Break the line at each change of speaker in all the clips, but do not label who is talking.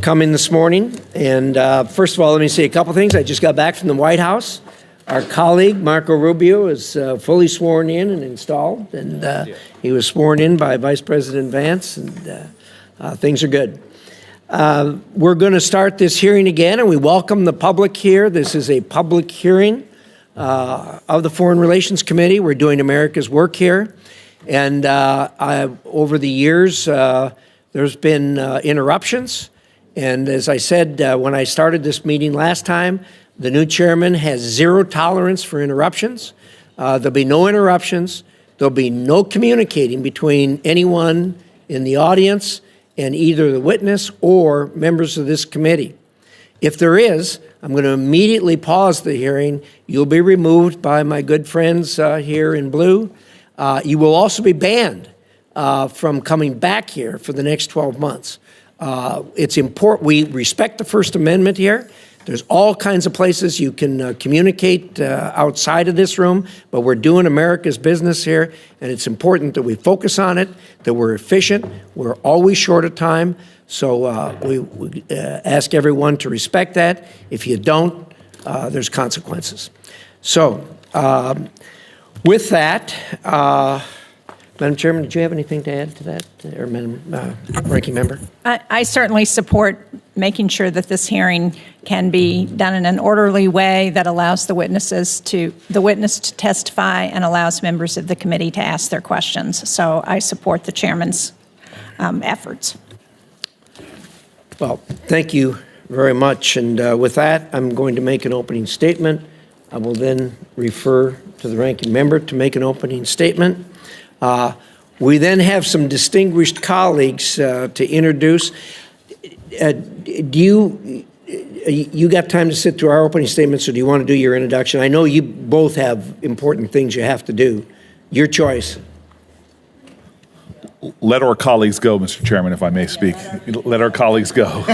coming this morning. And first of all, let me say a couple things. I just got back from the White House. Our colleague, Marco Rubio, is fully sworn in and installed. And he was sworn in by Vice President Vance, and things are good. We're going to start this hearing again, and we welcome the public here. This is a public hearing of the Foreign Relations Committee. We're doing America's work here. And over the years, there's been interruptions. And as I said when I started this meeting last time, the new chairman has zero tolerance for interruptions. There'll be no interruptions. There'll be no communicating between anyone in the audience and either the witness or members of this committee. If there is, I'm going to immediately pause the hearing. You'll be removed by my good friends here in blue. You will also be banned from coming back here for the next 12 months. It's important. We respect the First Amendment here. There's all kinds of places you can communicate outside of this room, but we're doing America's business here, and it's important that we focus on it, that we're efficient. We're always short of time, so we ask everyone to respect that. If you don't, there's consequences. So with that, Madam Chairman, did you have anything to add to that, or Madam Ranking Member?
I certainly support making sure that this hearing can be done in an orderly way that allows the witness to testify and allows members of the committee to ask their questions. So I support the chairman's efforts.
Well, thank you very much. And with that, I'm going to make an opening statement. I will then refer to the ranking member to make an opening statement. We then have some distinguished colleagues to introduce. You got time to sit through our opening statements, or do you want to do your introduction? I know you both have important things you have to do. Your choice.
Let our colleagues go, Mr. Chairman, if I may speak. Let our colleagues go.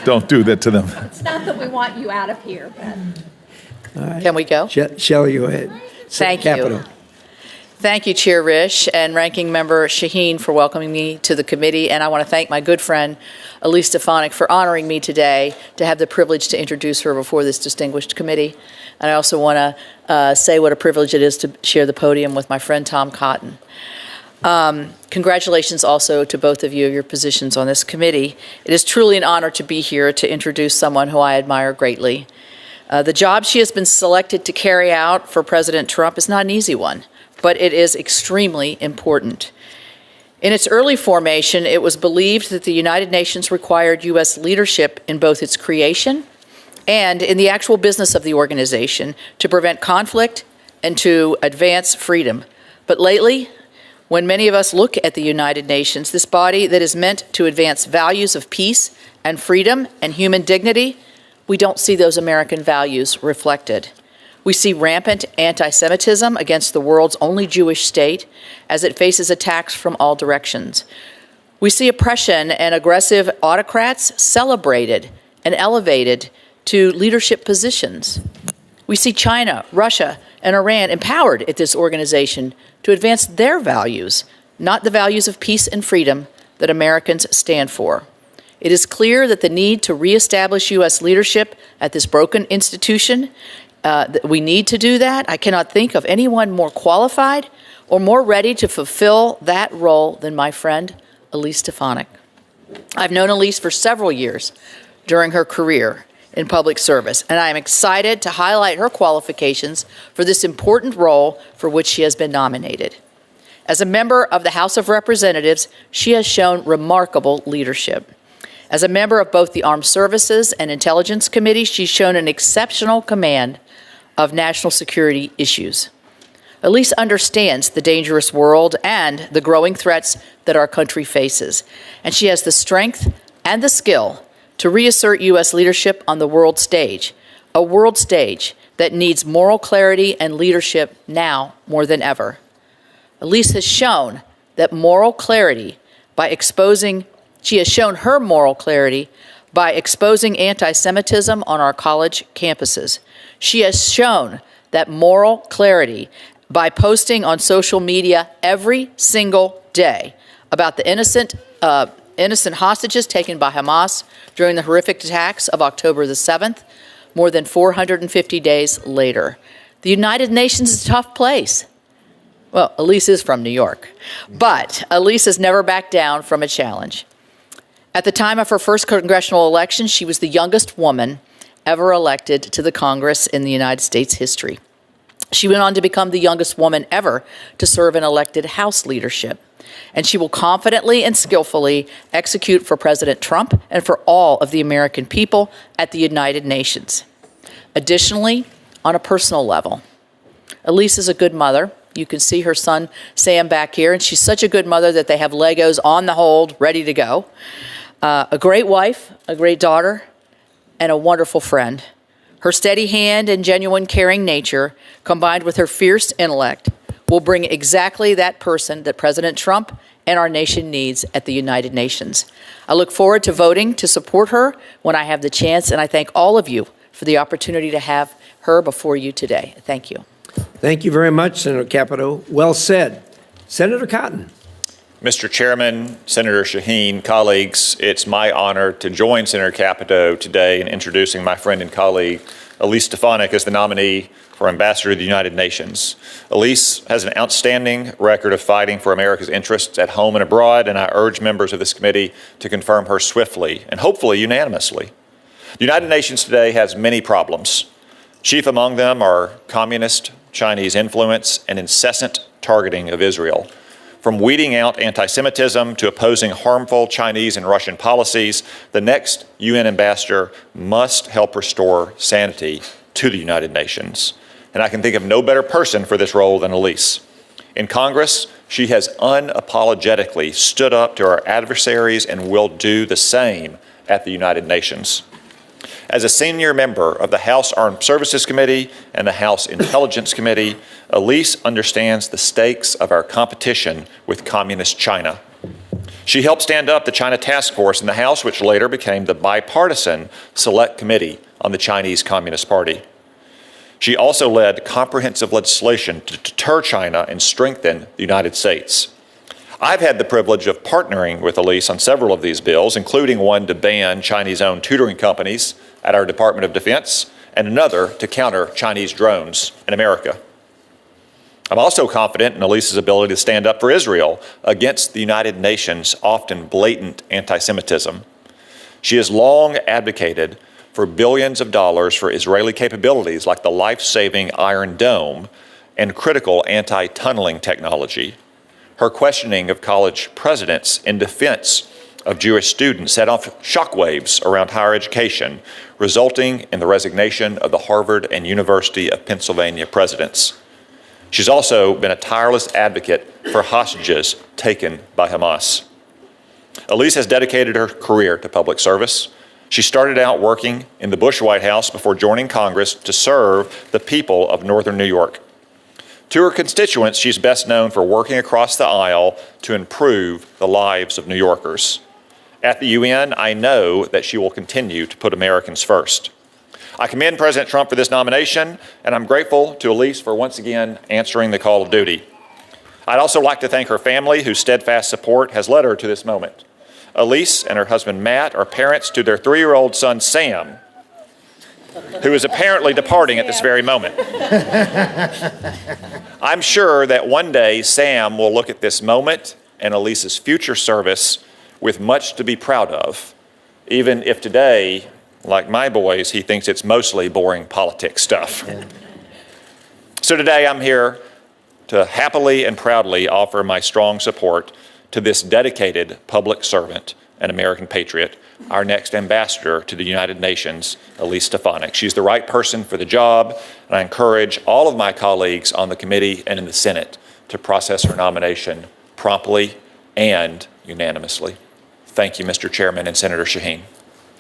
Don't do that to them.
It's not that we want you out of here, but...
Right. Can we go?
Shelley, go ahead.
Thank you. Thank you, Chair Risch and Ranking Member Shaheen, for welcoming me to the committee. And I want to thank my good friend, Elise Stefanik, for honoring me today to have the privilege to introduce her before this distinguished committee. And I also want to say what a privilege it is to share the podium with my friend Tom Cotton. Congratulations also to both of you, your positions on this committee. It is truly an honor to be here to introduce someone who I admire greatly. The job she has been selected to carry out for President Trump is not an easy one, but it is extremely important. In its early formation, it was believed that the United Nations required U.S. leadership in both its creation and in the actual business of the organization to prevent conflict and to advance freedom. But lately, when many of us look at the United Nations, this body that is meant to advance values of peace and freedom and human dignity, we don't see those American values reflected. We see rampant anti-Semitism against the world's only Jewish state as it faces attacks from all directions. We see oppression and aggressive autocrats celebrated and elevated to leadership positions. We see China, Russia, and Iran empowered at this organization to advance their values, not the values of peace and freedom that Americans stand for. It is clear that the need to reestablish U.S. leadership at this broken institution, we need to do that. I cannot think of anyone more qualified or more ready to fulfill that role than my friend, Elise Stefanik. I've known Elise for several years during her career in public service, and I am excited to highlight her qualifications for this important role for which she has been nominated. As a member of the House of Representatives, she has shown remarkable leadership. As a member of both the Armed Services and Intelligence Committee, she's shown an exceptional command of national security issues. Elise understands the dangerous world and the growing threats that our country faces, and she has the strength and the skill to reassert U.S. leadership on the world stage, a world stage that needs moral clarity and leadership now more than ever. Elise has shown that moral clarity by exposing She has shown her moral clarity by exposing anti-Semitism on our college campuses. She has shown that moral clarity by posting on social media every single day about the innocent innocent hostages taken by Hamas during the horrific attacks of October the 7th, more than 450 days later. The United Nations is a tough place. Well, Elise is from New York, but Elise has never backed down from a challenge. At the time of her first congressional election, she was the youngest woman ever elected to the Congress in the United States history. She went on to become the youngest woman ever to serve in elected House leadership. And she will confidently and skillfully execute for President Trump and for all of the American people at the United Nations. Additionally, on a personal level, Elise is a good mother. You can see her son, Sam, back here, and she's such a good mother that they have Legos on the hold, ready to go. A great wife, a great daughter, and a wonderful friend. Her steady hand and genuine caring nature, combined with her fierce intellect, will bring exactly that person that President Trump and our nation needs at the United Nations. I look forward to voting to support her when I have the chance, and I thank all of you for the opportunity to have her before you today. Thank you.
Thank you very much, Senator Capito. Well said. Senator Cotton.
Mr. Chairman, Senator Shaheen, colleagues, it's my honor to join Senator Capito today in introducing my friend and colleague, Elise Stefanik, as the nominee for Ambassador to the United Nations. Elise has an outstanding record of fighting for America's interests at home and abroad, and I urge members of this committee to confirm her swiftly and hopefully unanimously. The United Nations today has many problems. Chief among them are communist Chinese influence and incessant targeting of Israel. From weeding out anti-Semitism to opposing harmful Chinese and Russian policies, the next UN ambassador must help restore sanity to the United Nations. And I can think of no better person for this role than Elise. In Congress, she has unapologetically stood up to our adversaries and will do the same at the United Nations. As a senior member of the House Armed Services Committee and the House Intelligence Committee, Elise understands the stakes of our competition with Communist China. She helped stand up the China Task Force in the House, which later became the bipartisan Select Committee on the Chinese Communist Party. She also led comprehensive legislation to deter China and strengthen the United States. I've had the privilege of partnering with Elise on several of these bills, including one to ban Chinese-owned tutoring companies at our Department of Defense and another to counter Chinese drones in America. I'm also confident in Elise's ability to stand up for Israel against the United Nations' often blatant anti-Semitism. She has long advocated for billions of dollars for Israeli capabilities like the life-saving Iron Dome and critical anti-tunneling technology. Her questioning of college presidents in defense of Jewish students set off shockwaves around higher education, resulting in the resignation of the Harvard and University of Pennsylvania presidents. She's also been a tireless advocate for hostages taken by Hamas. Elise has dedicated her career to public service. She started out working in the Bush White House before joining Congress to serve the people of northern New York. To her constituents, she's best known for working across the aisle to improve the lives of New Yorkers. At the UN, I know that she will continue to put Americans first. I commend President Trump for this nomination, and I'm grateful to Elise for once again answering the call of duty. I'd also like to thank her family, whose steadfast support has led her to this moment. Elise and her husband Matt are parents to their 3-year-old son Sam, who is apparently departing at this very moment. I'm sure that one day Sam will look at this moment and Elise's future service with much to be proud of, even if today, like my boys, he thinks it's mostly boring politics stuff. So today I'm here to happily and proudly offer my strong support to this dedicated public servant and American patriot, our next ambassador to the United Nations, Elise Stefanik. She's the right person for the job, and I encourage all of my colleagues on the committee and in the Senate to process her nomination promptly and unanimously. Thank you, Mr. Chairman and Senator Shaheen.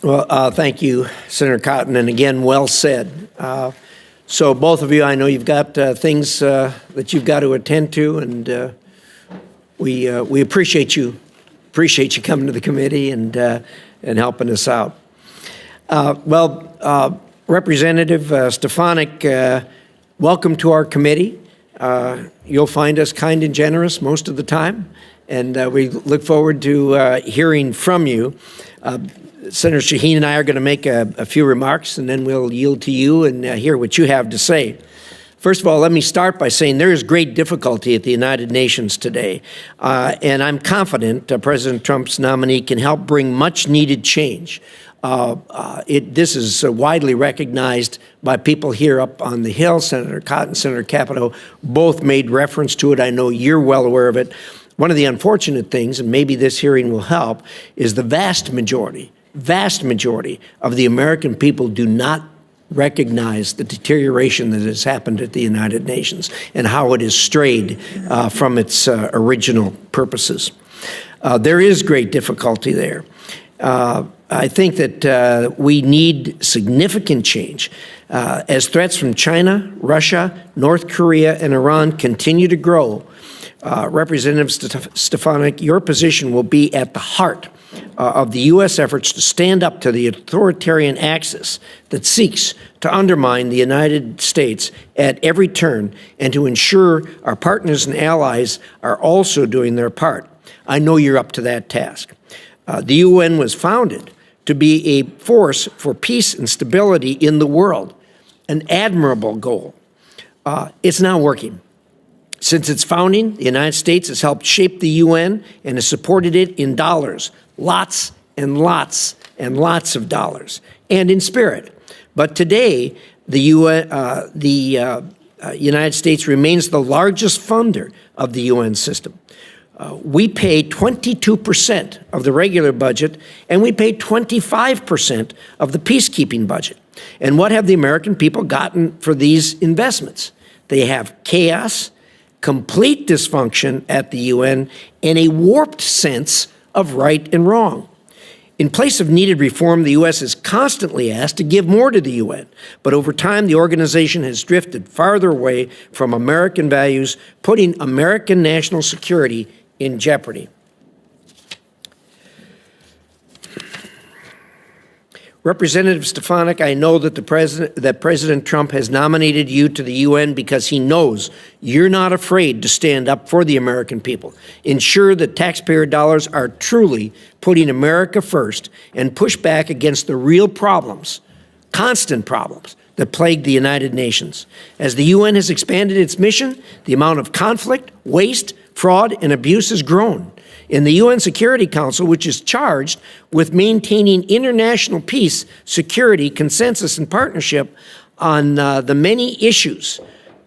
Well, thank you, Senator Cotton, and again, well said. So both of you, I know you've got things that you've got to attend to, and we appreciate you coming to the committee and helping us out. Representative Stefanik, welcome to our committee. You'll find us kind and generous most of the time, and we look forward to hearing from you. Senator Shaheen and I are going to make a few remarks, and then we'll yield to you and hear what you have to say. First of all, let me start by saying there is great difficulty at the United Nations today, and I'm confident President Trump's nominee can help bring much-needed change. This is widely recognized by people here up on the Hill. Senator Cotton, Senator Capito both made reference to it. I know you're well aware of it. One of the unfortunate things, and maybe this hearing will help, is the vast majority of the American people do not recognize the deterioration that has happened at the United Nations and how it has strayed from its original purposes. There is great difficulty there. I think that we need significant change. As threats from China, Russia, North Korea, and Iran continue to grow, Representative Stefanik, your position will be at the heart of the U.S. efforts to stand up to the authoritarian axis that seeks to undermine the United States at every turn and to ensure our partners and allies are also doing their part. I know you're up to that task. The UN was founded to be a force for peace and stability in the world, an admirable goal. It's not working. Since its founding, the United States has helped shape the UN and has supported it in dollars, lots and lots and lots of dollars, and in spirit. But today, the United States remains the largest funder of the UN system. We pay 22% of the regular budget, and we pay 25% of the peacekeeping budget. And what have the American people gotten for these investments? They have chaos, complete dysfunction at the UN, and a warped sense of right and wrong. In place of needed reform, the U.S. is constantly asked to give more to the UN, but over time the organization has drifted farther away from American values, putting American national security in jeopardy. Representative Stefanik, I know that President Trump has nominated you to the UN because he knows you're not afraid to stand up for the American people, ensure that taxpayer dollars are truly putting America first, and push back against the real problems, constant problems, that plague the United Nations. As the UN has expanded its mission, the amount of conflict, waste, fraud, and abuse has grown. In the UN Security Council, which is charged with maintaining international peace, security, consensus, and partnership on the many issues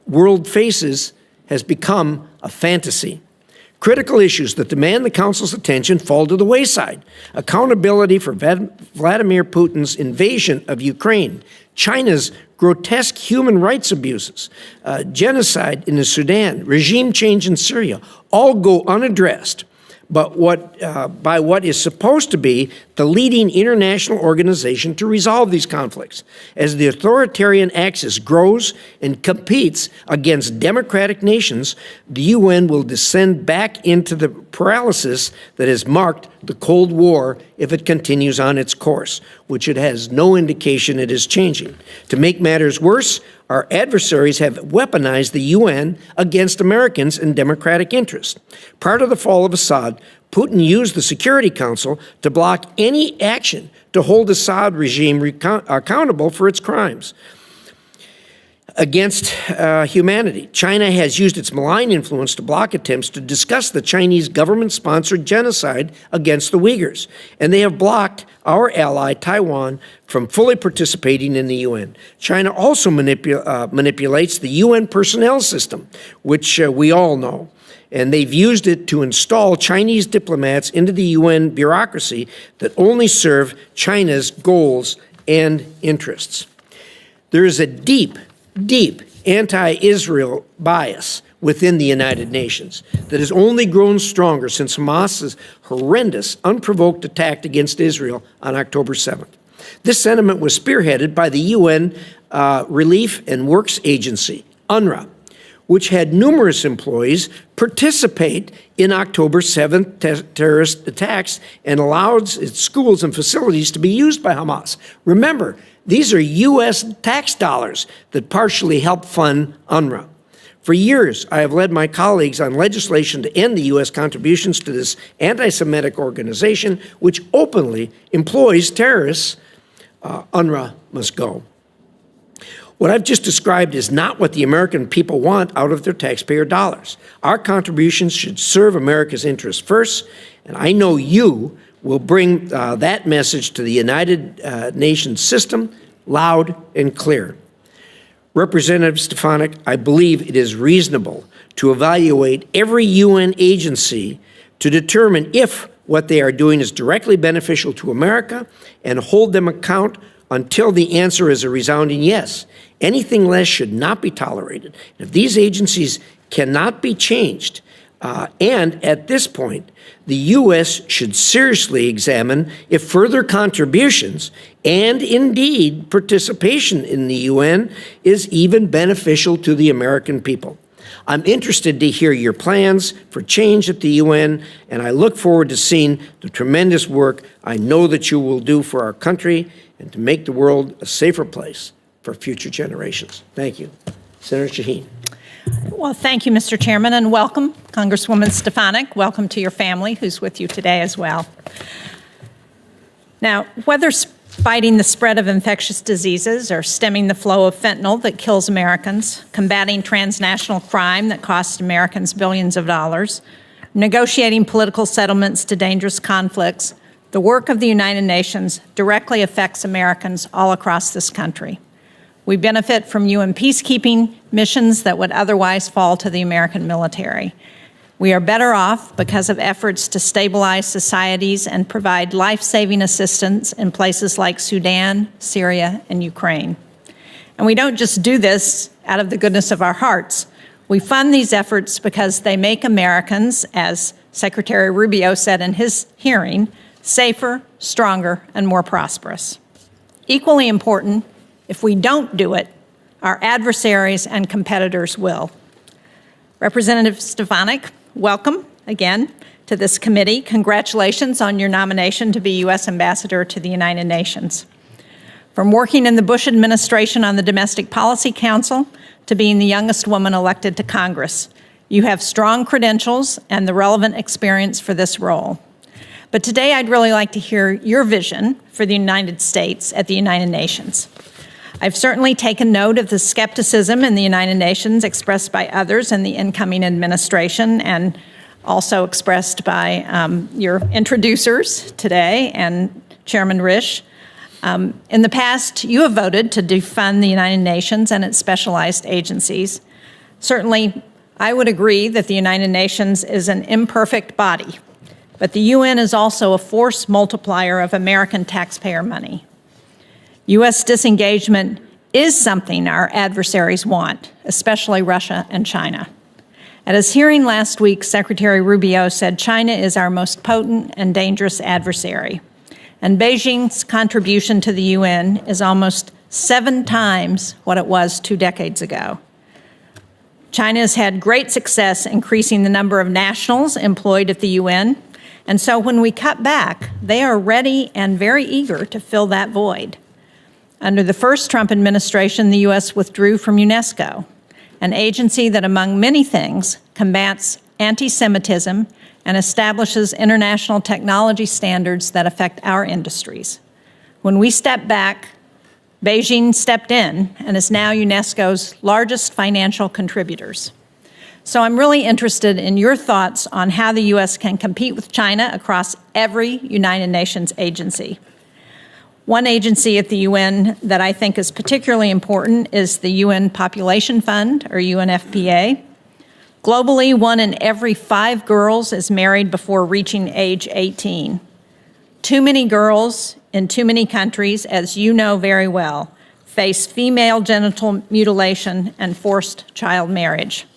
world faces, has become a fantasy. Critical issues that demand the Council's attention fall to the wayside. Accountability for Vladimir Putin's invasion of Ukraine, China's grotesque human rights abuses, genocide in the Sudan, regime change in Syria, all go unaddressed. But by what is supposed to be the leading international organization to resolve these conflicts. As the authoritarian axis grows and competes against democratic nations, the UN will descend back into the paralysis that has marked the Cold War if it continues on its course, which it has no indication it is changing. To make matters worse, our adversaries have weaponized the UN against Americans and democratic interests. Prior to the fall of Assad, Putin used the Security Council to block any action to hold Assad regime accountable for its crimes against humanity. China has used its malign influence to block attempts to discuss the Chinese government-sponsored genocide against the Uyghurs, and they have blocked our ally Taiwan from fully participating in the UN. China also manipulates the UN personnel system, which we all know, and they've used it to install Chinese diplomats into the UN bureaucracy that only serve China's goals and interests. There is a deep anti-Israel bias within the United Nations that has only grown stronger since Hamas's horrendous, unprovoked attack against Israel on October 7th. This sentiment was spearheaded by the UN Relief and Works Agency, UNRWA, which had numerous employees participate in October 7th terrorist attacks and allowed its schools and facilities to be used by Hamas. Remember, these are U.S. tax dollars that partially help fund UNRWA. For years, I have led my colleagues on legislation to end the U.S. contributions to this anti-Semitic organization, which openly employs terrorists. UNRWA must go. What I've just described is not what the American people want out of their taxpayer dollars. Our contributions should serve America's interests first, and I know you will bring that message to the United Nations system loud and clear. Representative Stefanik, I believe it is reasonable to evaluate every UN agency to determine if what they are doing is directly beneficial to America and hold them account until the answer is a resounding yes. Anything less should not be tolerated. If these agencies cannot be changed, and at this point, the U.S. should seriously examine if further contributions and indeed participation in the UN is even beneficial to the American people. I'm interested to hear your plans for change at the UN, and I look forward to seeing the tremendous work I know that you will do for our country and to make the world a safer place for future generations. Thank you. Senator Shaheen.
Well, thank you, Mr. Chairman, and welcome, Congresswoman Stefanik. Welcome to your family, who's with you today as well. Now, whether fighting the spread of infectious diseases or stemming the flow of fentanyl that kills Americans, combating transnational crime that costs Americans billions of dollars, negotiating political settlements to dangerous conflicts, the work of the United Nations directly affects Americans all across this country. We benefit from UN peacekeeping missions that would otherwise fall to the American military. We are better off because of efforts to stabilize societies and provide life-saving assistance in places like Sudan, Syria, and Ukraine. And we don't just do this out of the goodness of our hearts. We fund these efforts because they make Americans, as Secretary Rubio said in his hearing, safer, stronger, and more prosperous. Equally important, if we don't do it, our adversaries and competitors will. Representative Stefanik, welcome again to this committee. Congratulations on your nomination to be U.S. Ambassador to the United Nations. From working in the Bush administration on the Domestic Policy Council to being the youngest woman elected to Congress, you have strong credentials and the relevant experience for this role. But today I'd really like to hear your vision for the United States at the United Nations. I've certainly taken note of the skepticism in the United Nations expressed by others in the incoming administration and also expressed by your introducers today and Chairman Risch. In the past, you have voted to defund the United Nations and its specialized agencies. Certainly, I would agree that the United Nations is an imperfect body, but the UN is also a force multiplier of American taxpayer money. U.S. disengagement is something our adversaries want, especially Russia and China. At his hearing last week, Secretary Rubio said China is our most potent and dangerous adversary, and Beijing's contribution to the UN is almost 7 times what it was 2 decades ago. China has had great success increasing the number of nationals employed at the UN, and so when we cut back, they are ready and very eager to fill that void. Under the first Trump administration, the U.S. withdrew from UNESCO, an agency that, among many things, combats anti-Semitism and establishes international technology standards that affect our industries. When we stepped back, Beijing stepped in and is now UNESCO's largest financial contributors. So I'm really interested in your thoughts on how the U.S. can compete with China across every United Nations agency. One agency at the UN that I think is particularly important is the UN Population Fund, or UNFPA. Globally, 1 in every 5 girls is married before reaching age 18. Too many girls in too many countries, as you know very well, face female genital mutilation and forced child marriage.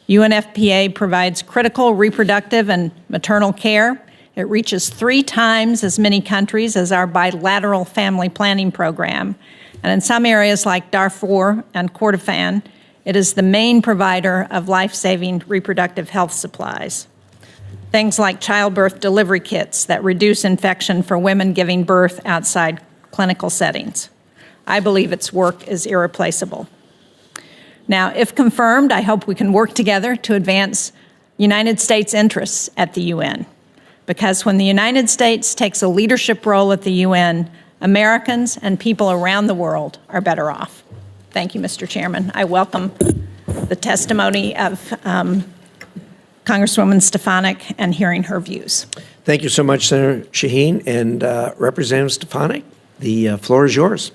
UNFPA provides critical reproductive and maternal care. It reaches 3 times as many countries as our bilateral family planning program. And in some areas like Darfur and Kordofan, it is the main provider of life-saving reproductive health supplies. Things like childbirth delivery kits that reduce infection for women giving birth outside clinical settings. I believe its work is irreplaceable. Now, if confirmed, I hope we can work together to advance United States interests at the UN. Because when the United States takes a leadership role at the UN, Americans and people around the world are better off. Thank you, Mr. Chairman. I welcome the testimony of Congresswoman Stefanik and hearing her views.
Thank you so much, Senator Shaheen. And Representative Stefanik, the floor is yours.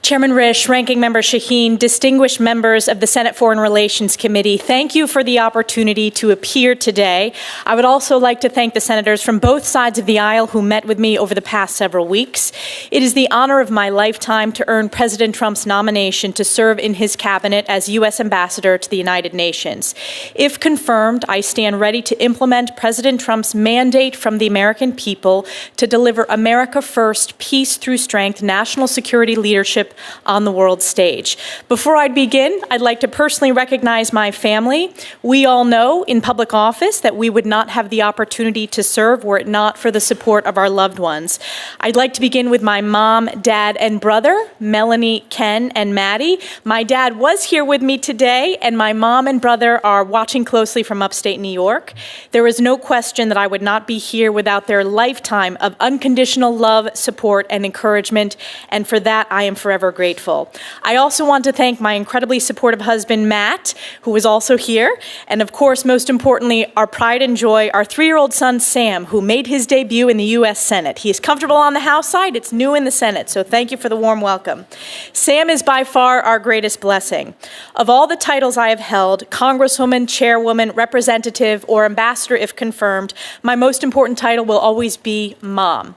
Chairman Risch, Ranking Member Shaheen, distinguished members of the Senate Foreign Relations Committee, thank you for the opportunity to appear today. I would also like to thank the senators from both sides of the aisle who met with me over the past several weeks. It is the honor of my lifetime to earn President Trump's nomination to serve in his cabinet as U.S. Ambassador to the United Nations. If confirmed, I stand ready to implement President Trump's mandate from the American people to deliver America First, peace through strength, national security leadership on the world stage. Before I begin, I'd like to personally recognize my family. We all know in public office that we would not have the opportunity to serve were it not for the support of our loved ones. I'd like to begin with my mom, dad, and brother, Melanie, Ken, and Maddie. My dad was here with me today, and my mom and brother are watching closely from upstate New York. There is no question that I would not be here without their lifetime of unconditional love, support, and encouragement, and for that I am forever grateful. I also want to thank my incredibly supportive husband, Matt, who is also here, and of course, most importantly, our pride and joy, our 3-year-old son, Sam, who made his debut in the U.S. Senate. He is comfortable on the House side, it's new in the Senate, so thank you for the warm welcome. Sam is by far our greatest blessing. Of all the titles I have held, Congresswoman, Chairwoman, Representative, or Ambassador if confirmed, my most important title will always be Mom.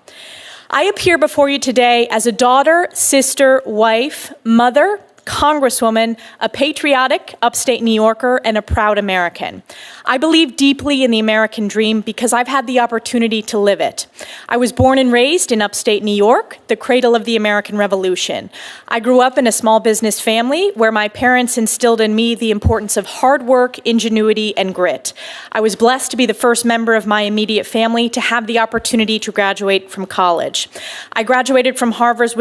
I appear before you today as a daughter, sister, wife, mother, Congresswoman, a patriotic upstate New Yorker, and a proud American. I believe deeply in the American dream because I've had the opportunity to live it. I was born and raised in upstate New York, the cradle of the American Revolution. I grew up in a small business family where my parents instilled in me the importance of hard work, ingenuity, and grit. I was blessed to be the first member of my immediate family to have the opportunity to graduate from college. I graduated from Harvard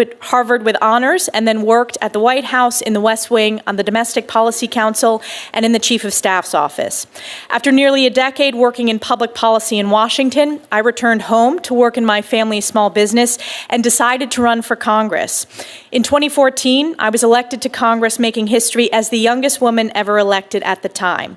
with honors and then worked at the White House, in the West Wing, on the Domestic Policy Council, and in the Chief of Staff's office. After nearly a decade working in public policy in Washington, I returned home to work in my family's small business and decided to run for Congress. In 2014, I was elected to Congress, making history as the youngest woman ever elected at the time.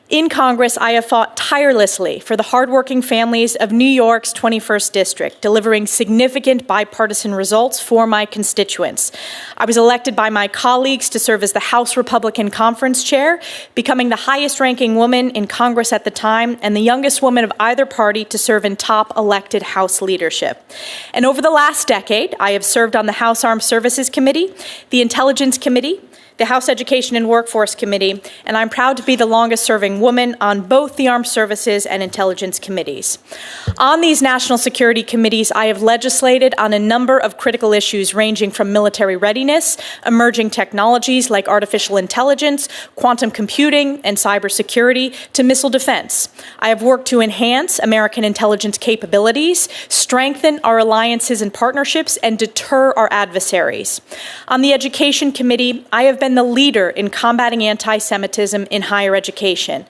In Congress, I have fought tirelessly for the hardworking families of New York's 21st District, delivering significant bipartisan results for my constituents. I was elected by my colleagues to serve as the House Republican Conference Chair, becoming the highest-ranking woman in Congress at the time and the youngest woman of either party to serve in top elected House leadership. And over the last decade, I have served on the House Armed Services Committee, the Intelligence Committee, the House Education and Workforce Committee, and I'm proud to be the longest-serving woman on both the Armed Services and Intelligence Committees. On these national security committees, I have legislated on a number of critical issues ranging from military readiness, emerging technologies like artificial intelligence, quantum computing, and cybersecurity, to missile defense. I have worked to enhance American intelligence capabilities, strengthen our alliances and partnerships, and deter our adversaries. On the Education Committee, I have been the leader in combating anti-Semitism in higher education.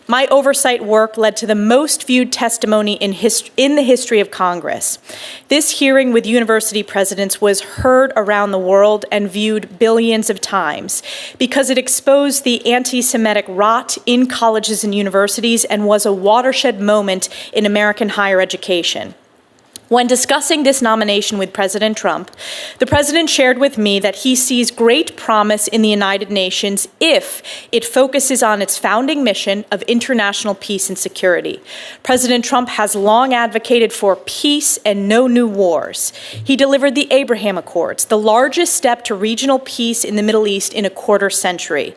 My oversight work led to the most viewed testimony in the history of Congress. This hearing with university presidents was heard around the world and viewed billions of times because it exposed the anti-Semitic rot in colleges and universities and was a watershed moment in American higher education. When discussing this nomination with President Trump, the president shared with me that he sees great promise in the United Nations if it focuses on its founding mission of international peace and security. President Trump has long advocated for peace and no new wars. He delivered the Abraham Accords, the largest step to regional peace in the Middle East in a quarter century.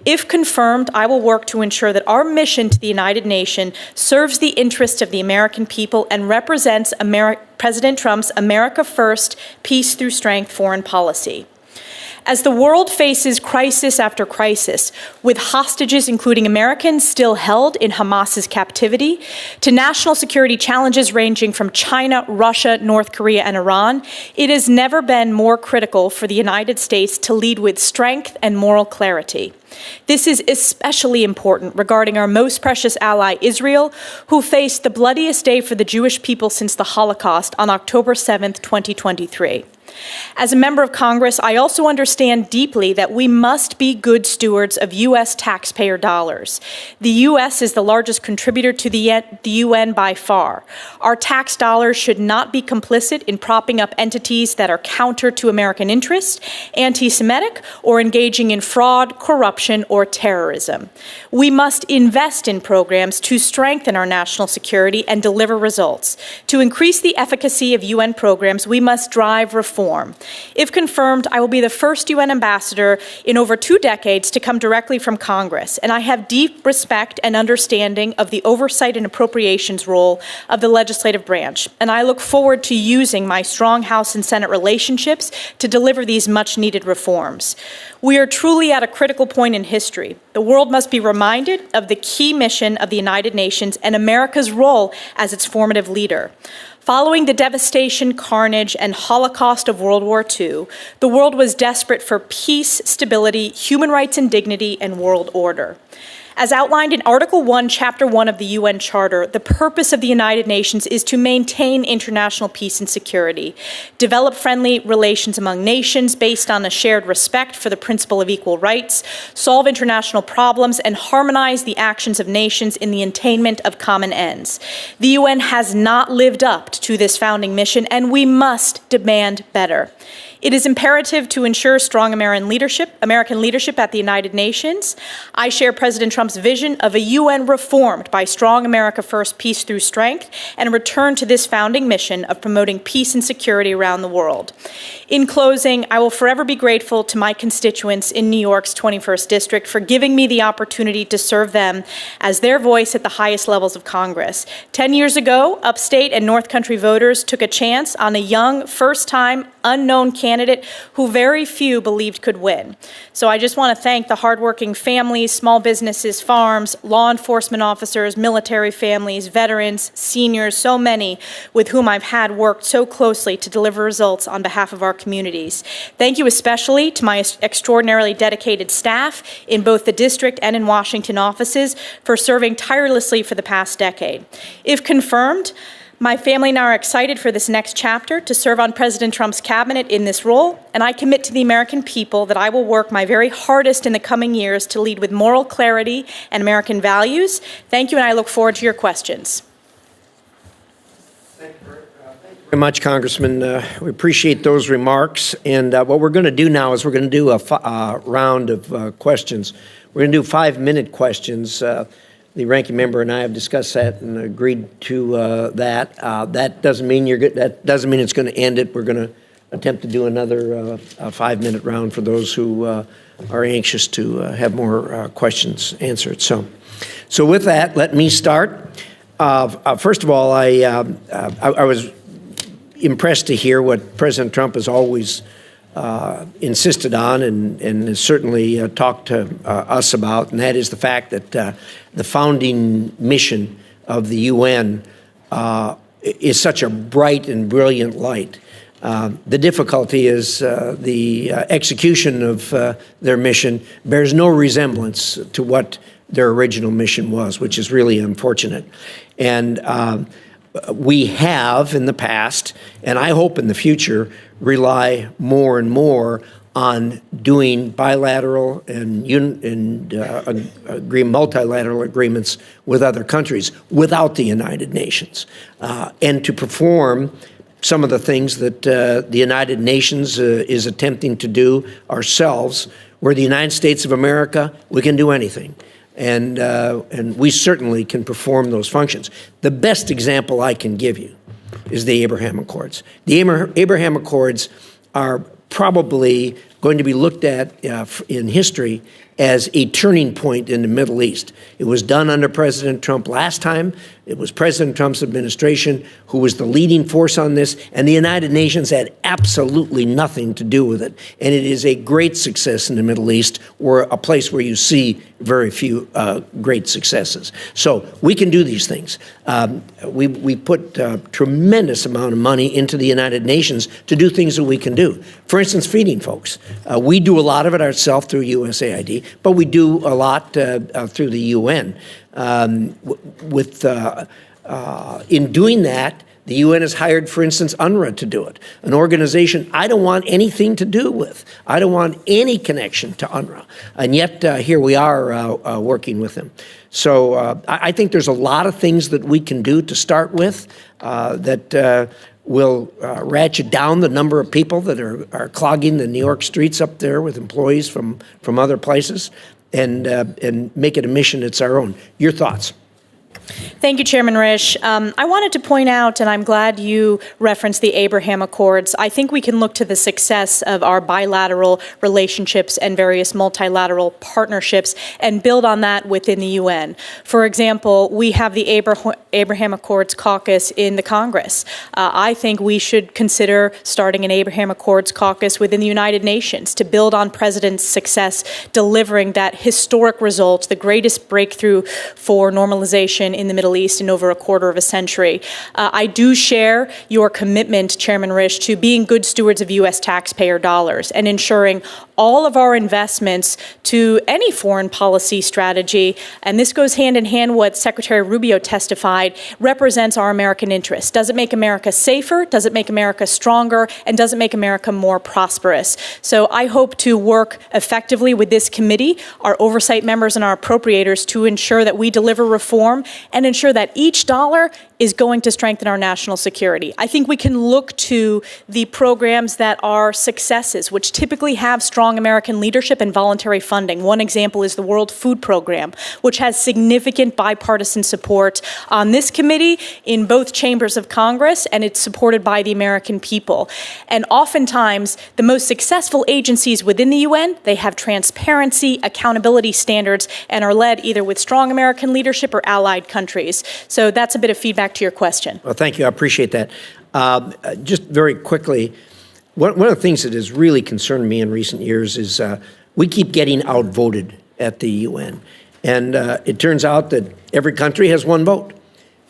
If confirmed, I will work to ensure that our mission to the United Nations serves the interests of the American people and represents President Trump's America First, peace through strength foreign policy. As the world faces crisis after crisis, with hostages, including Americans, still held in Hamas's captivity, to national security challenges ranging from China, Russia, North Korea, and Iran, it has never been more critical for the United States to lead with strength and moral clarity. This is especially important regarding our most precious ally, Israel, who faced the bloodiest day for the Jewish people since the Holocaust on October 7th, 2023. As a member of Congress, I also understand deeply that we must be good stewards of U.S. taxpayer dollars. The U.S. is the largest contributor to the UN by far. Our tax dollars should not be complicit in propping up entities that are counter to American interests, anti-Semitic, or engaging in fraud, corruption, or terrorism. We must invest in programs to strengthen our national security and deliver results. To increase the efficacy of UN programs, we must drive reform. If confirmed, I will be the first UN ambassador in over 2 decades to come directly from Congress, and I have deep respect and understanding of the oversight and appropriations role of the legislative branch, and I look forward to using my strong House and Senate relationships to deliver these much-needed reforms. We are truly at a critical point in history. The world must be reminded of the key mission of the United Nations and America's role as its formative leader. Following the devastation, carnage, and Holocaust of World War II, the world was desperate for peace, stability, human rights and dignity, and world order. As outlined in Article 1, Chapter 1 of the UN Charter, the purpose of the United Nations is to maintain international peace and security, develop friendly relations among nations based on a shared respect for the principle of equal rights, solve international problems, and harmonize the actions of nations in the attainment of common ends. The UN has not lived up to this founding mission, and we must demand better. It is imperative to ensure strong American leadership at the United Nations. I share President Trump's vision of a UN reformed by strong America first, peace through strength, and a return to this founding mission of promoting peace and security around the world. In closing, I will forever be grateful to my constituents in New York's 21st District for giving me the opportunity to serve them as their voice at the highest levels of Congress. 10 years ago, upstate and North Country voters took a chance on a young, first-time, unknown candidate who very few believed could win. So I just want to thank the hardworking families, small businesses, farms, law enforcement officers, military families, veterans, seniors, so many with whom I've had worked so closely to deliver results on behalf of our communities. Thank you especially to my extraordinarily dedicated staff in both the district and in Washington offices for serving tirelessly for the past decade. If confirmed, my family and I are excited for this next chapter to serve on President Trump's cabinet in this role, and I commit to the American people that I will work my very hardest in the coming years to lead with moral clarity and American values. Thank you, and I look forward to your questions.
Thank you very much, Congressman. We appreciate those remarks, and what we're going to do now is we're going to do a round of questions. We're going to do 5-minute questions. The ranking member and I have discussed that and agreed to that. That doesn't mean that doesn't mean it's going to end it. We're going to attempt to do another 5-minute round for those who are anxious to have more questions answered. So with that, let me start. First of all, I was impressed to hear what President Trump has always insisted on and has certainly talked to us about, and that is the fact that the founding mission of the UN is such a bright and brilliant light. The difficulty is the execution of their mission bears no resemblance to what their original mission was, which is really unfortunate. And we have in the past, and I hope in the future, rely more and more on doing bilateral and multilateral agreements with other countries without the United Nations, and to perform some of the things that the United Nations is attempting to do ourselves. We're the United States of America. We can do anything. And we certainly can perform those functions. The best example I can give you is the Abraham Accords. The Abraham Accords are probably going to be looked at in history as a turning point in the Middle East. It was done under President Trump last time. It was President Trump's administration who was the leading force on this, and the United Nations had absolutely nothing to do with it. And it is a great success in the Middle East, or a place where you see very few great successes. So we can do these things. We put a tremendous amount of money into the United Nations to do things that we can do. For instance, feeding folks. We do a lot of it ourselves through USAID, but we do a lot through the UN. In doing that, the UN has hired, for instance, UNRWA to do it, an organization I don't want anything to do with. I don't want any connection to UNRWA. And yet here we are working with them. So I think there's a lot of things that we can do to start with that will ratchet down the number of people that are clogging the New York streets up there with employees from other places, and make it a mission that's our own. Your thoughts?
Thank you, Chairman Risch. I wanted to point out, and I'm glad you referenced the Abraham Accords. I think we can look to the success of our bilateral relationships and various multilateral partnerships and build on that within the UN. For example, we have the Abraham Accords caucus in the Congress. I think we should consider starting an Abraham Accords caucus within the United Nations to build on President's success, delivering that historic result, the greatest breakthrough for normalization in the Middle East in over a quarter of a century. I do share your commitment, Chairman Risch, to being good stewards of U.S. taxpayer dollars and ensuring all of our investments to any foreign policy strategy, and this goes hand in hand what Secretary Rubio testified, represents our American interests. Does it make America safer? Does it make America stronger? And does it make America more prosperous? So I hope to work effectively with this committee, our oversight members and our appropriators, to ensure that we deliver reform and ensure that each dollar is going to strengthen our national security. I think we can look to the programs that are successes, which typically have strong American leadership and voluntary funding. One example is the World Food Program, which has significant bipartisan support on this committee, in both chambers of Congress, and it's supported by the American people. And oftentimes, the most successful agencies within the UN, they have transparency, accountability standards, and are led either with strong American leadership or allied countries. So that's a bit of feedback to your question.
Well, thank you. I appreciate that. Just very quickly, one of the things that has really concerned me in recent years is we keep getting outvoted at the UN. And it turns out that every country has one vote.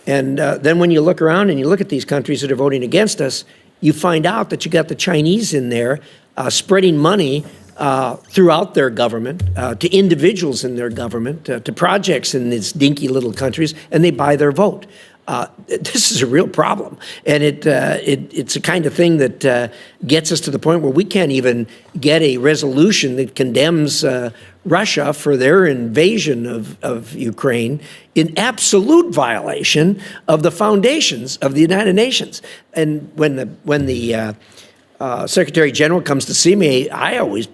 And then when you look around and you look at these countries that are voting against us, you find out that you got the Chinese in there spreading money throughout their government, to individuals in their government, to projects in these dinky little countries, and they buy their vote. This is a real problem, and it's a kind of thing that gets us to the point where we can't even get a resolution that condemns Russia for their invasion of Ukraine, in absolute violation of the foundations of the United Nations. And when the Secretary General comes to see me, I always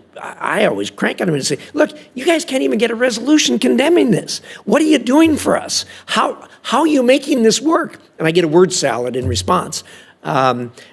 crank on him and say, look, you guys can't even get a resolution condemning this. What are you doing for us? How are you making this work? And I get a word salad in response.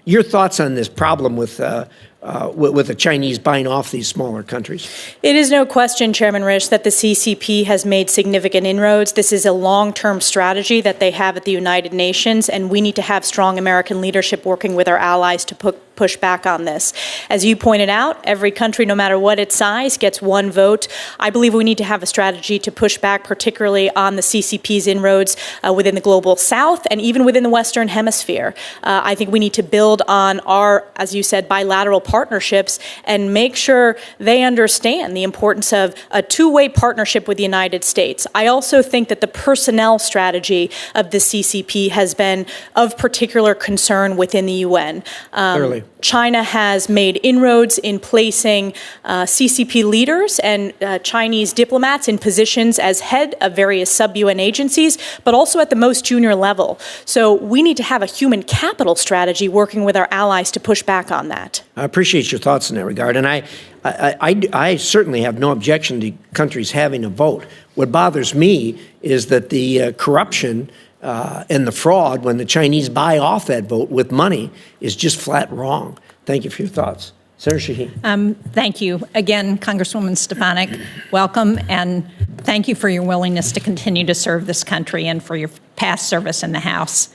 Your thoughts on this problem with the Chinese buying off these smaller countries?
It is no question, Chairman Risch, that the CCP has made significant inroads. This is a long-term strategy that they have at the United Nations, and we need to have strong American leadership working with our allies to push back on this. As you pointed out, every country, no matter what its size, gets one vote. I believe we need to have a strategy to push back, particularly on the CCP's inroads within the global south and even within the Western Hemisphere. I think we need to build on our, as you said, bilateral partnerships and make sure they understand the importance of a two-way partnership with the United States. I also think that the personnel strategy of the CCP has been of particular concern within the UN.
Clearly.
China has made inroads in placing CCP leaders and Chinese diplomats in positions as head of various sub-UN agencies, but also at the most junior level. So we need to have a human capital strategy working with our allies to push back on that.
I appreciate your thoughts in that regard, and I certainly have no objection to countries having a vote. What bothers me is that the corruption and the fraud when the Chinese buy off that vote with money is just flat wrong. Thank you for your thoughts. Senator Shaheen.
Thank you. Again, Congresswoman Stefanik, welcome, and thank you for your willingness to continue to serve this country and for your past service in the House.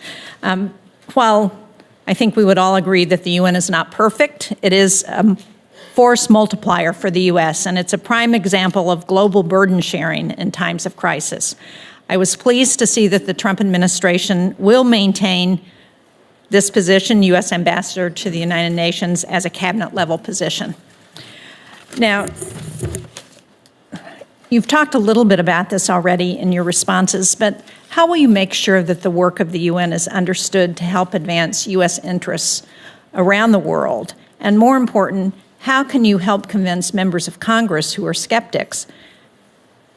While I think we would all agree that the UN is not perfect, it is a force multiplier for the U.S., and it's a prime example of global burden sharing in times of crisis. I was pleased to see that the Trump administration will maintain this position, U.S. Ambassador to the United Nations, as a cabinet-level position. Now, you've talked a little bit about this already in your responses, but how will you make sure that the work of the UN is understood to help advance U.S. interests around the world? And more important, how can you help convince members of Congress who are skeptics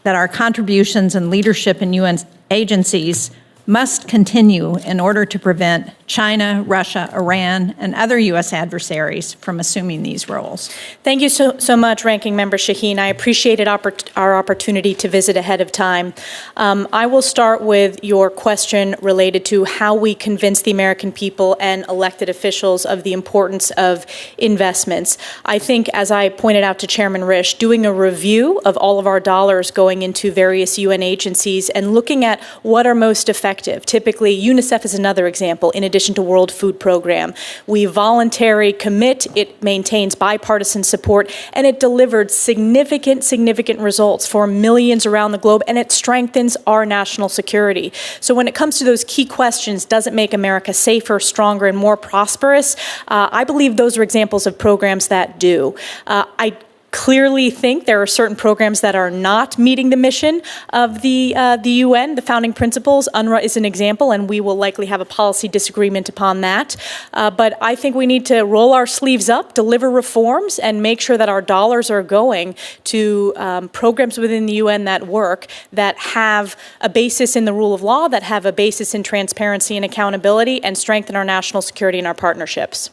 that our contributions and leadership in UN agencies must continue in order to prevent China, Russia, Iran, and other U.S. adversaries from assuming these roles?
Thank you so much, Ranking Member Shaheen. I appreciated our opportunity to visit ahead of time. I will start with your question related to how we convince the American people and elected officials of the importance of investments. I think, as I pointed out to Chairman Risch, doing a review of all of our dollars going into various UN agencies and looking at what are most effective. Typically, UNICEF is another example, in addition to World Food Program. We voluntarily commit, it maintains bipartisan support, and it delivered significant results for millions around the globe, and it strengthens our national security. So when it comes to those key questions, does it make America safer, stronger, and more prosperous? I believe those are examples of programs that do. I clearly think there are certain programs that are not meeting the mission of the UN, the founding principles. UNRWA is an example, and we will likely have a policy disagreement upon that. But I think we need to roll our sleeves up, deliver reforms, and make sure that our dollars are going to programs within the UN that work, that have a basis in the rule of law, that have a basis in transparency and accountability, and strengthen our national security and our partnerships.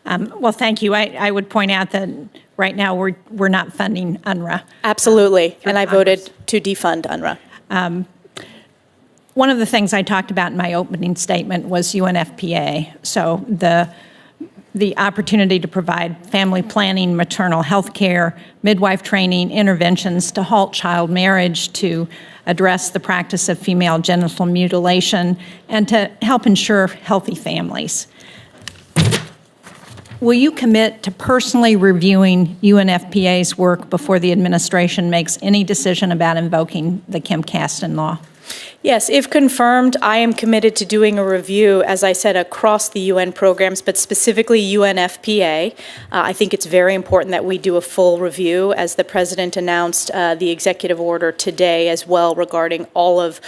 Well, thank you. I would point out that right now we're not funding UNRWA.
Absolutely, and I voted to defund UNRWA.
One of the things I talked about in my opening statement was UNFPA. So the opportunity to provide family planning, maternal health care, midwife training, interventions to halt child marriage, to address the practice of female genital mutilation, and to help ensure healthy families. Will you commit to personally reviewing UNFPA's work before the administration makes any decision about invoking the Kim Kasten law?
Yes, if confirmed, I am committed to doing a review, as I said, across the UN programs, but specifically UNFPA. I think it's very important that we do a full review, as the President announced the executive order today as well regarding all of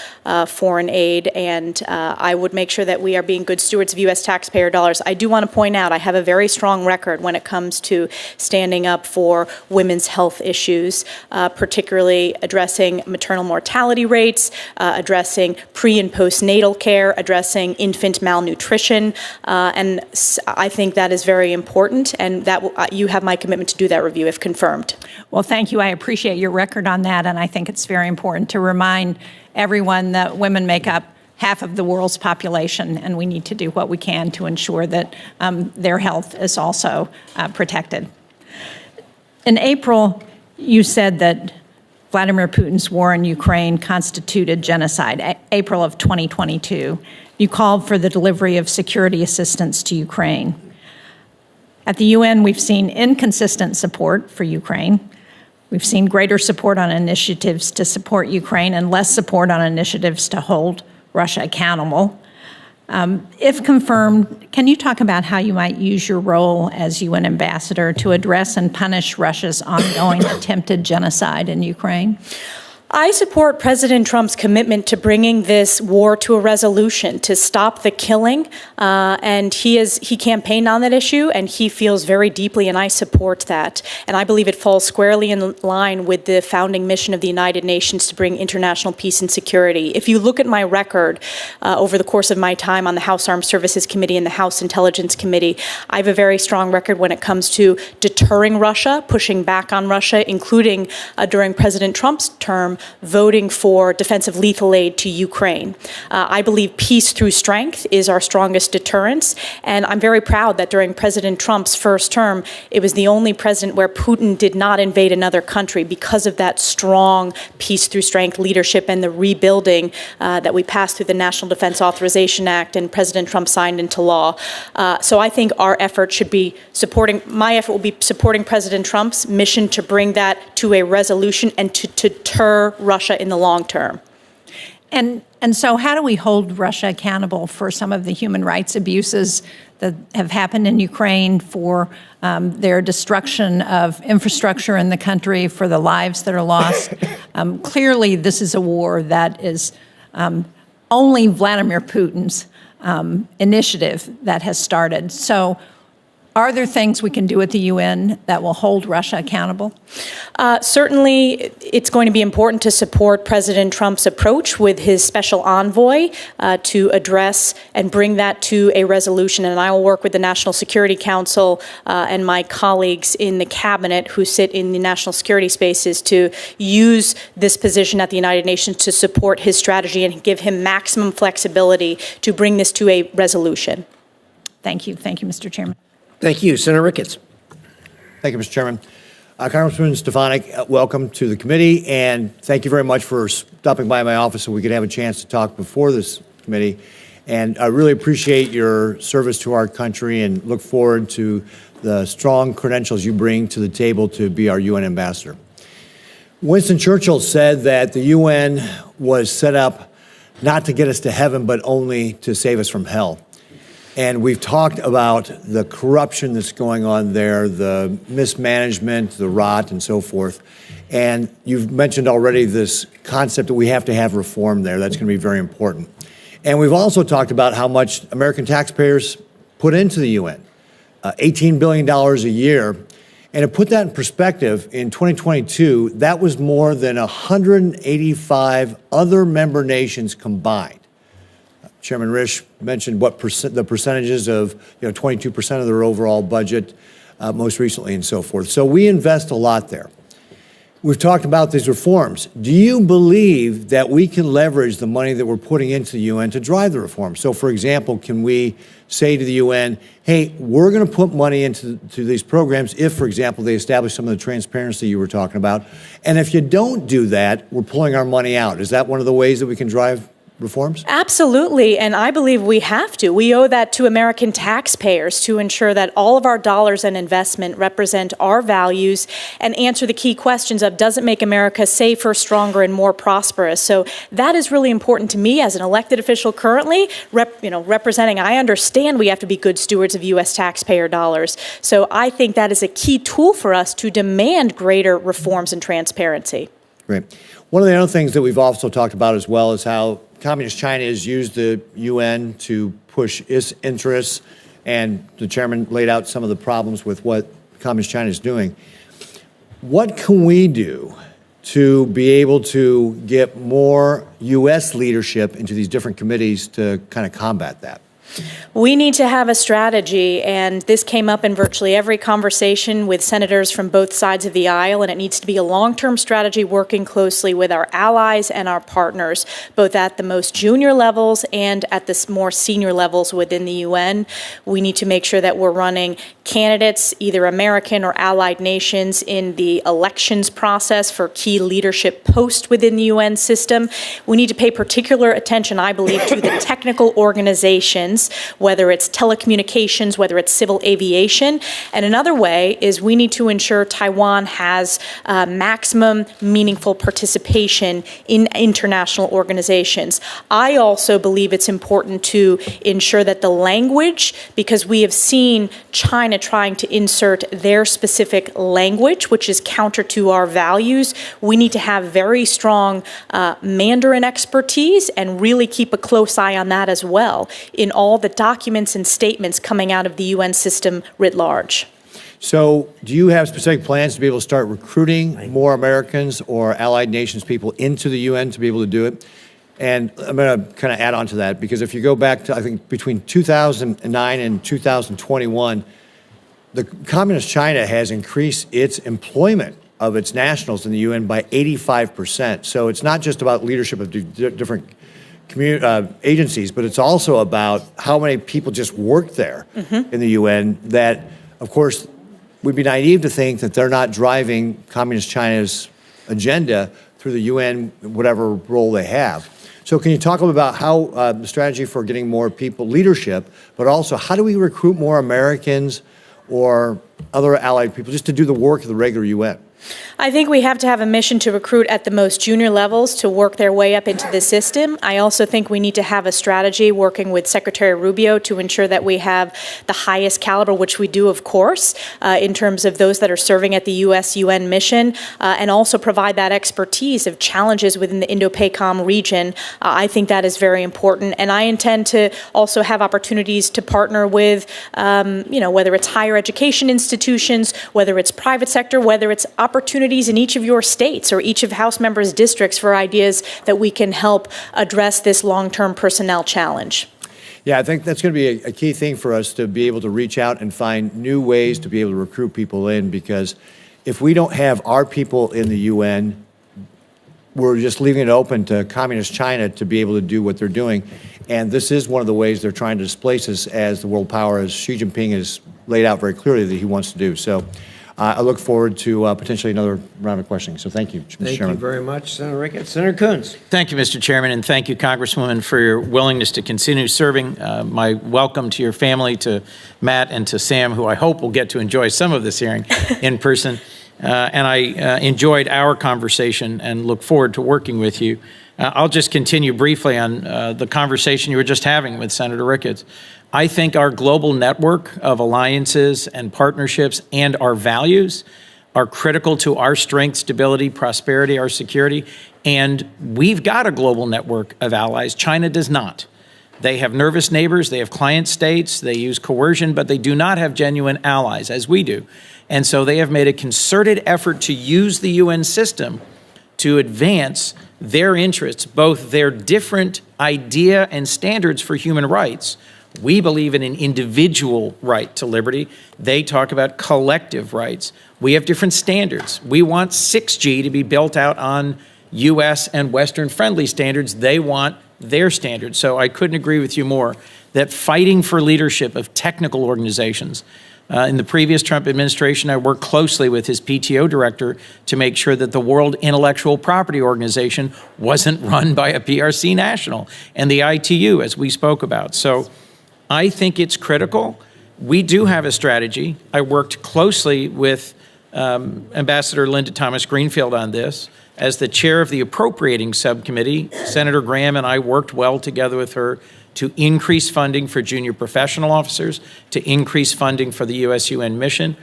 foreign aid, and I would make sure that we are being good stewards of U.S. taxpayer dollars. I do want to point out I have a very strong record when it comes to standing up for women's health issues, particularly addressing maternal mortality rates, addressing pre- and postnatal care, addressing infant malnutrition, and I think that is very important, and that you have my commitment to do that review if confirmed.
Well, thank you. I appreciate your record on that, and I think it's very important to remind everyone that women make up half of the world's population, and we need to do what we can to ensure that their health is also protected. In April, you said that Vladimir Putin's war in Ukraine constituted genocide, April of 2022. You called for the delivery of security assistance to Ukraine. At the UN, we've seen inconsistent support for Ukraine. We've seen greater support on initiatives to support Ukraine and less support on initiatives to hold Russia accountable. If confirmed, can you talk about how you might use your role as UN ambassador to address and punish Russia's ongoing attempted genocide in Ukraine?
I support President Trump's commitment to bringing this war to a resolution, to stop the killing, and he campaigned on that issue, and he feels very deeply, and I support that. And I believe it falls squarely in line with the founding mission of the United Nations to bring international peace and security. If you look at my record over the course of my time on the House Armed Services Committee and the House Intelligence Committee, I have a very strong record when it comes to deterring Russia, pushing back on Russia, including during President Trump's term, voting for defensive lethal aid to Ukraine. I believe peace through strength is our strongest deterrence, and I'm very proud that during President Trump's first term, it was the only president where Putin did not invade another country because of that strong peace through strength leadership and the rebuilding that we passed through the National Defense Authorization Act and President Trump signed into law. So I think our effort should be my effort will be supporting President Trump's mission to bring that to a resolution and to deter Russia in the long term.
And so how do we hold Russia accountable for some of the human rights abuses that have happened in Ukraine, for their destruction of infrastructure in the country, for the lives that are lost? Clearly, this is a war that is only Vladimir Putin's initiative that has started. So are there things we can do at the UN that will hold Russia accountable?
Certainly, it's going to be important to support President Trump's approach with his special envoy to address and bring that to a resolution. And I will work with the National Security Council and my colleagues in the cabinet who sit in the national security spaces to use this position at the United Nations to support his strategy and give him maximum flexibility to bring this to a resolution.
Thank you. Thank you, Mr. Chairman.
Thank you. Senator Ricketts.
Thank you, Mr. Chairman. Congressman Stefanik, welcome to the committee, and thank you very much for stopping by my office so we could have a chance to talk before this committee. And I really appreciate your service to our country and look forward to the strong credentials you bring to the table to be our UN ambassador. Winston Churchill said that the UN was set up not to get us to heaven, but only to save us from hell. And we've talked about the corruption that's going on there, the mismanagement, the rot, and so forth. And you've mentioned already this concept that we have to have reform there. That's going to be very important. And we've also talked about how much American taxpayers put into the UN, $18 billion a year. And to put that in perspective, in 2022, that was more than 185 other member nations combined. Chairman Risch mentioned what the percentages of 22% of their overall budget most recently and so forth. So we invest a lot there. We've talked about these reforms. Do you believe that we can leverage the money that we're putting into the UN to drive the reforms? So, for example, can we say to the UN, hey, we're going to put money into these programs if, for example, they establish some of the transparency you were talking about. And if you don't do that, we're pulling our money out. Is that one of the ways that we can drive reforms?
Absolutely, and I believe we have to. We owe that to American taxpayers to ensure that all of our dollars and investment represent our values and answer the key questions of, does it make America safer, stronger, and more prosperous? So that is really important to me as an elected official currently, representing. I understand we have to be good stewards of U.S. taxpayer dollars. So I think that is a key tool for us to demand greater reforms and transparency.
Great. One of the other things that we've also talked about as well is how Communist China has used the UN to push its interests, and the chairman laid out some of the problems with what Communist China is doing. What can we do to be able to get more U.S. leadership into these different committees to kind of combat that?
We need to have a strategy, and this came up in virtually every conversation with senators from both sides of the aisle, and it needs to be a long-term strategy working closely with our allies and our partners, both at the most junior levels and at the more senior levels within the UN. We need to make sure that we're running candidates, either American or allied nations, in the elections process for key leadership posts within the UN system. We need to pay particular attention, I believe, to the technical organizations, whether it's telecommunications, whether it's civil aviation. And another way is we need to ensure Taiwan has maximum meaningful participation in international organizations. I also believe it's important to ensure that the language, because we have seen China trying to insert their specific language, which is counter to our values, we need to have very strong Mandarin expertise and really keep a close eye on that as well in all the documents and statements coming out of the UN system writ large.
So do you have specific plans to be able to start recruiting more Americans or allied nations people into the UN to be able to do it? And I'm going to kind of add on to that, because if you go back to, I think, between 2009 and 2021, the Communist China has increased its employment of its nationals in the UN by 85%. So it's not just about leadership of different agencies, but it's also about how many people just work there in the UN that, of course, we'd be naive to think that they're not driving Communist China's agenda through the UN, whatever role they have. So can you talk a little about how the strategy for getting more people leadership, but also how do we recruit more Americans or other allied people just to do the work of the regular UN?
I think we have to have a mission to recruit at the most junior levels to work their way up into the system. I also think we need to have a strategy working with Secretary Rubio to ensure that we have the highest caliber, which we do, of course, in terms of those that are serving at the U.S.-UN mission, and also provide that expertise of challenges within the Indo-PACOM region. I think that is very important. And I intend to also have opportunities to partner with, whether it's higher education institutions, whether it's private sector, whether it's opportunities in each of your states or each of House members' districts for ideas that we can help address this long-term personnel challenge.
Yeah, I think that's going to be a key thing for us to be able to reach out and find new ways to be able to recruit people in, because if we don't have our people in the UN, we're just leaving it open to Communist China to be able to do what they're doing. And this is one of the ways they're trying to displace us as the world power, as Xi Jinping has laid out very clearly that he wants to do. So I look forward to potentially another round of questioning. So thank you, Mr. Chairman.
Thank you very much, Senator Ricketts. Senator Coons.
Thank you, Mr. Chairman, and thank you, Congresswoman, for your willingness to continue serving. My welcome to your family, to Matt and to Sam, who I hope will get to enjoy some of this hearing in person. And I enjoyed our conversation and look forward to working with you. I'll just continue briefly on the conversation you were just having with Senator Ricketts. I think our global network of alliances and partnerships and our values are critical to our strength, stability, prosperity, our security. And we've got a global network of allies. China does not. They have nervous neighbors, they have client states, they use coercion, but they do not have genuine allies, as we do. And so they have made a concerted effort to use the UN system to advance their interests, both their different idea and standards for human rights. We believe in an individual right to liberty. They talk about collective rights. We have different standards. We want 6G to be built out on U.S. and Western-friendly standards. They want their standards. So I couldn't agree with you more that fighting for leadership of technical organizations. In the previous Trump administration, I worked closely with his PTO director to make sure that the World Intellectual Property Organization wasn't run by a PRC national, and the ITU, as we spoke about. So I think it's critical. We do have a strategy. I worked closely with Ambassador Linda Thomas-Greenfield on this. As the chair of the appropriating subcommittee, Senator Graham and I worked well together with her to increase funding for junior professional officers, to increase funding for the U.S.-UN mission.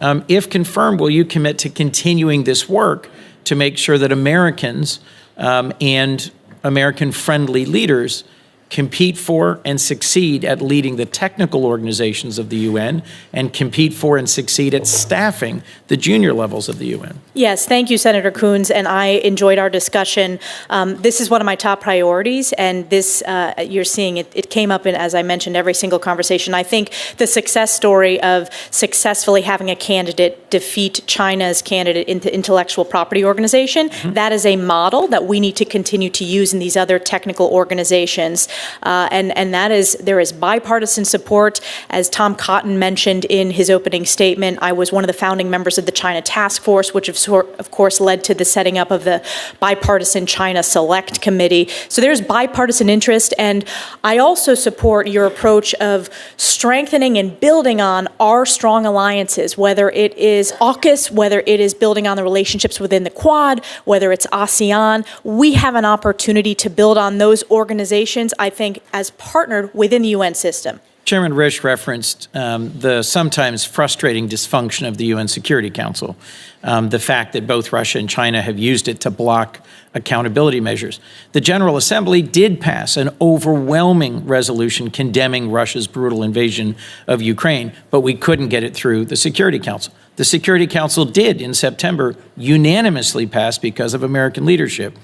If confirmed, will you commit to continuing this work to make sure that Americans and American-friendly leaders compete for and succeed at leading the technical organizations of the UN and compete for and succeed at staffing the junior levels of the UN?
Yes, thank you, Senator Coons, and I enjoyed our discussion. This is one of my top priorities, and this, you're seeing it came up in, as I mentioned, every single conversation. I think the success story of successfully having a candidate defeat China's candidate into intellectual property organization, that is a model that we need to continue to use in these other technical organizations. And that is, there is bipartisan support. As Tom Cotton mentioned in his opening statement, I was one of the founding members of the China Task Force, which of course led to the setting up of the bipartisan China Select Committee. So there's bipartisan interest, and I also support your approach of strengthening and building on our strong alliances, whether it is AUKUS, whether it is building on the relationships within the Quad, whether it's ASEAN. We have an opportunity to build on those organizations, I think, as partnered within the UN system.
Chairman Risch referenced the sometimes frustrating dysfunction of the UN Security Council, the fact that both Russia and China have used it to block accountability measures. The General Assembly did pass an overwhelming resolution condemning Russia's brutal invasion of Ukraine, but we couldn't get it through the Security Council. The Security Council did, in September, unanimously pass, because of American leadership,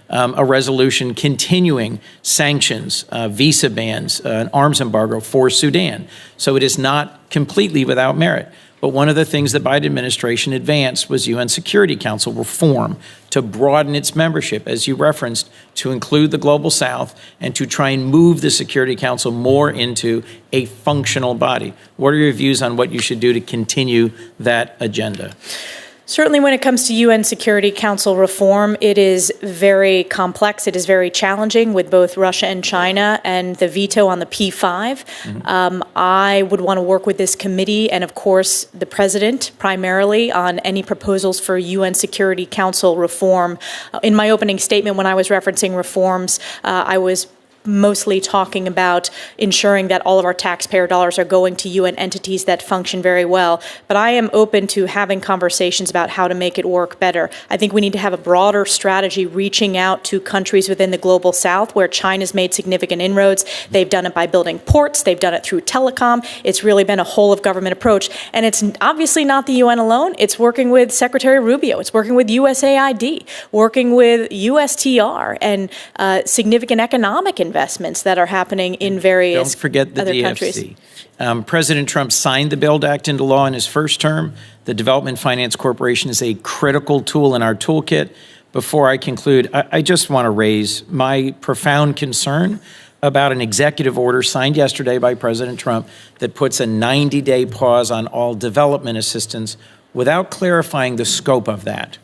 a resolution continuing sanctions, visa bans, an arms embargo for Sudan. So it is not completely without merit. But one of the things the Biden administration advanced was UN Security Council reform to broaden its membership, as you referenced, to include the Global South and to try and move the Security Council more into a functional body. What are your views on what you should do to continue that agenda?
Certainly when it comes to UN Security Council reform, it is very complex. It is very challenging with both Russia and China and the veto on the P5. I would want to work with this committee and, of course, the president primarily on any proposals for UN Security Council reform. In my opening statement, when I was referencing reforms, I was mostly talking about ensuring that all of our taxpayer dollars are going to UN entities that function very well. But I am open to having conversations about how to make it work better. I think we need to have a broader strategy reaching out to countries within the Global South where China's made significant inroads. They've done it by building ports. They've done it through telecom. It's really been a whole of government approach. And it's obviously not the UN alone. It's working with Secretary Rubio. It's working with USAID, working with USTR and significant economic investments that are happening in various
Don't forget the
other
DFC.
countries.
President Trump signed the BUILD Act into law in his first term. The Development Finance Corporation is a critical tool in our toolkit. Before I conclude, I just want to raise my profound concern about an executive order signed yesterday by President Trump that puts a 90-day pause on all development assistance without clarifying the scope of that.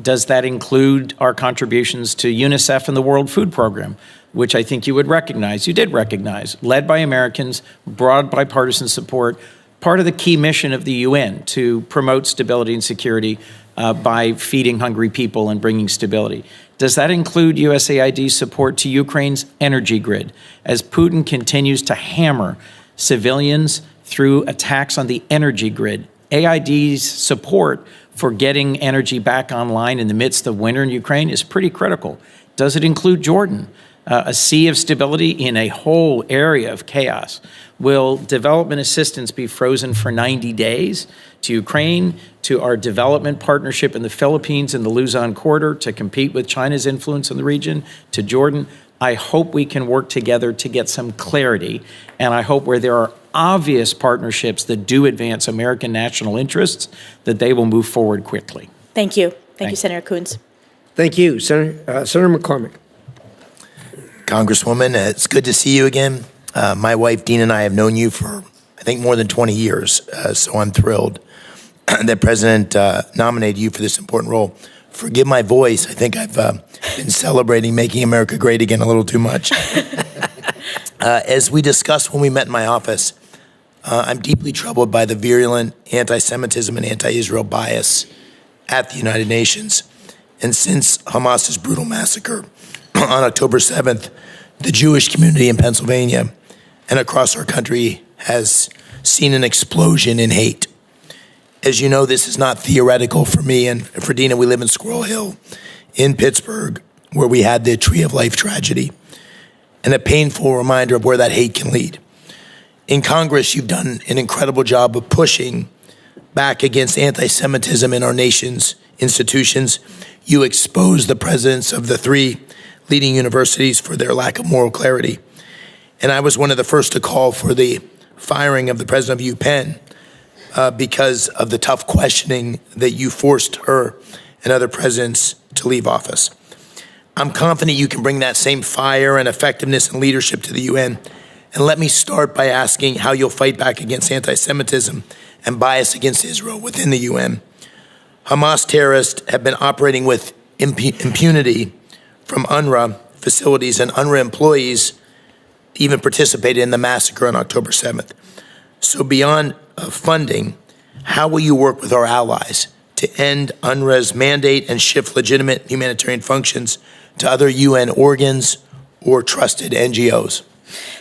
Does that include our contributions to UNICEF and the World Food Program, which I think you would recognize, you did recognize, led by Americans, broad bipartisan support, part of the key mission of the UN to promote stability and security by feeding hungry people and bringing stability? Does that include USAID's support to Ukraine's energy grid as Putin continues to hammer civilians through attacks on the energy grid? AID's support for getting energy back online in the midst of winter in Ukraine is pretty critical. Does it include Jordan? A sea of stability in a whole area of chaos. Will development assistance be frozen for 90 days to Ukraine, to our development partnership in the Philippines and the Luzon corridor to compete with China's influence in the region, to Jordan? I hope we can work together to get some clarity, and I hope where there are obvious partnerships that do advance American national interests, that they will move forward quickly.
Thank you. Thank you, Senator Coons.
Thank you, Senator McCormick.
Congresswoman, it's good to see you again. My wife, Dean, and I have known you for, I think, more than 20 years, so I'm thrilled that President nominated you for this important role. Forgive my voice. I think I've been celebrating making America great again a little too much. As we discussed when we met in my office, I'm deeply troubled by the virulent anti-Semitism and anti-Israel bias at the United Nations. And since Hamas's brutal massacre on October 7th, the Jewish community in Pennsylvania and across our country has seen an explosion in hate. As you know, this is not theoretical for me and for Dina. We live in Squirrel Hill in Pittsburgh, where we had the Tree of Life tragedy, and a painful reminder of where that hate can lead. In Congress, you've done an incredible job of pushing back against anti-Semitism in our nation's institutions. You exposed the presidents of the three leading universities for their lack of moral clarity. And I was one of the first to call for the firing of the president of UPenn because of the tough questioning that you forced her and other presidents to leave office. I'm confident you can bring that same fire and effectiveness and leadership to the UN. And let me start by asking how you'll fight back against anti-Semitism and bias against Israel within the UN. Hamas terrorists have been operating with impunity from UNRWA facilities, and UNRWA employees even participated in the massacre on October 7th. So beyond funding, how will you work with our allies to end UNRWA's mandate and shift legitimate humanitarian functions to other UN organs or trusted NGOs?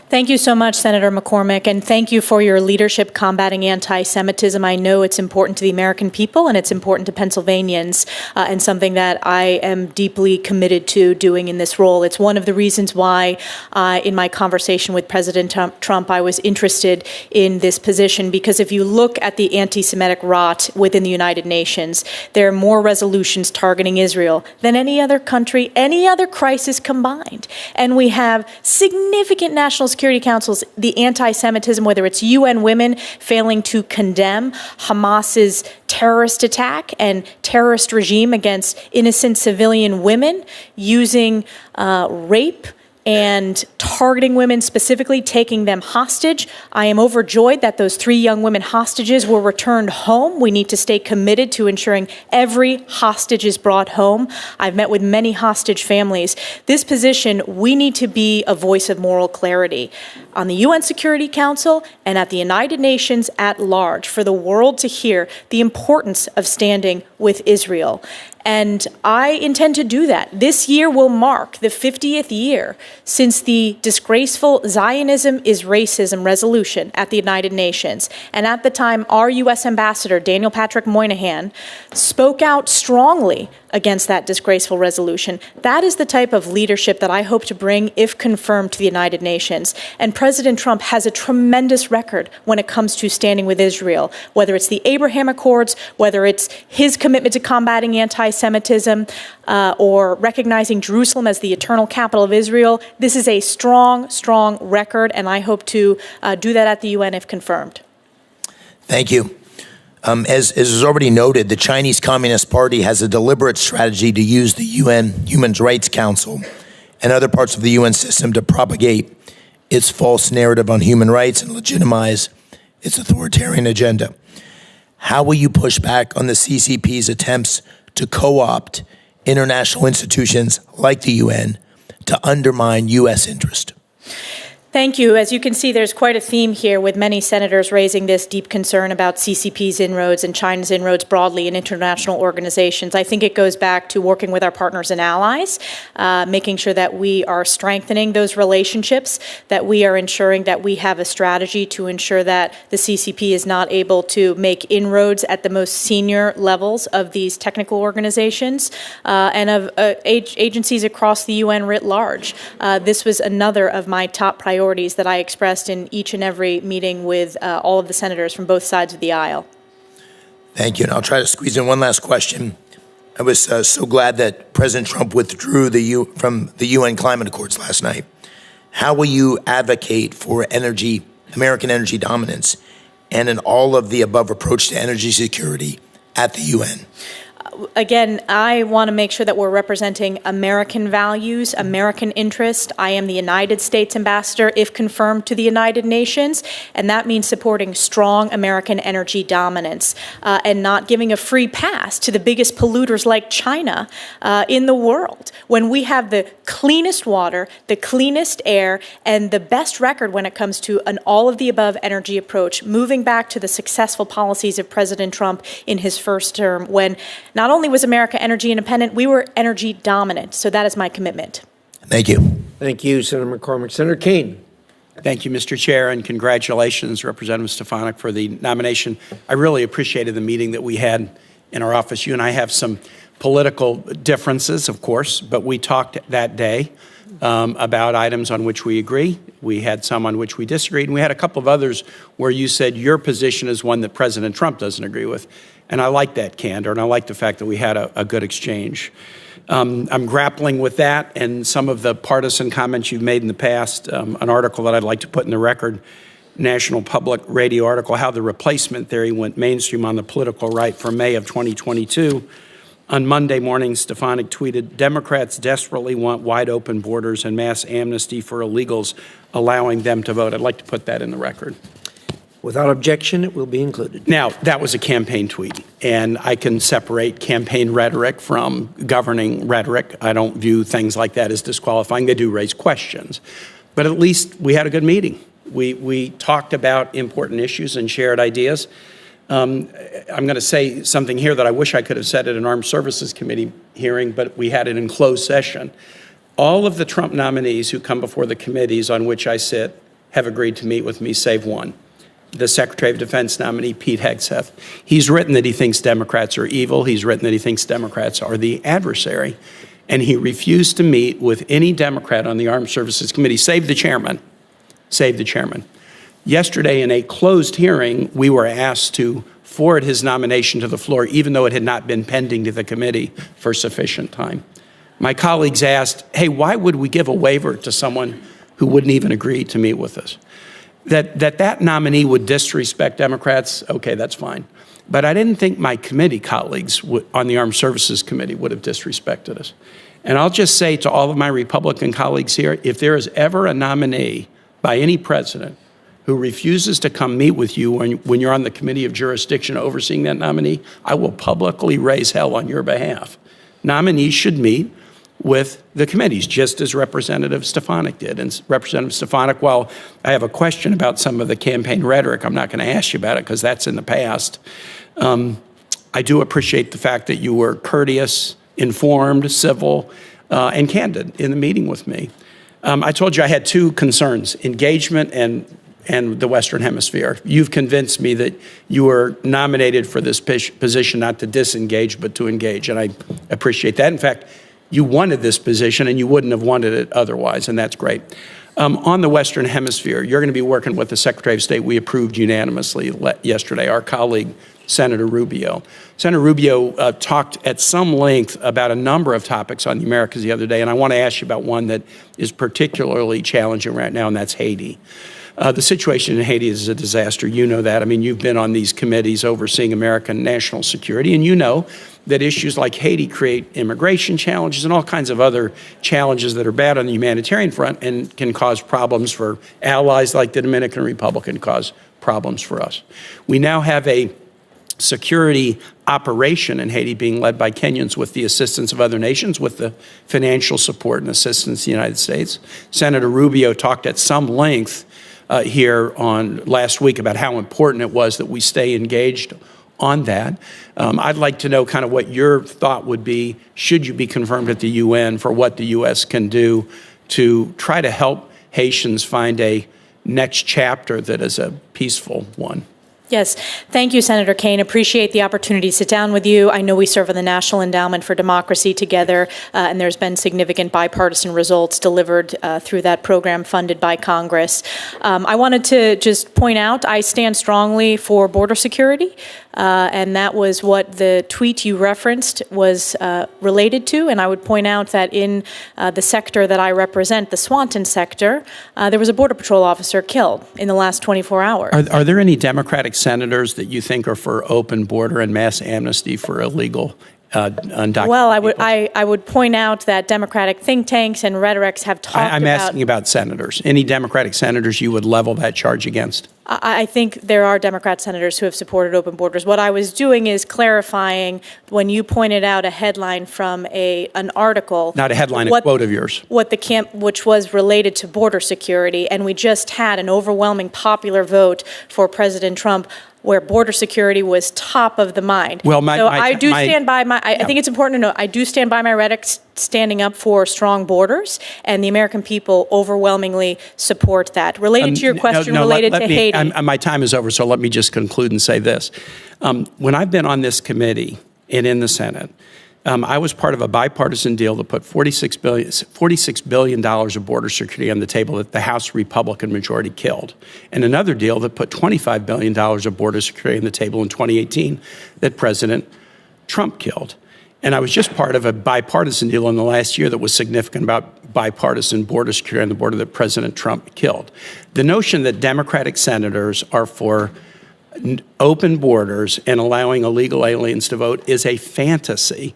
Thank you so much, Senator McCormick, and thank you for your leadership combating anti-Semitism. I know it's important to the American people and it's important to Pennsylvanians, and something that I am deeply committed to doing in this role. It's one of the reasons why, in my conversation with President Trump, I was interested in this position, because if you look at the anti-Semitic rot within the United Nations, there are more resolutions targeting Israel than any other country, any other crisis combined. And we have significant national Security Councils, the anti-Semitism, whether it's UN Women failing to condemn Hamas's terrorist attack and terrorist regime against innocent civilian women, using rape and targeting women, specifically taking them hostage. I am overjoyed that those 3 young women hostages were returned home. We need to stay committed to ensuring every hostage is brought home. I've met with many hostage families. This position, we need to be a voice of moral clarity on the UN Security Council and at the United Nations at large, for the world to hear the importance of standing with Israel. And I intend to do that. This year will mark the 50th year since the disgraceful Zionism is Racism resolution at the United Nations. And at the time, our U.S. Ambassador, Daniel Patrick Moynihan, spoke out strongly against that disgraceful resolution. That is the type of leadership that I hope to bring, if confirmed, to the United Nations. And President Trump has a tremendous record when it comes to standing with Israel, whether it's the Abraham Accords, whether it's his commitment to combating anti-Semitism, or recognizing Jerusalem as the eternal capital of Israel. This is a strong, strong record, and I hope to do that at the UN if confirmed.
Thank you. As is already noted, the Chinese Communist Party has a deliberate strategy to use the UN Human Rights Council and other parts of the UN system to propagate its false narrative on human rights and legitimize its authoritarian agenda. How will you push back on the CCP's attempts to co-opt international institutions like the UN to undermine U.S. interest?
Thank you. As you can see, there's quite a theme here, with many senators raising this deep concern about CCP's inroads and China's inroads broadly in international organizations. I think it goes back to working with our partners and allies, making sure that we are strengthening those relationships, that we are ensuring that we have a strategy to ensure that the CCP is not able to make inroads at the most senior levels of these technical organizations, and of agencies across the UN writ large. This was another of my top priorities that I expressed in each and every meeting with all of the senators from both sides of the aisle.
Thank you. And I'll try to squeeze in one last question. I was so glad that President Trump withdrew from the UN climate accords last night. How will you advocate for American energy dominance and an all of the above approach to energy security at the UN?
Again, I want to make sure that we're representing American values, American interest. I am the United States ambassador, if confirmed, to the United Nations, and that means supporting strong American energy dominance, and not giving a free pass to the biggest polluters like China in the world, when we have the cleanest water, the cleanest air, and the best record when it comes to an all-of-the-above energy approach, moving back to the successful policies of President Trump in his first term, when not only was America energy independent, we were energy dominant. So that is my commitment.
Thank you.
Thank you, Senator McCormick. Senator Kane.
Thank you, Mr. Chair, and congratulations, Representative Stefanik, for the nomination. I really appreciated the meeting that we had in our office. You and I have some political differences, of course, but we talked that day about items on which we agree. We had some on which we disagreed, and we had a couple of others where you said your position is one that President Trump doesn't agree with. And I like that candor, and I like the fact that we had a good exchange. I'm grappling with that and some of the partisan comments you've made in the past. An article that I'd like to put in the record, National Public Radio article, How the Replacement Theory Went Mainstream on the Political Right, from May of 2022. On Monday morning, Stefanik tweeted, "Democrats desperately want wide open borders and mass amnesty for illegals, allowing them to vote." I'd like to put that in the record.
Without objection, it will be included.
Now, that was a campaign tweet, and I can separate campaign rhetoric from governing rhetoric. I don't view things like that as disqualifying. They do raise questions. But at least we had a good meeting. We talked about important issues and shared ideas. I'm going to say something here that I wish I could have said at an Armed Services Committee hearing, but we had it in closed session. All of the Trump nominees who come before the committees on which I sit have agreed to meet with me, save one, the Secretary of Defense nominee, Pete Hegseth. He's written that he thinks Democrats are evil. He's written that he thinks Democrats are the adversary. And he refused to meet with any Democrat on the Armed Services Committee, save the chairman. Save the chairman. Yesterday, in a closed hearing, we were asked to forward his nomination to the floor, even though it had not been pending to the committee for sufficient time. My colleagues asked, hey, why would we give a waiver to someone who wouldn't even agree to meet with us? That nominee would disrespect Democrats, okay, that's fine. But I didn't think my committee colleagues on the Armed Services Committee would have disrespected us. And I'll just say to all of my Republican colleagues here, if there is ever a nominee by any president who refuses to come meet with you when you're on the committee of jurisdiction overseeing that nominee, I will publicly raise hell on your behalf. Nominees should meet with the committees, just as Representative Stefanik did. And Representative Stefanik, while I have a question about some of the campaign rhetoric, I'm not going to ask you about it because that's in the past. I do appreciate the fact that you were courteous, informed, civil, and candid in the meeting with me. I told you I had two concerns, engagement and the Western Hemisphere. You've convinced me that you were nominated for this position not to disengage, but to engage, and I appreciate that. In fact, you wanted this position, and you wouldn't have wanted it otherwise, and that's great. On the Western Hemisphere, you're going to be working with the Secretary of State we approved unanimously yesterday, our colleague, Senator Rubio. Senator Rubio talked at some length about a number of topics on the Americas the other day, and I want to ask you about one that is particularly challenging right now, and that's Haiti. The situation in Haiti is a disaster. You know that. I mean, you've been on these committees overseeing American national security, and you know that issues like Haiti create immigration challenges and all kinds of other challenges that are bad on the humanitarian front and can cause problems for allies like the Dominican Republic and cause problems for us. We now have a security operation in Haiti being led by Kenyans with the assistance of other nations, with the financial support and assistance of the United States. Senator Rubio talked at some length here on last week about how important it was that we stay engaged on that. I'd like to know kind of what your thought would be, should you be confirmed at the UN, for what the U.S. can do to try to help Haitians find a next chapter that is a peaceful one.
Yes. Thank you, Senator Kaine. Appreciate the opportunity to sit down with you. I know we serve on the National Endowment for Democracy together, and there's been significant bipartisan results delivered through that program funded by Congress. I wanted to just point out I stand strongly for border security, and that was what the tweet you referenced was related to. And I would point out that in the sector that I represent, the Swanton sector, there was a Border Patrol officer killed in the last 24 hours.
Are there any Democratic senators that you think are for open border and mass amnesty for illegal undocumented
Well,
people?
I would point out that Democratic think tanks and rhetorics have talked about...
I'm asking about senators. Any Democratic senators you would level that charge against?
I think there are Democrat senators who have supported open borders. What I was doing is clarifying when you pointed out a headline from an article.
Not a headline, a quote of yours.
Which was related to border security, and we just had an overwhelming popular vote for President Trump, where border security was top of the mind.
Well,
I think it's important to note, I do stand by my rhetoric standing up for strong borders, and the American people overwhelmingly support that. Related to your question related to Haiti.
My time is over, so let me just conclude and say this. When I've been on this committee and in the Senate, I was part of a bipartisan deal that put $46 billion of border security on the table that the House Republican majority killed, and another deal that put $25 billion of border security on the table in 2018 that President Trump killed. And I was just part of a bipartisan deal in the last year that was significant about bipartisan border security on the border that President Trump killed. The notion that Democratic senators are for open borders and allowing illegal aliens to vote is a fantasy.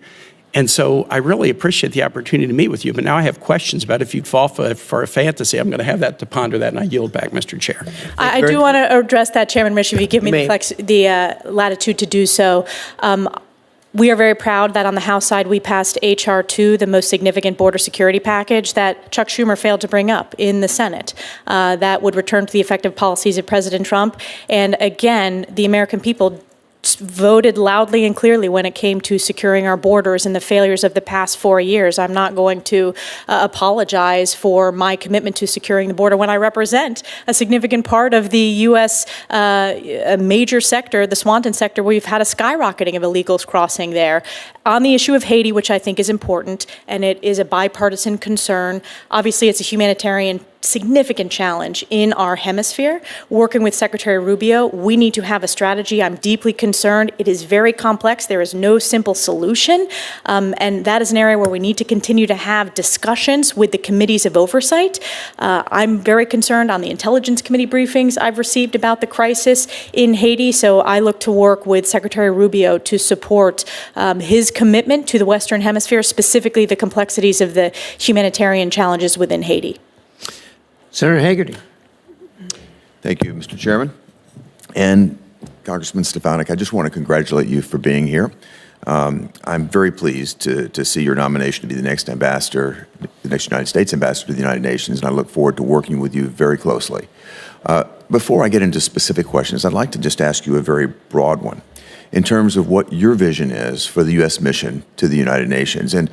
And so I really appreciate the opportunity to meet with you. But now I have questions about if you'd fall for a fantasy. I'm going to have that to ponder that, and I yield back, Mr. Chair.
I do want to address that, Chairman Risch, if you give me the latitude to do so. We are very proud that on the House side we passed H.R. 2, the most significant border security package that Chuck Schumer failed to bring up in the Senate. That would return to the effective policies of President Trump. And again, the American people voted loudly and clearly when it came to securing our borders and the failures of the past 4 years. I'm not going to apologize for my commitment to securing the border when I represent a significant part of the U.S. A major sector, the Swanton sector, where we've had a skyrocketing of illegals crossing there. On the issue of Haiti, which I think is important, and it is a bipartisan concern, obviously it's a humanitarian significant challenge in our hemisphere. Working with Secretary Rubio, we need to have a strategy. I'm deeply concerned. It is very complex. There is no simple solution. And that is an area where we need to continue to have discussions with the committees of oversight. I'm very concerned on the Intelligence Committee briefings I've received about the crisis in Haiti. So I look to work with Secretary Rubio to support his commitment to the Western Hemisphere, specifically the complexities of the humanitarian challenges within Haiti.
Senator Hagerty.
Thank you, Mr. Chairman. And Congressman Stefanik, I just want to congratulate you for being here. I'm very pleased to see your nomination to be the next ambassador, the next United States ambassador to the United Nations, and I look forward to working with you very closely. Before I get into specific questions, I'd like to just ask you a very broad one in terms of what your vision is for the U.S. mission to the United Nations, and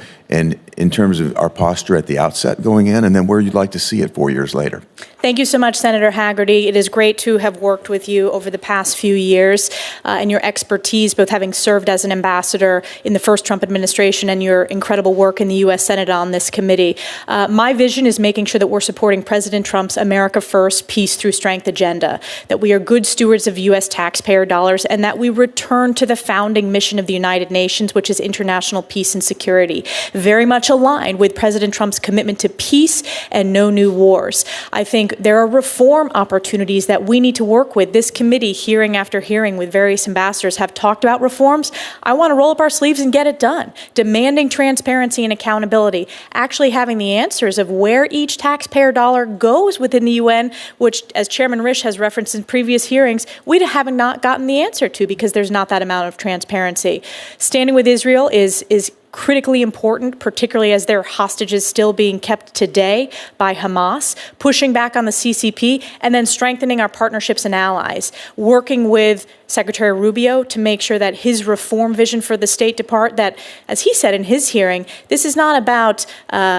in terms of our posture at the outset going in, and then where you'd like to see it 4 years later.
Thank you so much, Senator Hagerty. It is great to have worked with you over the past few years and your expertise, both having served as an ambassador in the first Trump administration and your incredible work in the U.S. Senate on this committee. My vision is making sure that we're supporting President Trump's America First, Peace Through Strength agenda, that we are good stewards of U.S. taxpayer dollars, and that we return to the founding mission of the United Nations, which is international peace and security, very much aligned with President Trump's commitment to peace and no new wars. I think there are reform opportunities that we need to work with. This committee, hearing after hearing with various ambassadors, have talked about reforms. I want to roll up our sleeves and get it done, demanding transparency and accountability, actually having the answers of where each taxpayer dollar goes within the UN, which, as Chairman Risch has referenced in previous hearings, we have not gotten the answer to because there's not that amount of transparency. Standing with Israel is critically important, particularly as there are hostages still being kept today by Hamas, pushing back on the CCP, and then strengthening our partnerships and allies, working with Secretary Rubio to make sure that his reform vision for the State Department, that, as he said in his hearing, this is not about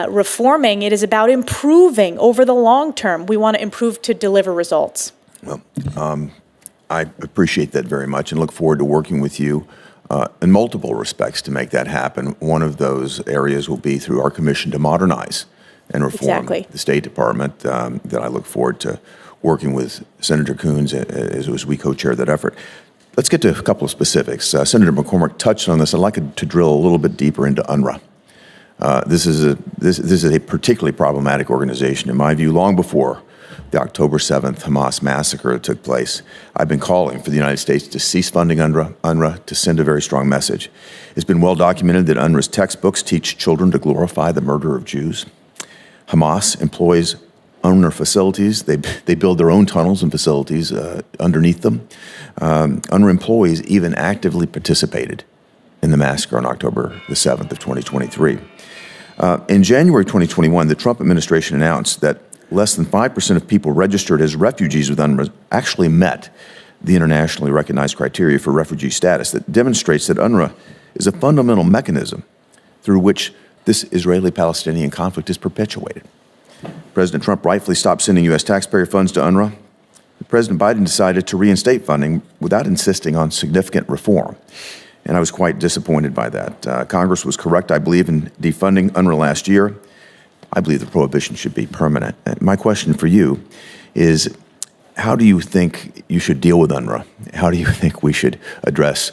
reforming, it is about improving over the long term. We want to improve to deliver results.
Well, I appreciate that very much and look forward to working with you in multiple respects to make that happen. One of those areas will be through our commission to modernize and reform the State Department, that I look forward to working with Senator Coons as we co-chair that effort. Let's get to a couple of specifics. Senator McCormick touched on this. I'd like to drill a little bit deeper into UNRWA. This is a particularly problematic organization, in my view, long before the October 7th Hamas massacre that took place. I've been calling for the United States to cease funding UNRWA, to send a very strong message. It's been well documented that UNRWA's textbooks teach children to glorify the murder of Jews. Hamas employs UNRWA facilities. They build their own tunnels and facilities underneath them. UNRWA employees even actively participated in the massacre on October the 7th of 2023. In January 2021, the Trump administration announced that less than 5% of people registered as refugees with UNRWA actually met the internationally recognized criteria for refugee status. That demonstrates that UNRWA is a fundamental mechanism through which this Israeli-Palestinian conflict is perpetuated. President Trump rightfully stopped sending U.S. taxpayer funds to UNRWA. President Biden decided to reinstate funding without insisting on significant reform. And I was quite disappointed by that. Congress was correct, I believe, in defunding UNRWA last year. I believe the prohibition should be permanent. My question for you is, how do you think you should deal with UNRWA? How do you think we should address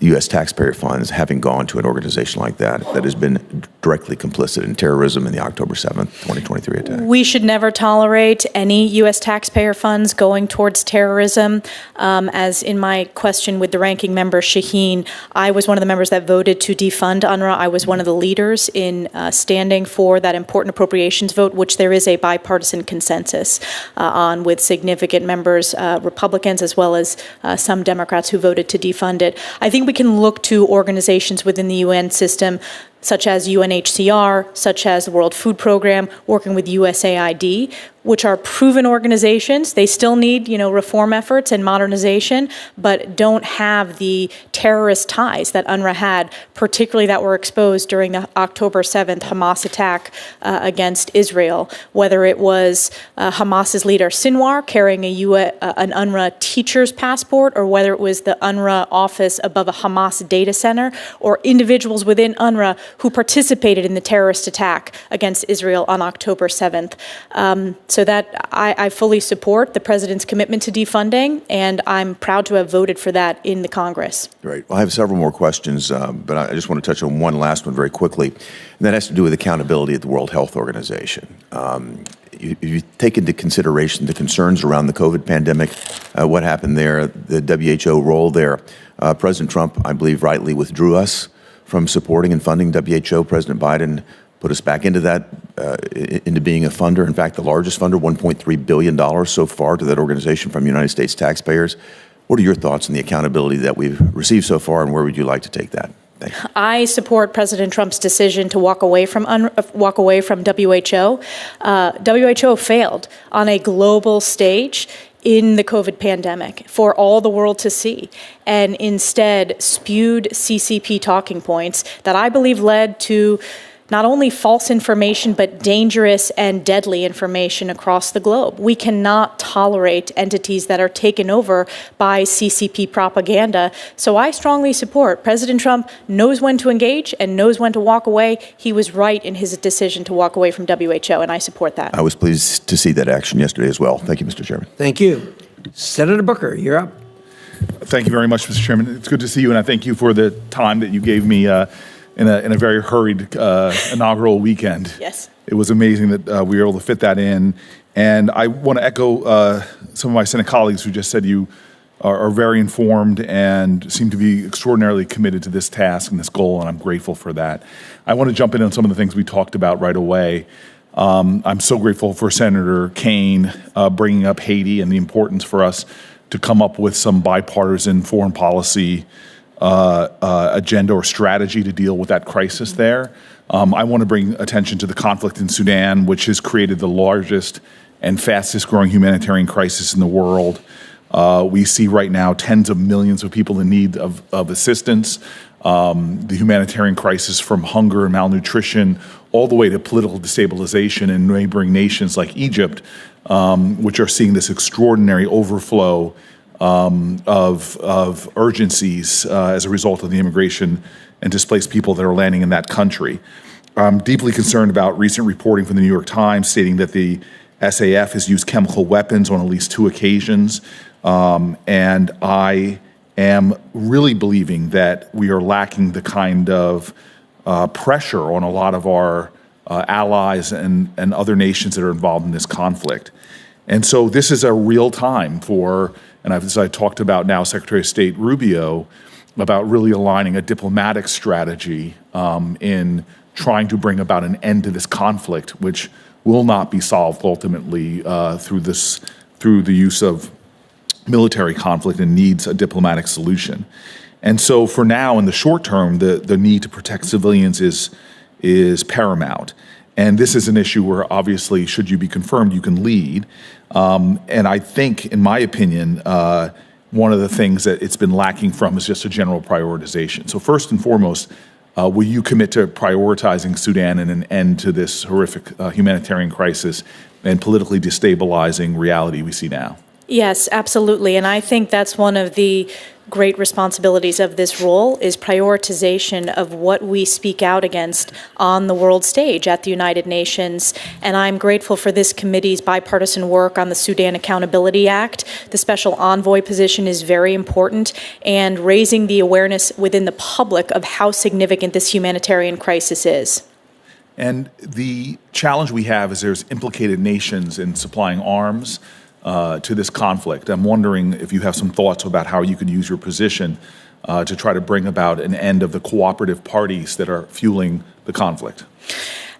U.S. taxpayer funds having gone to an organization like that has been directly complicit in terrorism in the October 7th, 2023 attack?
We should never tolerate any U.S. taxpayer funds going towards terrorism. As in my question with the ranking member, Shaheen, I was one of the members that voted to defund UNRWA. I was one of the leaders in standing for that important appropriations vote, which there is a bipartisan consensus on, with significant members, Republicans, as well as some Democrats who voted to defund it. I think we can look to organizations within the UN system, such as UNHCR, such as the World Food Program, working with USAID, which are proven organizations. They still need, reform efforts and modernization, but don't have the terrorist ties that UNRWA had, particularly that were exposed during the October 7th Hamas attack against Israel, whether it was Hamas's leader Sinwar carrying an UNRWA teacher's passport, or whether it was the UNRWA office above a Hamas data center, or individuals within UNRWA who participated in the terrorist attack against Israel on October 7th. So that I fully support the president's commitment to defunding, and I'm proud to have voted for that in the Congress.
Great. Well, I have several more questions, but I just want to touch on one last one very quickly, and that has to do with accountability at the World Health Organization. You take into consideration the concerns around the COVID pandemic, what happened there, the WHO role there. President Trump, I believe, rightly withdrew us from supporting and funding WHO. President Biden put us back into that, into being a funder. In fact, the largest funder, $1.3 billion so far to that organization from United States taxpayers. What are your thoughts on the accountability that we've received so far, and where would you like to take that? Thanks.
I support President Trump's decision to walk away from WHO. WHO failed on a global stage in the COVID pandemic for all the world to see, and instead spewed CCP talking points that I believe led to not only false information, but dangerous and deadly information across the globe. We cannot tolerate entities that are taken over by CCP propaganda. So I strongly support President Trump knows when to engage and knows when to walk away. He was right in his decision to walk away from WHO, and I support that.
I was pleased to see that action yesterday as well. Thank you, Mr. Chairman.
Thank you. Senator Booker, you're up.
Thank you very much, Mr. Chairman. It's good to see you, and I thank you for the time that you gave me in a very hurried inaugural weekend.
Yes.
It was amazing that we were able to fit that in. And I want to echo some of my Senate colleagues who just said you are very informed and seem to be extraordinarily committed to this task and this goal, and I'm grateful for that. I want to jump in on some of the things we talked about right away. I'm so grateful for Senator Kaine bringing up Haiti and the importance for us to come up with some bipartisan foreign policy agenda or strategy to deal with that crisis there. I want to bring attention to the conflict in Sudan, which has created the largest and fastest growing humanitarian crisis in the world. We see right now tens of millions of people in need of assistance. The humanitarian crisis, from hunger and malnutrition all the way to political destabilization in neighboring nations like Egypt, which are seeing this extraordinary overflow of urgencies as a result of the immigration and displaced people that are landing in that country. I'm deeply concerned about recent reporting from the New York Times stating that the SAF has used chemical weapons on at least 2 occasions. And I am really believing that we are lacking the kind of pressure on a lot of our allies and other nations that are involved in this conflict. And so this is a real time for, and as I talked about now, Secretary of State Rubio, about really aligning a diplomatic strategy in trying to bring about an end to this conflict, which will not be solved ultimately through the use of military conflict and needs a diplomatic solution. And so for now, in the short term, the need to protect civilians is paramount. And this is an issue where obviously, should you be confirmed, you can lead. And I think, in my opinion, one of the things that it's been lacking from is just a general prioritization. So first and foremost, will you commit to prioritizing Sudan and an end to this horrific humanitarian crisis and politically destabilizing reality we see now?
Yes, absolutely. And I think that's one of the great responsibilities of this role is prioritization of what we speak out against on the world stage at the United Nations. And I'm grateful for this committee's bipartisan work on the Sudan Accountability Act. The special envoy position is very important, and raising the awareness within the public of how significant this humanitarian crisis is.
And the challenge we have is there's implicated nations in supplying arms to this conflict. I'm wondering if you have some thoughts about how you could use your position to try to bring about an end of the cooperative parties that are fueling the conflict.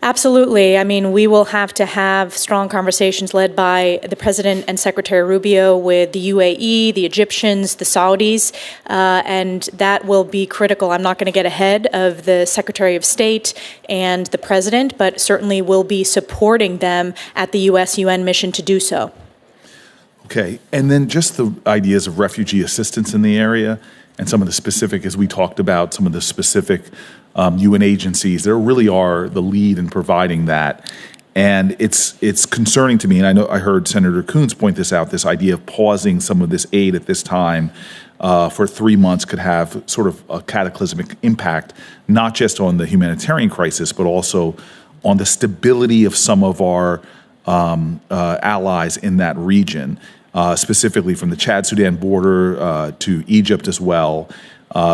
Absolutely. I mean, we will have to have strong conversations led by the President and Secretary Rubio with the UAE, the Egyptians, the Saudis, and that will be critical. I'm not going to get ahead of the Secretary of State and the President, but certainly will be supporting them at the U.S.-UN mission to do so.
Okay, and then just the ideas of refugee assistance in the area and some of the specific, as we talked about, some of the specific UN agencies, there really are the lead in providing that. And it's concerning to me, and I know I heard Senator Coons point this out, this idea of pausing some of this aid at this time for 3 months could have sort of a cataclysmic impact, not just on the humanitarian crisis, but also on the stability of some of our allies in that region, specifically from the Chad-Sudan border to Egypt as well.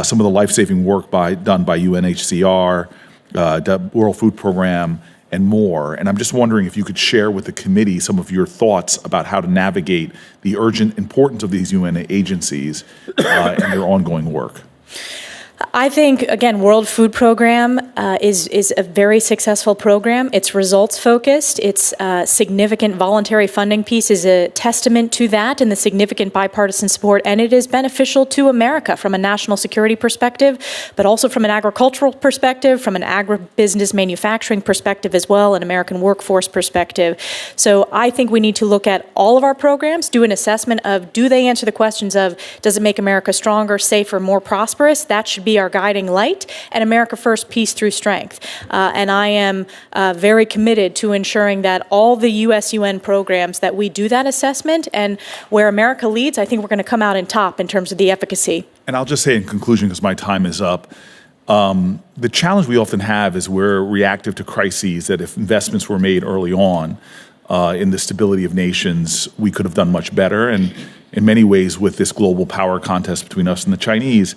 Some of the life-saving work done by UNHCR, the World Food Program, and more. And I'm just wondering if you could share with the committee some of your thoughts about how to navigate the urgent importance of these UN agencies and their ongoing work.
I think, again, World Food Program is a very successful program. It's results-focused. Its significant voluntary funding piece is a testament to that and the significant bipartisan support, and it is beneficial to America from a national security perspective, but also from an agricultural perspective, from an agribusiness manufacturing perspective as well, an American workforce perspective. So I think we need to look at all of our programs, do an assessment of, do they answer the questions of, does it make America stronger, safer, more prosperous? That should be our guiding light, and America First, peace through strength. And I am very committed to ensuring that all the U.S.-UN programs that we do that assessment, and where America leads, I think we're going to come out in top in terms of the efficacy.
And I'll just say in conclusion, because my time is up, the challenge we often have is we're reactive to crises, that if investments were made early on in the stability of nations, we could have done much better. And in many ways, with this global power contest between us and the Chinese,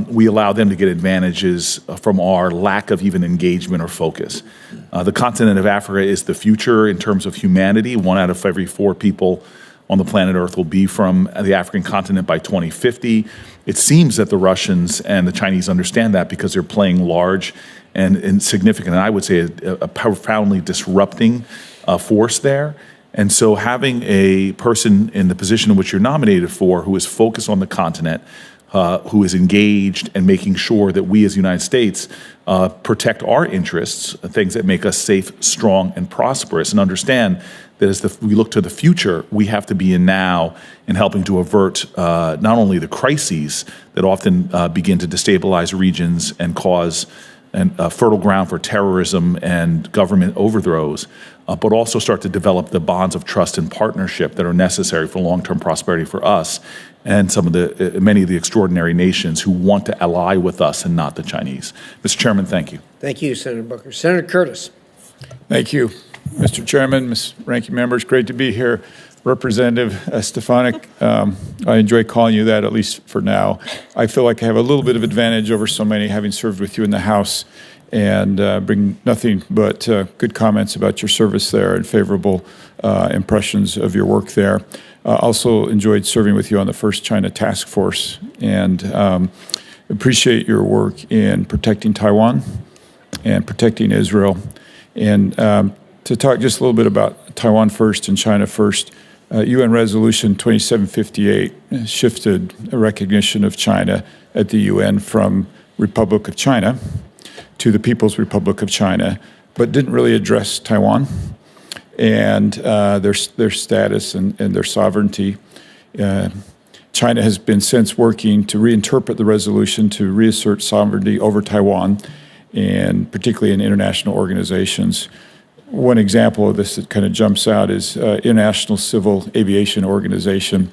we allow them to get advantages from our lack of even engagement or focus. The continent of Africa is the future in terms of humanity. 1 out of every 4 people on the planet Earth will be from the African continent by 2050. It seems that the Russians and the Chinese understand that because they're playing large and significant, and I would say a profoundly disrupting force there. And so having a person in the position in which you're nominated for who is focused on the continent, who is engaged and making sure that we as the United States protect our interests, things that make us safe, strong, and prosperous, and understand that as we look to the future, we have to be in now in helping to avert not only the crises that often begin to destabilize regions and cause fertile ground for terrorism and government overthrows, but also start to develop the bonds of trust and partnership that are necessary for long-term prosperity for us and many of the extraordinary nations who want to ally with us and not the Chinese. Mr. Chairman, thank you.
Thank you, Senator Booker. Senator Curtis.
Thank you, Mr. Chairman, Ms. Ranking Member. It's great to be here. Representative Stefanik, I enjoy calling you that, at least for now. I feel like I have a little bit of advantage over so many, having served with you in the House, and bring nothing but good comments about your service there and favorable impressions of your work there. Also enjoyed serving with you on the first China Task Force, and appreciate your work in protecting Taiwan and protecting Israel. And to talk just a little bit about Taiwan first and China first, UN Resolution 2758 shifted a recognition of China at the UN from Republic of China to the People's Republic of China, but didn't really address Taiwan and their status and their sovereignty. China has been since working to reinterpret the resolution to reassert sovereignty over Taiwan, and particularly in international organizations. One example of this that kind of jumps out is International Civil Aviation Organization.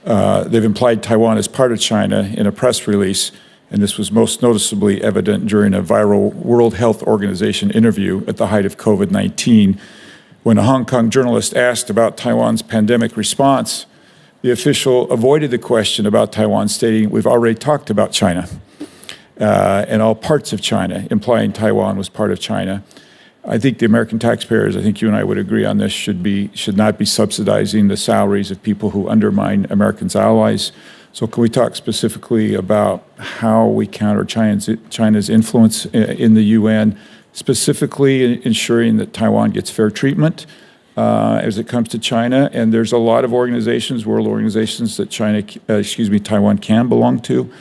They've implied Taiwan as part of China in a press release, and this was most noticeably evident during a viral World Health Organization interview at the height of COVID-19. When a Hong Kong journalist asked about Taiwan's pandemic response, the official avoided the question about Taiwan, stating, "We've already talked about China," and all parts of China, implying Taiwan was part of China. I think the American taxpayers, I think you and I would agree on this, should not be subsidizing the salaries of people who undermine Americans' allies. So can we talk specifically about how we counter China's influence in the UN specifically ensuring that Taiwan gets fair treatment as it comes to China. And there's a lot of organizations, world organizations that Taiwan can belong to.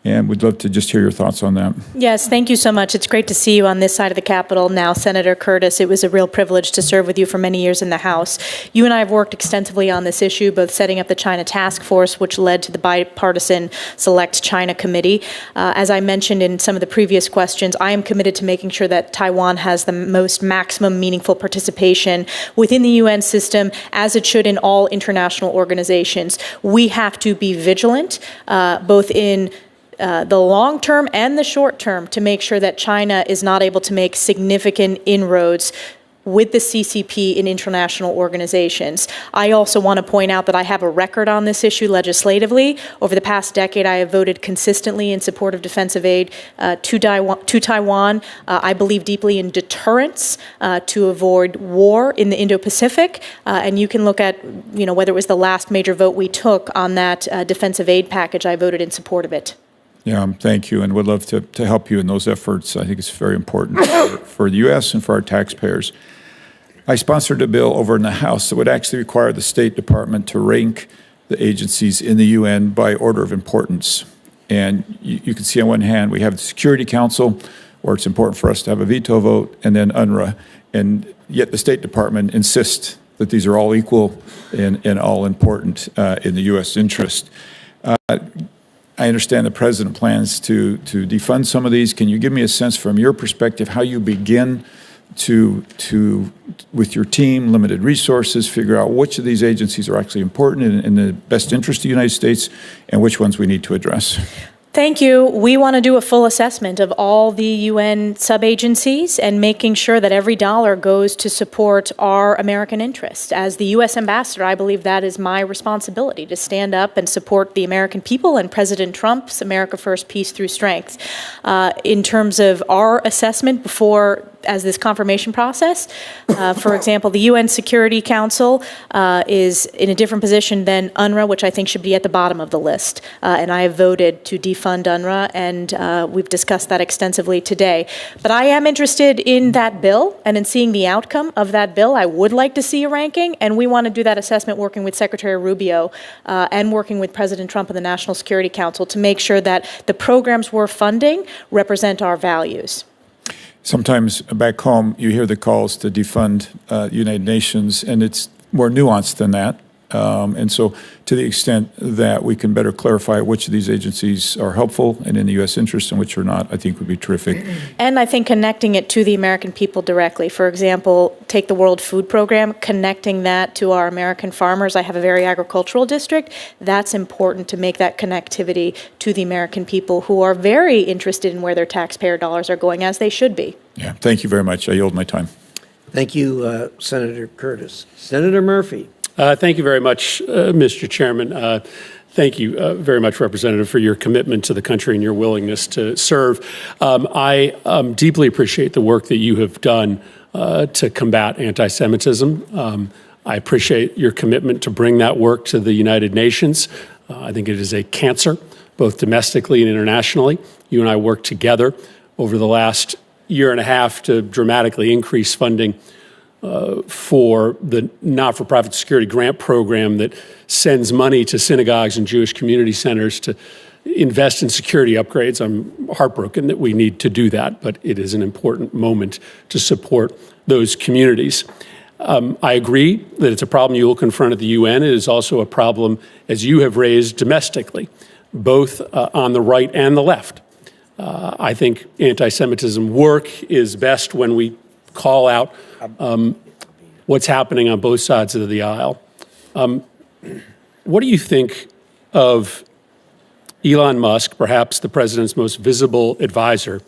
And we'd love to just hear your thoughts on that.
Yes, thank you so much. It's great to see you on this side of the Capitol now, Senator Curtis. It was a real privilege to serve with you for many years in the House. You and I have worked extensively on this issue, both setting up the China Task Force, which led to the bipartisan Select China Committee. As I mentioned in some of the previous questions, I am committed to making sure that Taiwan has the most maximum meaningful participation within the UN system, as it should in all international organizations. We have to be vigilant, both in the long term and the short term, to make sure that China is not able to make significant inroads with the CCP in international organizations. I also want to point out that I have a record on this issue legislatively. Over the past decade, I have voted consistently in support of defensive aid to Taiwan. I believe deeply in deterrence to avoid war in the Indo-Pacific. And you can look at, whether it was the last major vote we took on that defensive aid package, I voted in support of it.
Yeah, thank you, and would love to help you in those efforts. I think it's very important for the U.S. and for our taxpayers. I sponsored a bill over in the House that would actually require the State Department to rank the agencies in the UN by order of importance. And you can see on one hand, we have the Security Council, where it's important for us to have a veto vote, and then UNRWA. And yet the State Department insists that these are all equal and all important in the U.S. interest. I understand the President plans to defund some of these. Can you give me a sense from your perspective how you begin to with your team, limited resources, figure out which of these agencies are actually important in the best interest of the United States and which ones we need to address?
Thank you. We want to do a full assessment of all the UN sub-agencies and making sure that every dollar goes to support our American interests. As the U.S. ambassador, I believe that is my responsibility, to stand up and support the American people and President Trump's America First, Peace Through Strength. In terms of our assessment as this confirmation process, for example, the UN Security Council is in a different position than UNRWA, which I think should be at the bottom of the list. And I have voted to defund UNRWA, and we've discussed that extensively today. But I am interested in that bill and in seeing the outcome of that bill. I would like to see a ranking, and we want to do that assessment working with Secretary Rubio and working with President Trump and the National Security Council to make sure that the programs we're funding represent our values.
Sometimes back home, you hear the calls to defund United Nations, and it's more nuanced than that. And so to the extent that we can better clarify which of these agencies are helpful and in the U.S. interest and which are not, I think would be terrific.
And I think connecting it to the American people directly. For example, take the World Food Program, connecting that to our American farmers. I have a very agricultural district. That's important to make that connectivity to the American people who are very interested in where their taxpayer dollars are going, as they should be.
Yeah, thank you very much. I yield my time.
Thank you, Senator Curtis. Senator Murphy.
Thank you very much, Mr. Chairman. Thank you very much, Representative, for your commitment to the country and your willingness to serve. I deeply appreciate the work that you have done to combat anti-Semitism. I appreciate your commitment to bring that work to the United Nations. I think it is a cancer, both domestically and internationally. You and I worked together over the last year and a half to dramatically increase funding for the not-for-profit security grant program that sends money to synagogues and Jewish community centers to invest in security upgrades. I'm heartbroken that we need to do that, but it is an important moment to support those communities. I agree that it's a problem you will confront at the UN. It is also a problem, as you have raised, domestically, both on the right and the left. I think anti-Semitism work is best when we call out what's happening on both sides of the aisle. What do you think of Elon Musk, perhaps the president's most visible advisor,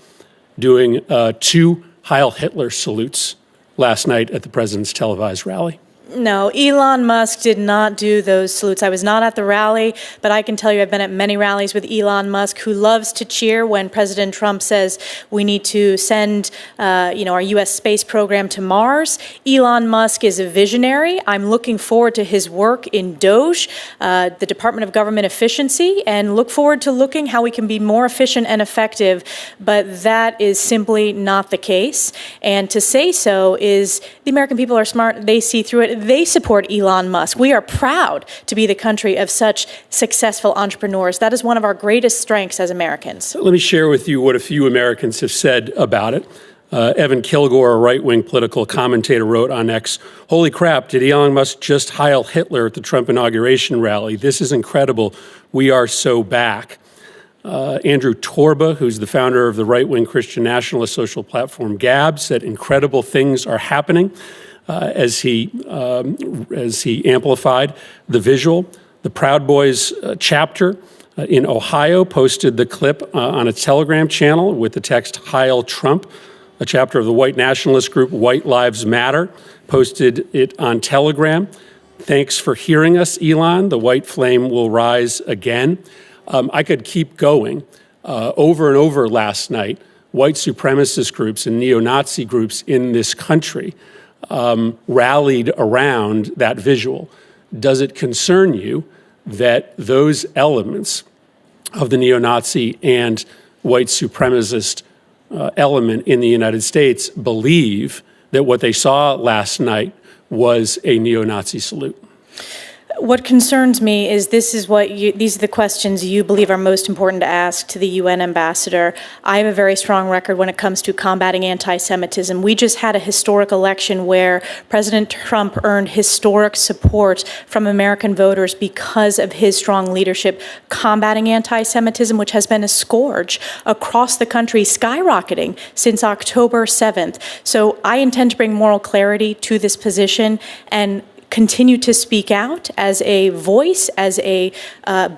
doing 2 Heil Hitler salutes last night at the president's televised rally?
No, Elon Musk did not do those salutes. I was not at the rally, but I can tell you I've been at many rallies with Elon Musk, who loves to cheer when President Trump says we need to send, our U.S. space program to Mars. Elon Musk is a visionary. I'm looking forward to his work in DOGE, the Department of Government Efficiency, and look forward to looking how we can be more efficient and effective. But that is simply not the case. And to say so is the American people are smart. They see through it. They support Elon Musk. We are proud to be the country of such successful entrepreneurs. That is one of our greatest strengths as Americans.
Let me share with you what a few Americans have said about it. Evan Kilgore, a right-wing political commentator, wrote on X, "Holy crap, did Elon Musk just Heil Hitler at the Trump inauguration rally? This is incredible. We are so back." Andrew Torba, who's the founder of the right-wing Christian nationalist social platform Gab, said incredible things are happening as he amplified the visual. The Proud Boys chapter in Ohio posted the clip on a Telegram channel with the text "Heil Trump." A chapter of the white nationalist group White Lives Matter posted it on Telegram. "Thanks for hearing us, Elon. The white flame will rise again." I could keep going. Over and over last night, white supremacist groups and neo-Nazi groups in this country rallied around that visual. Does it concern you that those elements of the neo-Nazi and white supremacist element in the United States believe that what they saw last night was a neo-Nazi salute?
What concerns me is these are the questions you believe are most important to ask to the UN ambassador. I have a very strong record when it comes to combating anti-Semitism. We just had a historic election where President Trump earned historic support from American voters because of his strong leadership combating anti-Semitism, which has been a scourge across the country, skyrocketing since October 7th. So I intend to bring moral clarity to this position and continue to speak out as a voice, as a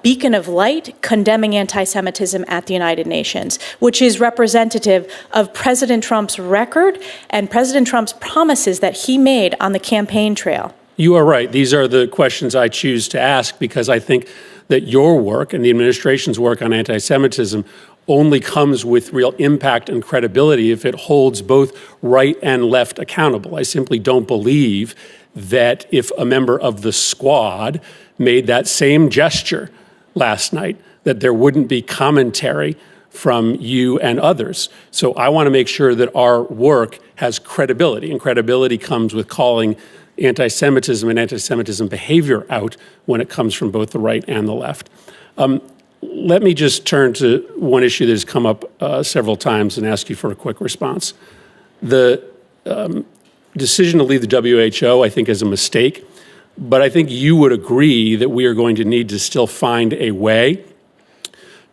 beacon of light, condemning anti-Semitism at the United Nations, which is representative of President Trump's record and President Trump's promises that he made on the campaign trail.
You are right. These are the questions I choose to ask because I think that your work and the administration's work on anti-Semitism only comes with real impact and credibility if it holds both right and left accountable. I simply don't believe that if a member of the squad made that same gesture last night, that there wouldn't be commentary from you and others. So I want to make sure that our work has credibility, and credibility comes with calling anti-Semitism and anti-Semitism behavior out when it comes from both the right and the left. Let me just turn to one issue that has come up several times and ask you for a quick response. The decision to leave the WHO, I think, is a mistake, but I think you would agree that we are going to need to still find a way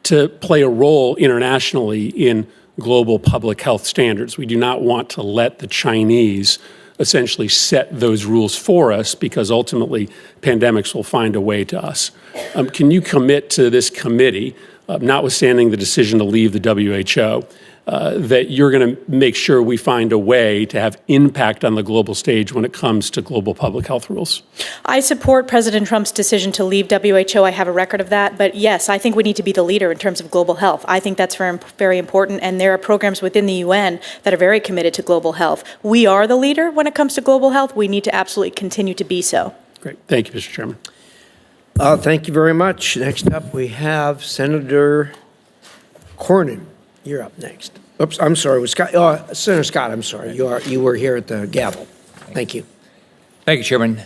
to play a role internationally in global public health standards. We do not want to let the Chinese essentially set those rules for us because ultimately pandemics will find a way to us. Can you commit to this committee, notwithstanding the decision to leave the WHO, that you're going to make sure we find a way to have impact on the global stage when it comes to global public health rules?
I support President Trump's decision to leave WHO. I have a record of that. But yes, I think we need to be the leader in terms of global health. I think that's very, very important. And there are programs within the UN that are very committed to global health. We are the leader when it comes to global health. We need to absolutely continue to be so.
Great. Thank you, Mr. Chairman.
Thank you very much. Next up, we have Senator Cornyn. You're up next. Oops, I'm sorry. Was Scott? Senator Scott, I'm sorry. You were here at the gavel. Thank you.
Thank you, Chairman.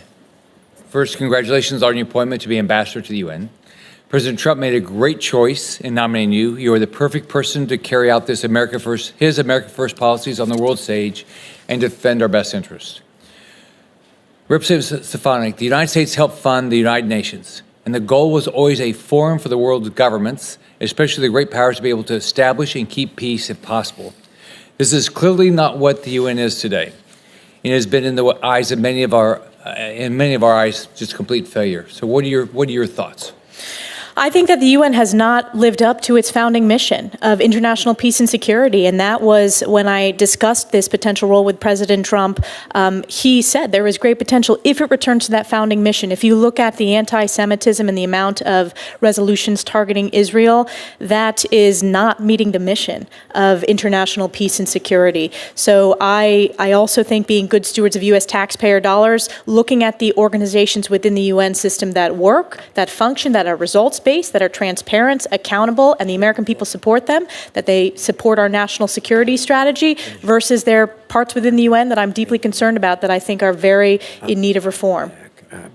First, congratulations on your appointment to be ambassador to the UN. President Trump made a great choice in nominating you. You are the perfect person to carry out his America First policies on the world stage and defend our best interests. Representative Stefanik, the United States helped fund the United Nations, and the goal was always a forum for the world's governments, especially the great powers, to be able to establish and keep peace if possible. This is clearly not what the UN is today. It has been in the eyes of many of our eyes, just complete failure. So what are your thoughts?
I think that the UN has not lived up to its founding mission of international peace and security. And that was when I discussed this potential role with President Trump. He said there is great potential if it returns to that founding mission. If you look at the anti-Semitism and the amount of resolutions targeting Israel, that is not meeting the mission of international peace and security. So I also think being good stewards of U.S. taxpayer dollars, looking at the organizations within the UN system that work, that function, that are results-based, that are transparent, accountable, and the American people support them, that they support our national security strategy, versus there are parts within the UN that I'm deeply concerned about that I think are very in need of reform.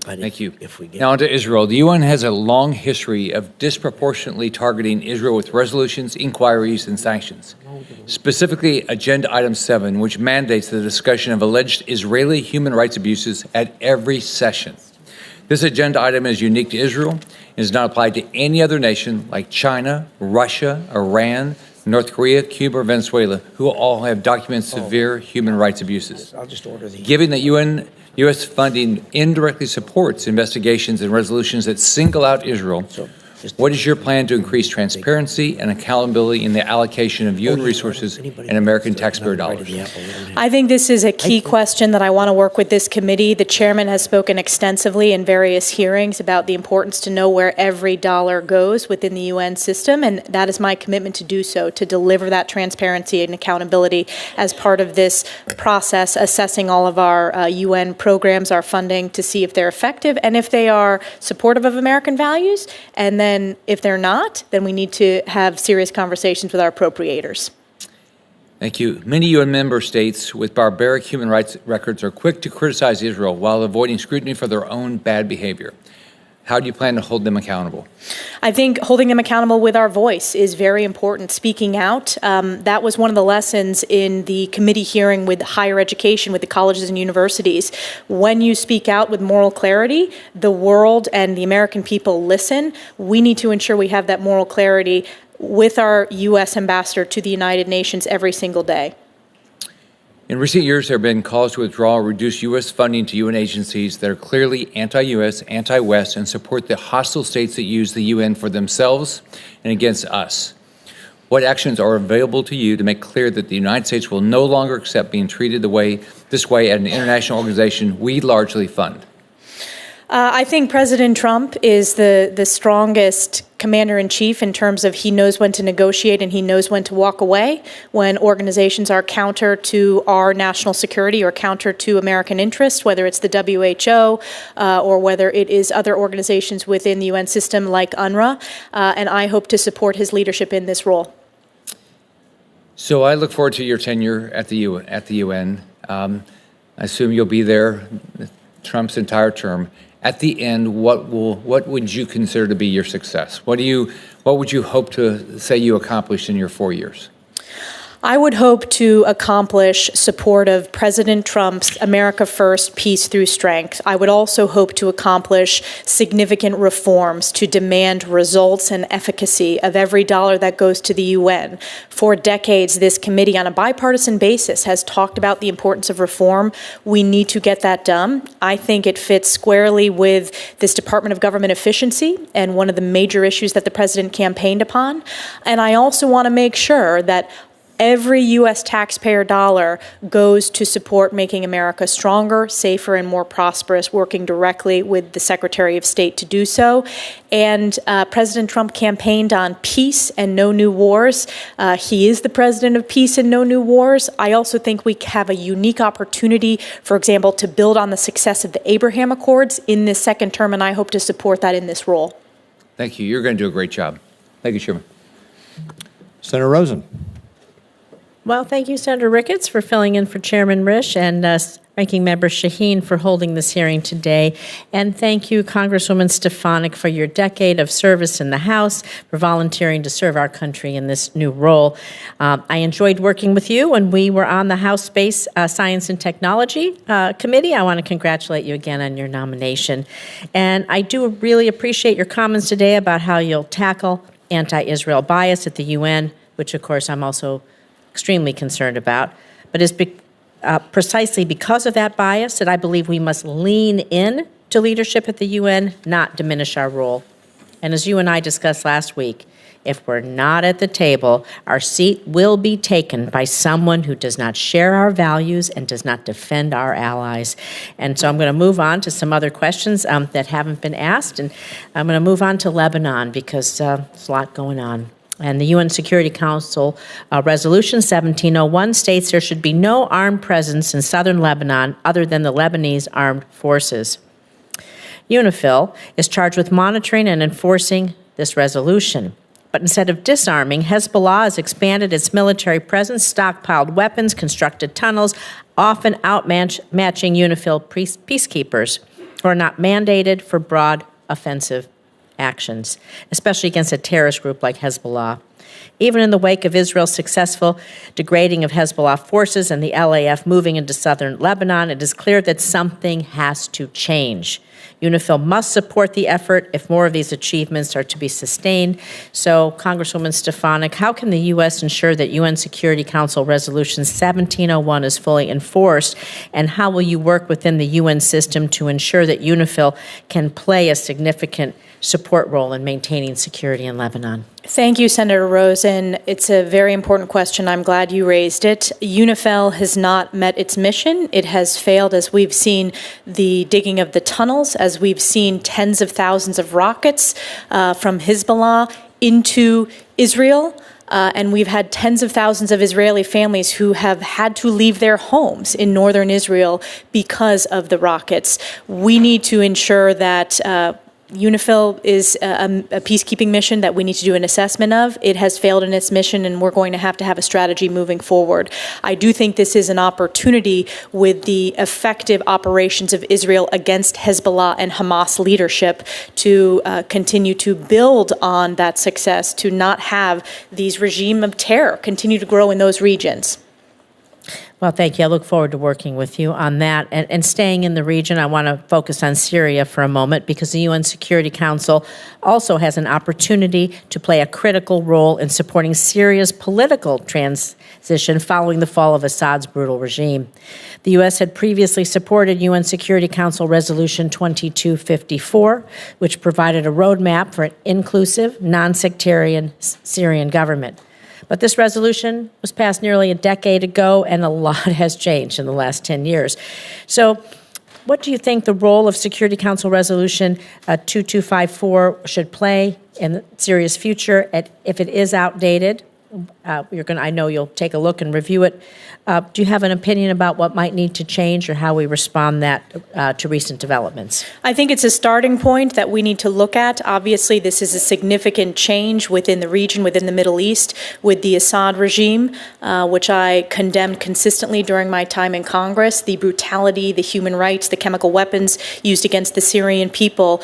Thank you. Now on to Israel. The UN has a long history of disproportionately targeting Israel with resolutions, inquiries, and sanctions. Specifically, Agenda Item 7, which mandates the discussion of alleged Israeli human rights abuses at every session. This agenda item is unique to Israel and is not applied to any other nation like China, Russia, Iran, North Korea, Cuba, or Venezuela, who all have documented severe human rights abuses.
I'll just order the.
Given that U.S. funding indirectly supports investigations and resolutions that single out Israel, what is your plan to increase transparency and accountability in the allocation of UN resources and American taxpayer dollars?
I think this is a key question that I want to work with this committee. The chairman has spoken extensively in various hearings about the importance to know where every dollar goes within the UN system, and that is my commitment to do so, to deliver that transparency and accountability as part of this process, assessing all of our UN programs, our funding, to see if they're effective and if they are supportive of American values. And then if they're not, then we need to have serious conversations with our appropriators.
Thank you. Many UN member states with barbaric human rights records are quick to criticize Israel while avoiding scrutiny for their own bad behavior. How do you plan to hold them accountable?
I think holding them accountable with our voice is very important. Speaking out, that was one of the lessons in the committee hearing with higher education, with the colleges and universities. When you speak out with moral clarity, the world and the American people listen. We need to ensure we have that moral clarity with our U.S. ambassador to the United Nations every single day.
In recent years, there have been calls to withdraw or reduce U.S. funding to UN agencies that are clearly anti-U.S., anti-West, and support the hostile states that use the UN for themselves and against us. What actions are available to you to make clear that the United States will no longer accept being treated this way at an international organization we largely fund?
I think President Trump is the strongest commander-in-chief in terms of he knows when to negotiate and he knows when to walk away when organizations are counter to our national security or counter to American interests, whether it's the WHO or whether it is other organizations within the UN system like UNRWA, and I hope to support his leadership in this role.
So I look forward to your tenure at the UN. I assume you'll be there Trump's entire term. At the end, what would you consider to be your success? What would you hope to say you accomplished in your 4 years?
I would hope to accomplish support of President Trump's America First, Peace Through Strength. I would also hope to accomplish significant reforms to demand results and efficacy of every dollar that goes to the UN. For decades, this committee on a bipartisan basis has talked about the importance of reform. We need to get that done. I think it fits squarely with this Department of Government Efficiency and one of the major issues that the president campaigned upon. And I also want to make sure that every U.S. taxpayer dollar goes to support making America stronger, safer, and more prosperous, working directly with the Secretary of State to do so. And President Trump campaigned on peace and no new wars. He is the president of peace and no new wars. I also think we have a unique opportunity, for example, to build on the success of the Abraham Accords in this second term, and I hope to support that in this role.
Thank you. You're going to do a great job. Thank you, Chairman.
Senator Rosen.
Well, thank you, Senator Ricketts, for filling in for Chairman Risch, and Ranking Member Shaheen for holding this hearing today. And thank you, Congresswoman Stefanik, for your decade of service in the House, for volunteering to serve our country in this new role. I enjoyed working with you when we were on the House Space Science and Technology Committee. I want to congratulate you again on your nomination. And I do really appreciate your comments today about how you'll tackle anti-Israel bias at the UN, which, of course, I'm also extremely concerned about, but is precisely because of that bias that I believe we must lean in to leadership at the UN, not diminish our role. And as you and I discussed last week, if we're not at the table, our seat will be taken by someone who does not share our values and does not defend our allies. And so I'm going to move on to some other questions that haven't been asked. And I'm going to move on to Lebanon because there's a lot going on. And the UN Security Council Resolution 1701 states there should be no armed presence in southern Lebanon other than the Lebanese armed forces. UNIFIL is charged with monitoring and enforcing this resolution. But instead of disarming, Hezbollah has expanded its military presence, stockpiled weapons, constructed tunnels, often outmatching UNIFIL peacekeepers who are not mandated for broad offensive actions, especially against a terrorist group like Hezbollah. Even in the wake of Israel's successful degrading of Hezbollah forces and the LAF moving into southern Lebanon, it is clear that something has to change. UNIFIL must support the effort if more of these achievements are to be sustained. So, Congresswoman Stefanik, how can the U.S. ensure that UN Security Council Resolution 1701 is fully enforced, and how will you work within the UN system to ensure that UNIFIL can play a significant support role in maintaining security in Lebanon?
Thank you, Senator Rosen. It's a very important question. I'm glad you raised it. UNIFIL has not met its mission. It has failed as we've seen the digging of the tunnels, as we've seen tens of thousands of rockets from Hezbollah into Israel. And we've had tens of thousands of Israeli families who have had to leave their homes in northern Israel because of the rockets. We need to ensure that UNIFIL is a peacekeeping mission that we need to do an assessment of. It has failed in its mission, and we're going to have a strategy moving forward. I do think this is an opportunity with the effective operations of Israel against Hezbollah and Hamas leadership to continue to build on that success, to not have these regime of terror continue to grow in those regions.
Well, thank you. I look forward to working with you on that. And staying in the region, I want to focus on Syria for a moment because the UN Security Council also has an opportunity to play a critical role in supporting Syria's political transition following the fall of Assad's brutal regime. The U.S. had previously supported UN Security Council Resolution 2254, which provided a roadmap for an inclusive, non-sectarian Syrian government. But this resolution was passed nearly a decade ago, and a lot has changed in the last 10 years. So what do you think the role of Security Council Resolution 2254 should play in Syria's future? If it is outdated, I know you'll take a look and review it. Do you have an opinion about what might need to change or how we respond to recent developments?
I think it's a starting point that we need to look at. Obviously, this is a significant change within the region, within the Middle East, with the Assad regime, which I condemned consistently during my time in Congress. The brutality, the human rights, the chemical weapons used against the Syrian people.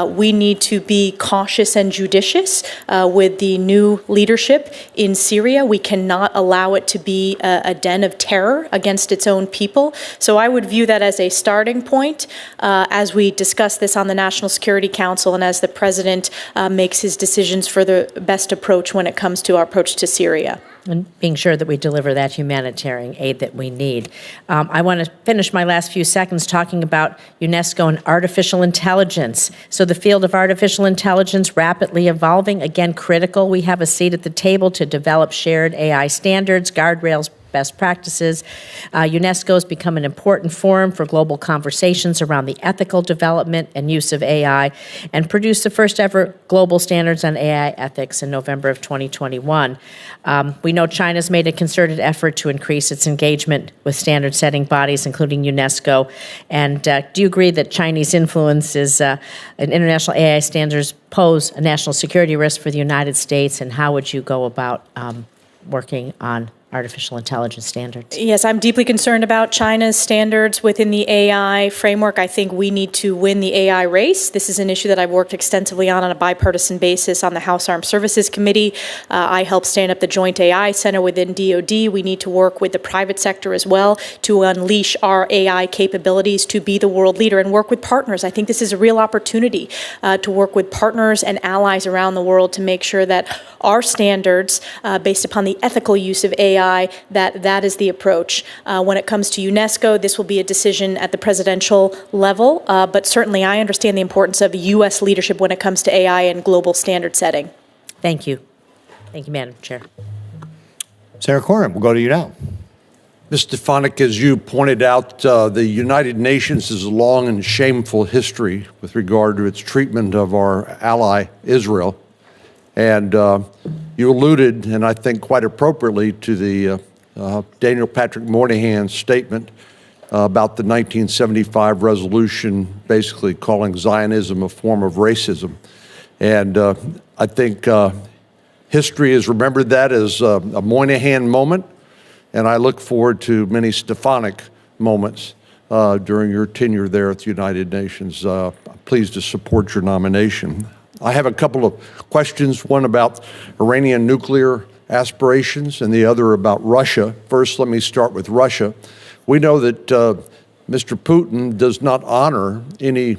We need to be cautious and judicious with the new leadership in Syria. We cannot allow it to be a den of terror against its own people. So I would view that as a starting point as we discuss this on the National Security Council and as the President makes his decisions for the best approach when it comes to our approach to Syria.
And being sure that we deliver that humanitarian aid that we need. I want to finish my last few seconds talking about UNESCO and artificial intelligence. So the field of artificial intelligence rapidly evolving, again, critical. We have a seat at the table to develop shared AI standards, guardrails, best practices. UNESCO has become an important forum for global conversations around the ethical development and use of AI and produced the first ever global standards on AI ethics in November of 2021. We know China's made a concerted effort to increase its engagement with standard setting bodies, including UNESCO. And do you agree that Chinese influence in international AI standards pose a national security risk for the United States? And how would you go about working on artificial intelligence standards?
Yes, I'm deeply concerned about China's standards within the AI framework. I think we need to win the AI race. This is an issue that I've worked extensively on a bipartisan basis on the House Armed Services Committee. I helped stand up the Joint AI Center within DoD. We need to work with the private sector as well to unleash our AI capabilities to be the world leader and work with partners. I think this is a real opportunity to work with partners and allies around the world to make sure that our standards, based upon the ethical use of AI, AI, that is the approach. When it comes to UNESCO, this will be a decision at the presidential level, but certainly I understand the importance of U.S. leadership when it comes to AI and global standard setting.
Thank you. Thank you, Madam Chair.
Senator Cornyn, we'll go to you now.
Ms. Stefanik, as you pointed out, the United Nations has a long and shameful history with regard to its treatment of our ally, Israel. And you alluded, and I think quite appropriately, to the Daniel Patrick Moynihan's statement about the 1975 resolution basically calling Zionism a form of racism. And I think history has remembered that as a Moynihan moment. And I look forward to many Stefanik moments during your tenure there at the United Nations. I'm pleased to support your nomination. I have a couple of questions, one about Iranian nuclear aspirations and the other about Russia. First, let me start with Russia. We know that Mr. Putin does not honor any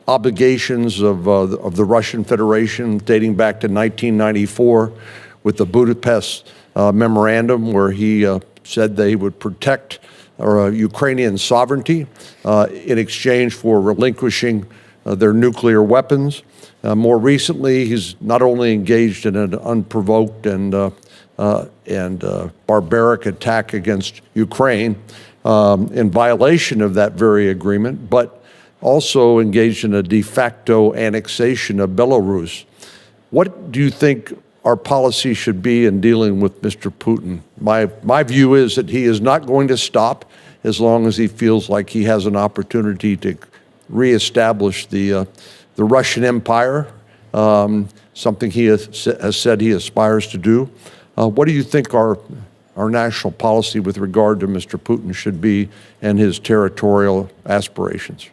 obligations of the Russian Federation dating back to 1994 with the Budapest memorandum, where he said they would protect Ukrainian sovereignty in exchange for relinquishing their nuclear weapons. More recently, he's not only engaged in an unprovoked and barbaric attack against Ukraine in violation of that very agreement, but also engaged in a de facto annexation of Belarus. What do you think our policy should be in dealing with Mr. Putin? My view is that he is not going to stop as long as he feels like he has an opportunity to reestablish the Russian Empire, something he has said he aspires to do. What do you think our national policy with regard to Mr. Putin should be and his territorial aspirations?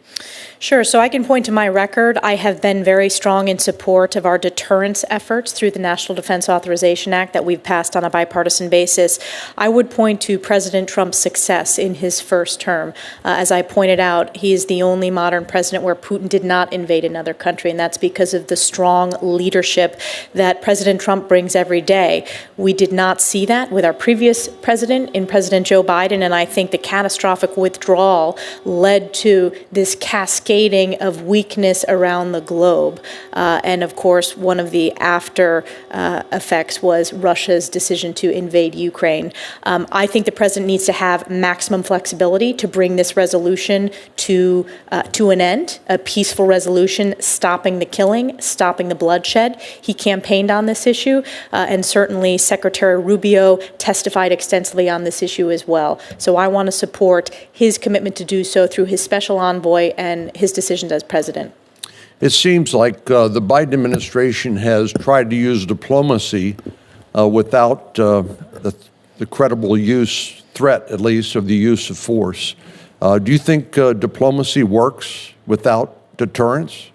Sure. So I can point to my record. I have been very strong in support of our deterrence efforts through the National Defense Authorization Act that we've passed on a bipartisan basis. I would point to President Trump's success in his first term. As I pointed out, he is the only modern president where Putin did not invade another country, and that's because of the strong leadership that President Trump brings every day. We did not see that with our previous president, in President Joe Biden, and I think the catastrophic withdrawal led to this cascading of weakness around the globe. And of course, one of the after effects was Russia's decision to invade Ukraine. I think the president needs to have maximum flexibility to bring this resolution to an end, a peaceful resolution, stopping the killing, stopping the bloodshed. He campaigned on this issue, and certainly Secretary Rubio testified extensively on this issue as well. So I want to support his commitment to do so through his special envoy and his decisions as president.
It seems like the Biden administration has tried to use diplomacy without the credible threat, at least, of the use of force. Do you think diplomacy works without deterrence?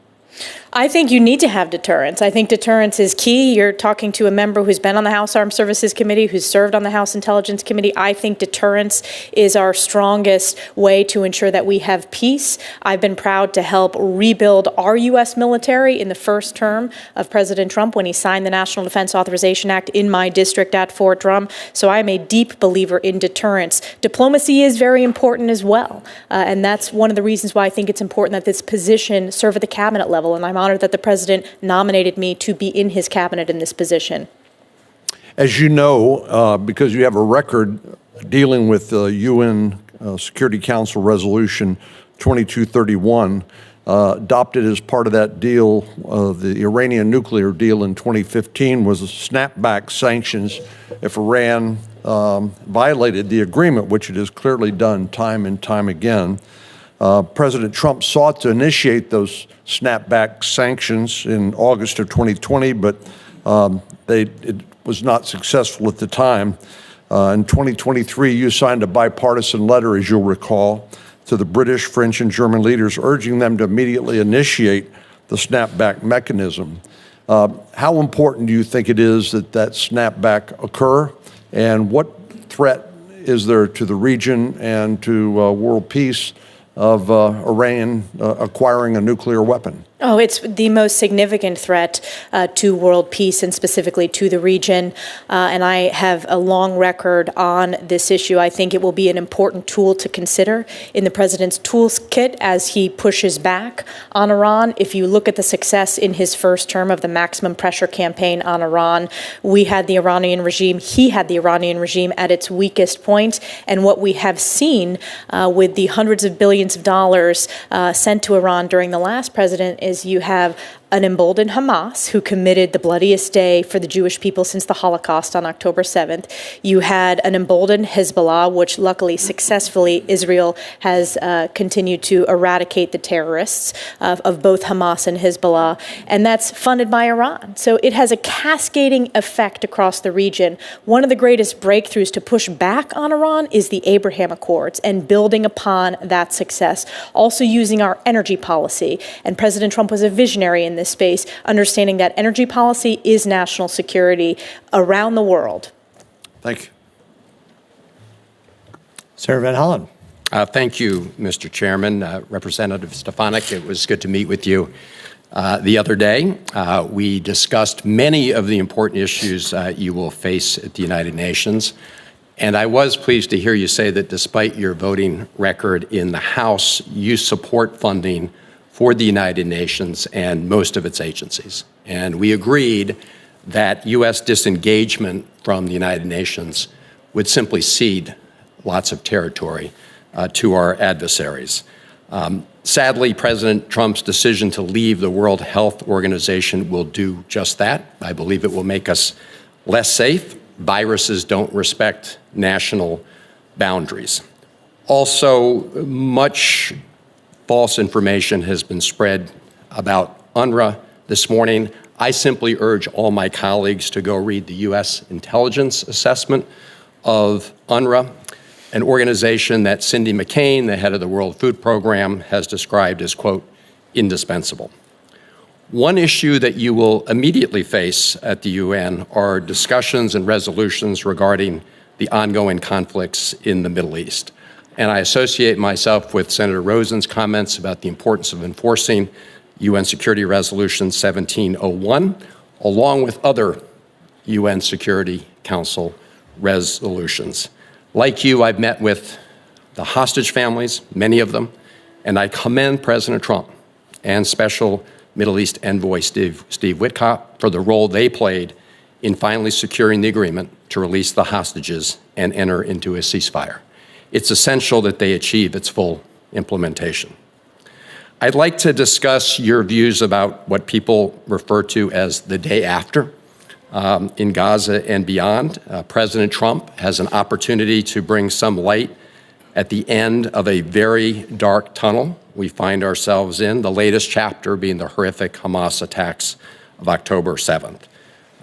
I think you need to have deterrence. I think deterrence is key. You're talking to a member who's been on the House Armed Services Committee, who's served on the House Intelligence Committee. I think deterrence is our strongest way to ensure that we have peace. I've been proud to help rebuild our U.S. military in the first term of President Trump when he signed the National Defense Authorization Act in my district at Fort Drum. So I am a deep believer in deterrence. Diplomacy is very important as well. And that's one of the reasons why I think it's important that this position serve at the cabinet level. And I'm honored that the president nominated me to be in his cabinet in this position.
As you know, because you have a record dealing with the UN Security Council Resolution 2231, adopted as part of that deal, the Iranian nuclear deal in 2015, was snapback sanctions if Iran violated the agreement, which it has clearly done time and time again. President Trump sought to initiate those snapback sanctions in August of 2020, but it was not successful at the time. In 2023, you signed a bipartisan letter, as you'll recall, to the British, French, and German leaders, urging them to immediately initiate the snapback mechanism. How important do you think it is that that snapback occur, and what threat is there to the region and to world peace of Iran acquiring a nuclear weapon?
Oh, it's the most significant threat to world peace and specifically to the region. And I have a long record on this issue. I think it will be an important tool to consider in the president's toolkit as he pushes back on Iran. If you look at the success in his first term of the maximum pressure campaign on Iran, we had the Iranian regime, he had the Iranian regime at its weakest point. And what we have seen with the hundreds of billions of dollars sent to Iran during the last president is you have an emboldened Hamas who committed the bloodiest day for the Jewish people since the Holocaust on October 7th. You had an emboldened Hezbollah, which luckily successfully Israel has continued to eradicate the terrorists of both Hamas and Hezbollah, and that's funded by Iran. So it has a cascading effect across the region. One of the greatest breakthroughs to push back on Iran is the Abraham Accords and building upon that success. Also using our energy policy, and President Trump was a visionary in this space, understanding that energy policy is national security around the world.
Thank you. Senator Van Hollen.
Thank you, Mr. Chairman. Representative Stefanik, it was good to meet with you the other day. We discussed many of the important issues you will face at the United Nations. And I was pleased to hear you say that despite your voting record in the House, you support funding for the United Nations and most of its agencies. And we agreed that U.S. disengagement from the United Nations would simply cede lots of territory to our adversaries. Sadly, President Trump's decision to leave the World Health Organization will do just that. I believe it will make us less safe. Viruses don't respect national boundaries. Also, much false information has been spread about UNRWA this morning. I simply urge all my colleagues to go read the U.S. intelligence assessment of UNRWA, an organization that Cindy McCain, the head of the World Food Program, has described as, quote, indispensable. One issue that you will immediately face at the UN are discussions and resolutions regarding the ongoing conflicts in the Middle East. And I associate myself with Senator Rosen's comments about the importance of enforcing UN Security Resolution 1701, along with other UN Security Council resolutions. Like you, I've met with the hostage families, many of them, and I commend President Trump and Special Middle East Envoy Steve Witkoff for the role they played in finally securing the agreement to release the hostages and enter into a ceasefire. It's essential that they achieve its full implementation. I'd like to discuss your views about what people refer to as the day after in Gaza and beyond. President Trump has an opportunity to bring some light at the end of a very dark tunnel we find ourselves in, the latest chapter being the horrific Hamas attacks of October 7th.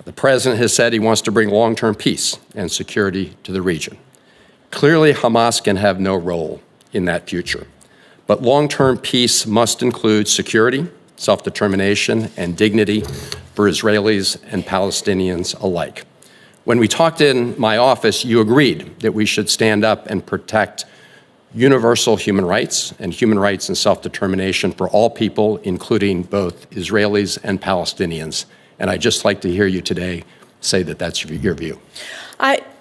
The president has said he wants to bring long-term peace and security to the region. Clearly, Hamas can have no role in that future. But long-term peace must include security, self-determination, and dignity for Israelis and Palestinians alike. When we talked in my office, you agreed that we should stand up and protect universal human rights and self-determination for all people, including both Israelis and Palestinians. And I'd just like to hear you today say that that's your view.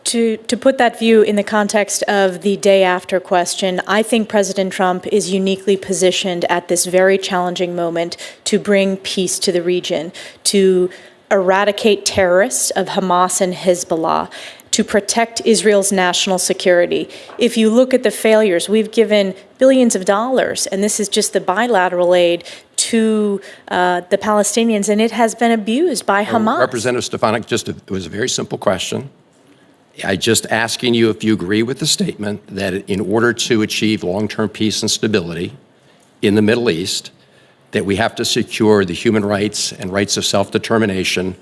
To put that view in the context of the day after question, I think President Trump is uniquely positioned at this very challenging moment to bring peace to the region, to eradicate terrorists of Hamas and Hezbollah, to protect Israel's national security. If you look at the failures, we've given billions of dollars, and this is just the bilateral aid to the Palestinians, and it has been abused by Hamas.
Representative Stefanik, it was a very simple question. I'm just asking you if you agree with the statement that in order to achieve long-term peace and stability in the Middle East, that we have to secure the human rights and rights of self-determination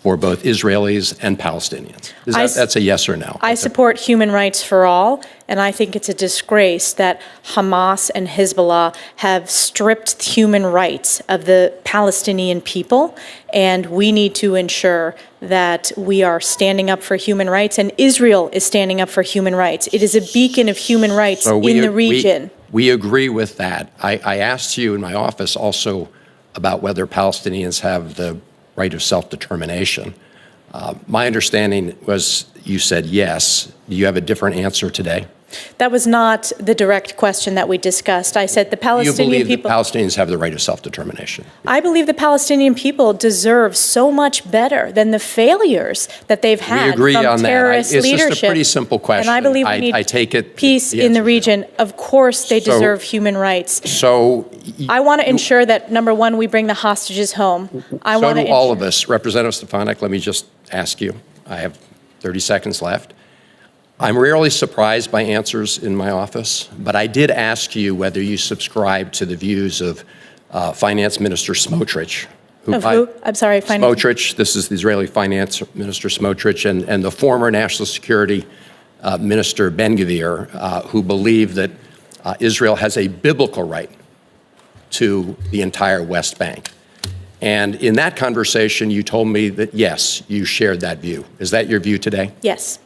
for both Israelis and Palestinians. That's a yes or no?
I support human rights for all, and I think it's a disgrace that Hamas and Hezbollah have stripped human rights of the Palestinian people, and we need to ensure that we are standing up for human rights, and Israel is standing up for human rights. It is a beacon of human rights in the region.
We agree with that. I asked you in my office also about whether Palestinians have the right of self-determination. My understanding was you said yes. Do you have a different answer today?
That was not the direct question that we discussed. I said the
You
Palestinian
believe
people.
that Palestinians have the right of self-determination?
I believe the Palestinian people deserve so much better than the failures that they've had
We agree
from
on that.
terrorist
It's
leadership.
just a pretty simple question.
And I believe we need
I take it
peace in the region. Of course, they deserve human rights.
So
I want to ensure that, number one, we bring the hostages home.
So do all of us. Representative Stefanik, let me just ask you. I have 30 seconds left. I'm rarely surprised by answers in my office, but I did ask you whether you subscribe to the views of Finance Minister Smotrich.
Of who? I'm sorry, finance.
Smotrich, this is the Israeli Finance Minister Smotrich, and the former National Security Minister Ben-Gvir, who believe that Israel has a biblical right to the entire West Bank. And in that conversation, you told me that, yes, you shared that view. Is that your view today?
Yes.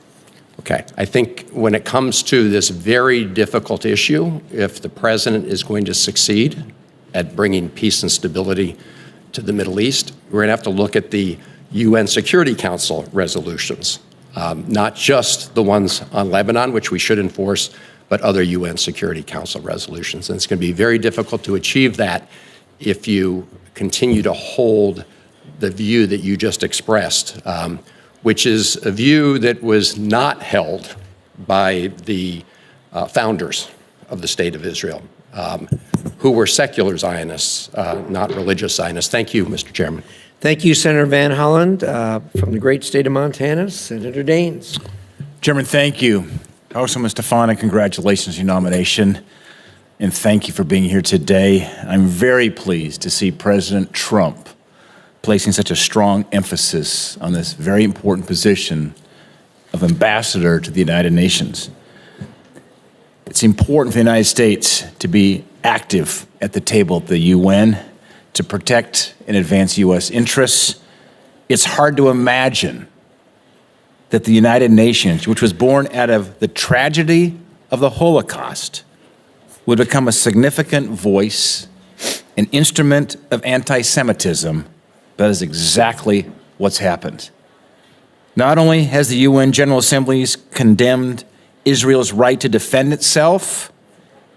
Okay. I think when it comes to this very difficult issue, if the president is going to succeed at bringing peace and stability to the Middle East, we're going to have to look at the UN Security Council resolutions, not just the ones on Lebanon, which we should enforce, but other UN Security Council resolutions. And it's going to be very difficult to achieve that if you continue to hold the view that you just expressed, which is a view that was not held by the founders of the State of Israel, who were secular Zionists, not religious Zionists. Thank you, Mr. Chairman.
Thank you, Senator Van Hollen. From the great state of Montana, Senator Daines.
Chairman, thank you. Congresswoman Stefanik, congratulations on your nomination, and thank you for being here today. I'm very pleased to see President Trump placing such a strong emphasis on this very important position of ambassador to the United Nations. It's important for the United States to be active at the table at the UN to protect and advance U.S. interests. It's hard to imagine that the United Nations, which was born out of the tragedy of the Holocaust, would become a significant voice, an instrument of anti-Semitism. That is exactly what's happened. Not only has the UN General Assembly condemned Israel's right to defend itself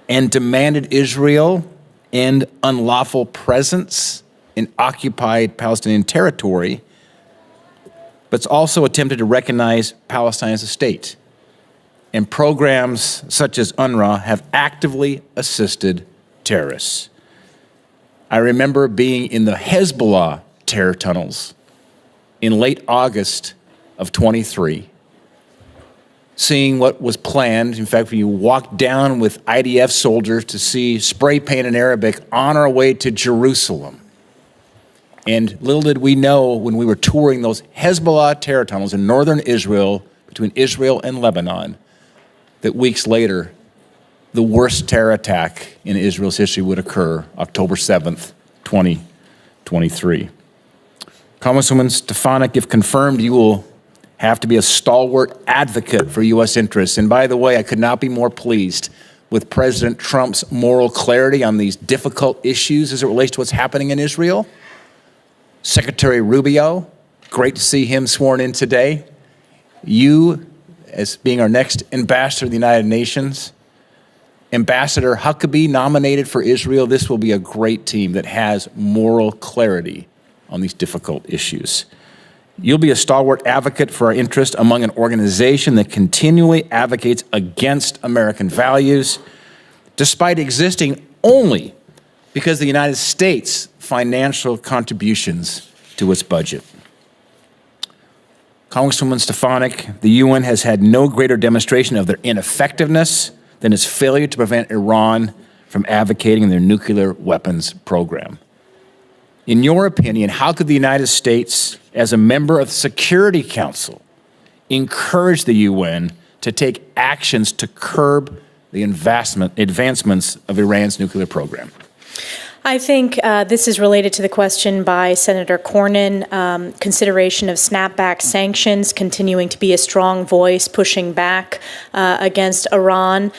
and demanded Israel end unlawful presence in occupied Palestinian territory, but it's also attempted to recognize Palestine as a state. And programs such as R-N.Y have actively assisted terrorists. I remember being in the Hezbollah terror tunnels in late August of 23, seeing what was planned. In fact, when you walk down with IDF soldiers to see spray paint in Arabic on our way to Jerusalem. And little did we know when we were touring those Hezbollah terror tunnels in northern Israel, between Israel and Lebanon, that weeks later, the worst terror attack in Israel's history would occur, October 7th, 2023. Congresswoman Stefanik, if confirmed, you will have to be a stalwart advocate for U.S. interests. And by the way, I could not be more pleased with President Trump's moral clarity on these difficult issues as it relates to what's happening in Israel. Secretary Rubio, great to see him sworn in today. You, as being our next ambassador to the United Nations, Ambassador Huckabee nominated for Israel. This will be a great team that has moral clarity on these difficult issues. You'll be a stalwart advocate for our interest among an organization that continually advocates against American values, despite existing only because the United States' financial contributions to its budget. Congresswoman Stefanik, the UN has had no greater demonstration of their ineffectiveness than its failure to prevent Iran from advocating their nuclear weapons program. In your opinion, how could the United States, as a member of the Security Council, encourage the UN to take actions to curb the advancements of Iran's nuclear program?
I think this is related to the question by Senator Cornyn, consideration of snapback sanctions, continuing to be a strong voice pushing back against Iran.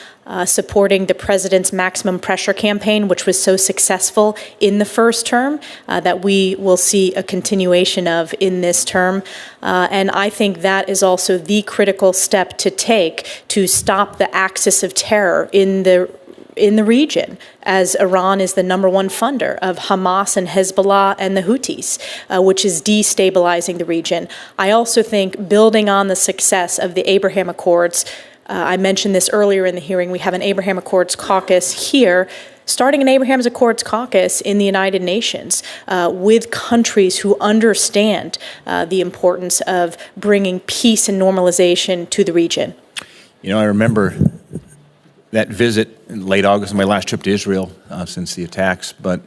supporting the president's maximum pressure campaign, which was so successful in the first term, that we will see a continuation of in this term. And I think that is also the critical step to take to stop the axis of terror in the region, as Iran is the #1 funder of Hamas and Hezbollah and the Houthis, which is destabilizing the region. I also think building on the success of the Abraham Accords, I mentioned this earlier in the hearing, we have an Abraham Accords caucus here, starting an Abraham Accords caucus in the United Nations with countries who understand the importance of bringing peace and normalization to the region.
You know, I remember that visit in late August, my last trip to Israel since the attacks, but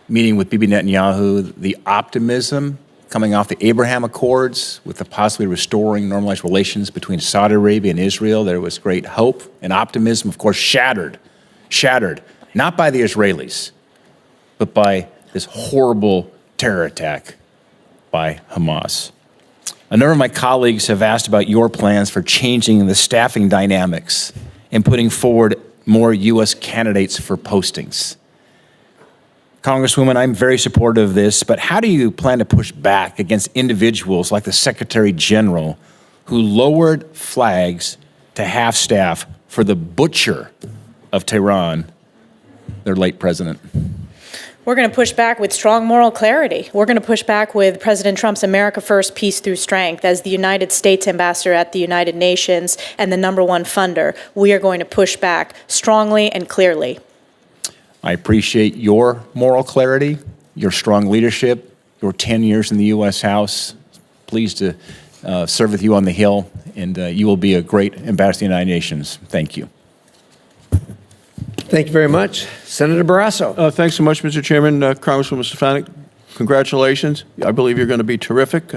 meeting with Bibi Netanyahu, the optimism coming off the Abraham Accords with the possibly restoring normalized relations between Saudi Arabia and Israel, there was great hope and optimism, of course, shattered, not by the Israelis, but by this horrible terror attack by Hamas. A number of my colleagues have asked about your plans for changing the staffing dynamics and putting forward more U.S. candidates for postings. Congresswoman, I'm very supportive of this, but how do you plan to push back against individuals like the Secretary General who lowered flags to half-staff for the butcher of Tehran, their late president?
We're going to push back with strong moral clarity. We're going to push back with President Trump's America First, Peace Through Strength. As the United States ambassador at the United Nations and the #1 funder, we are going to push back strongly and clearly.
I appreciate your moral clarity, your strong leadership, your 10 years in the U.S. House. Pleased to serve with you on the Hill, and you will be a great ambassador to the United Nations. Thank you.
Thank you very much. Senator Barrasso.
Thanks so much, Mr. Chairman. Congresswoman Stefanik, congratulations. I believe you're going to be terrific.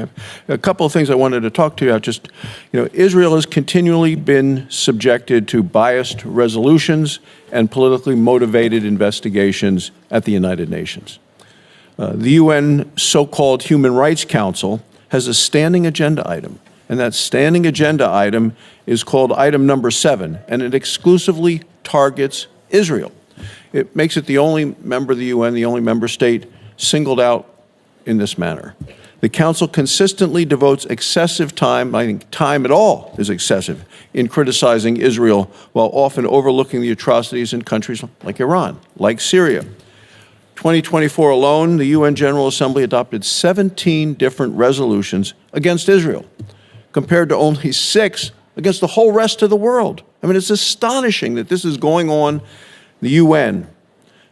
A couple of things I wanted to talk to you about. Israel has continually been subjected to biased resolutions and politically motivated investigations at the United Nations. The UN so-called Human Rights Council has a standing agenda item, and that standing agenda item is called item number 7, and it exclusively targets Israel. It makes it the only member of the UN, the only member state singled out in this manner. The Council consistently devotes excessive time, I think time at all is excessive, in criticizing Israel while often overlooking the atrocities in countries like Iran, like Syria. 2024 alone, the UN General Assembly adopted 17 different resolutions against Israel, compared to only 6 against the whole rest of the world. I mean, it's astonishing that this is going on in the UN.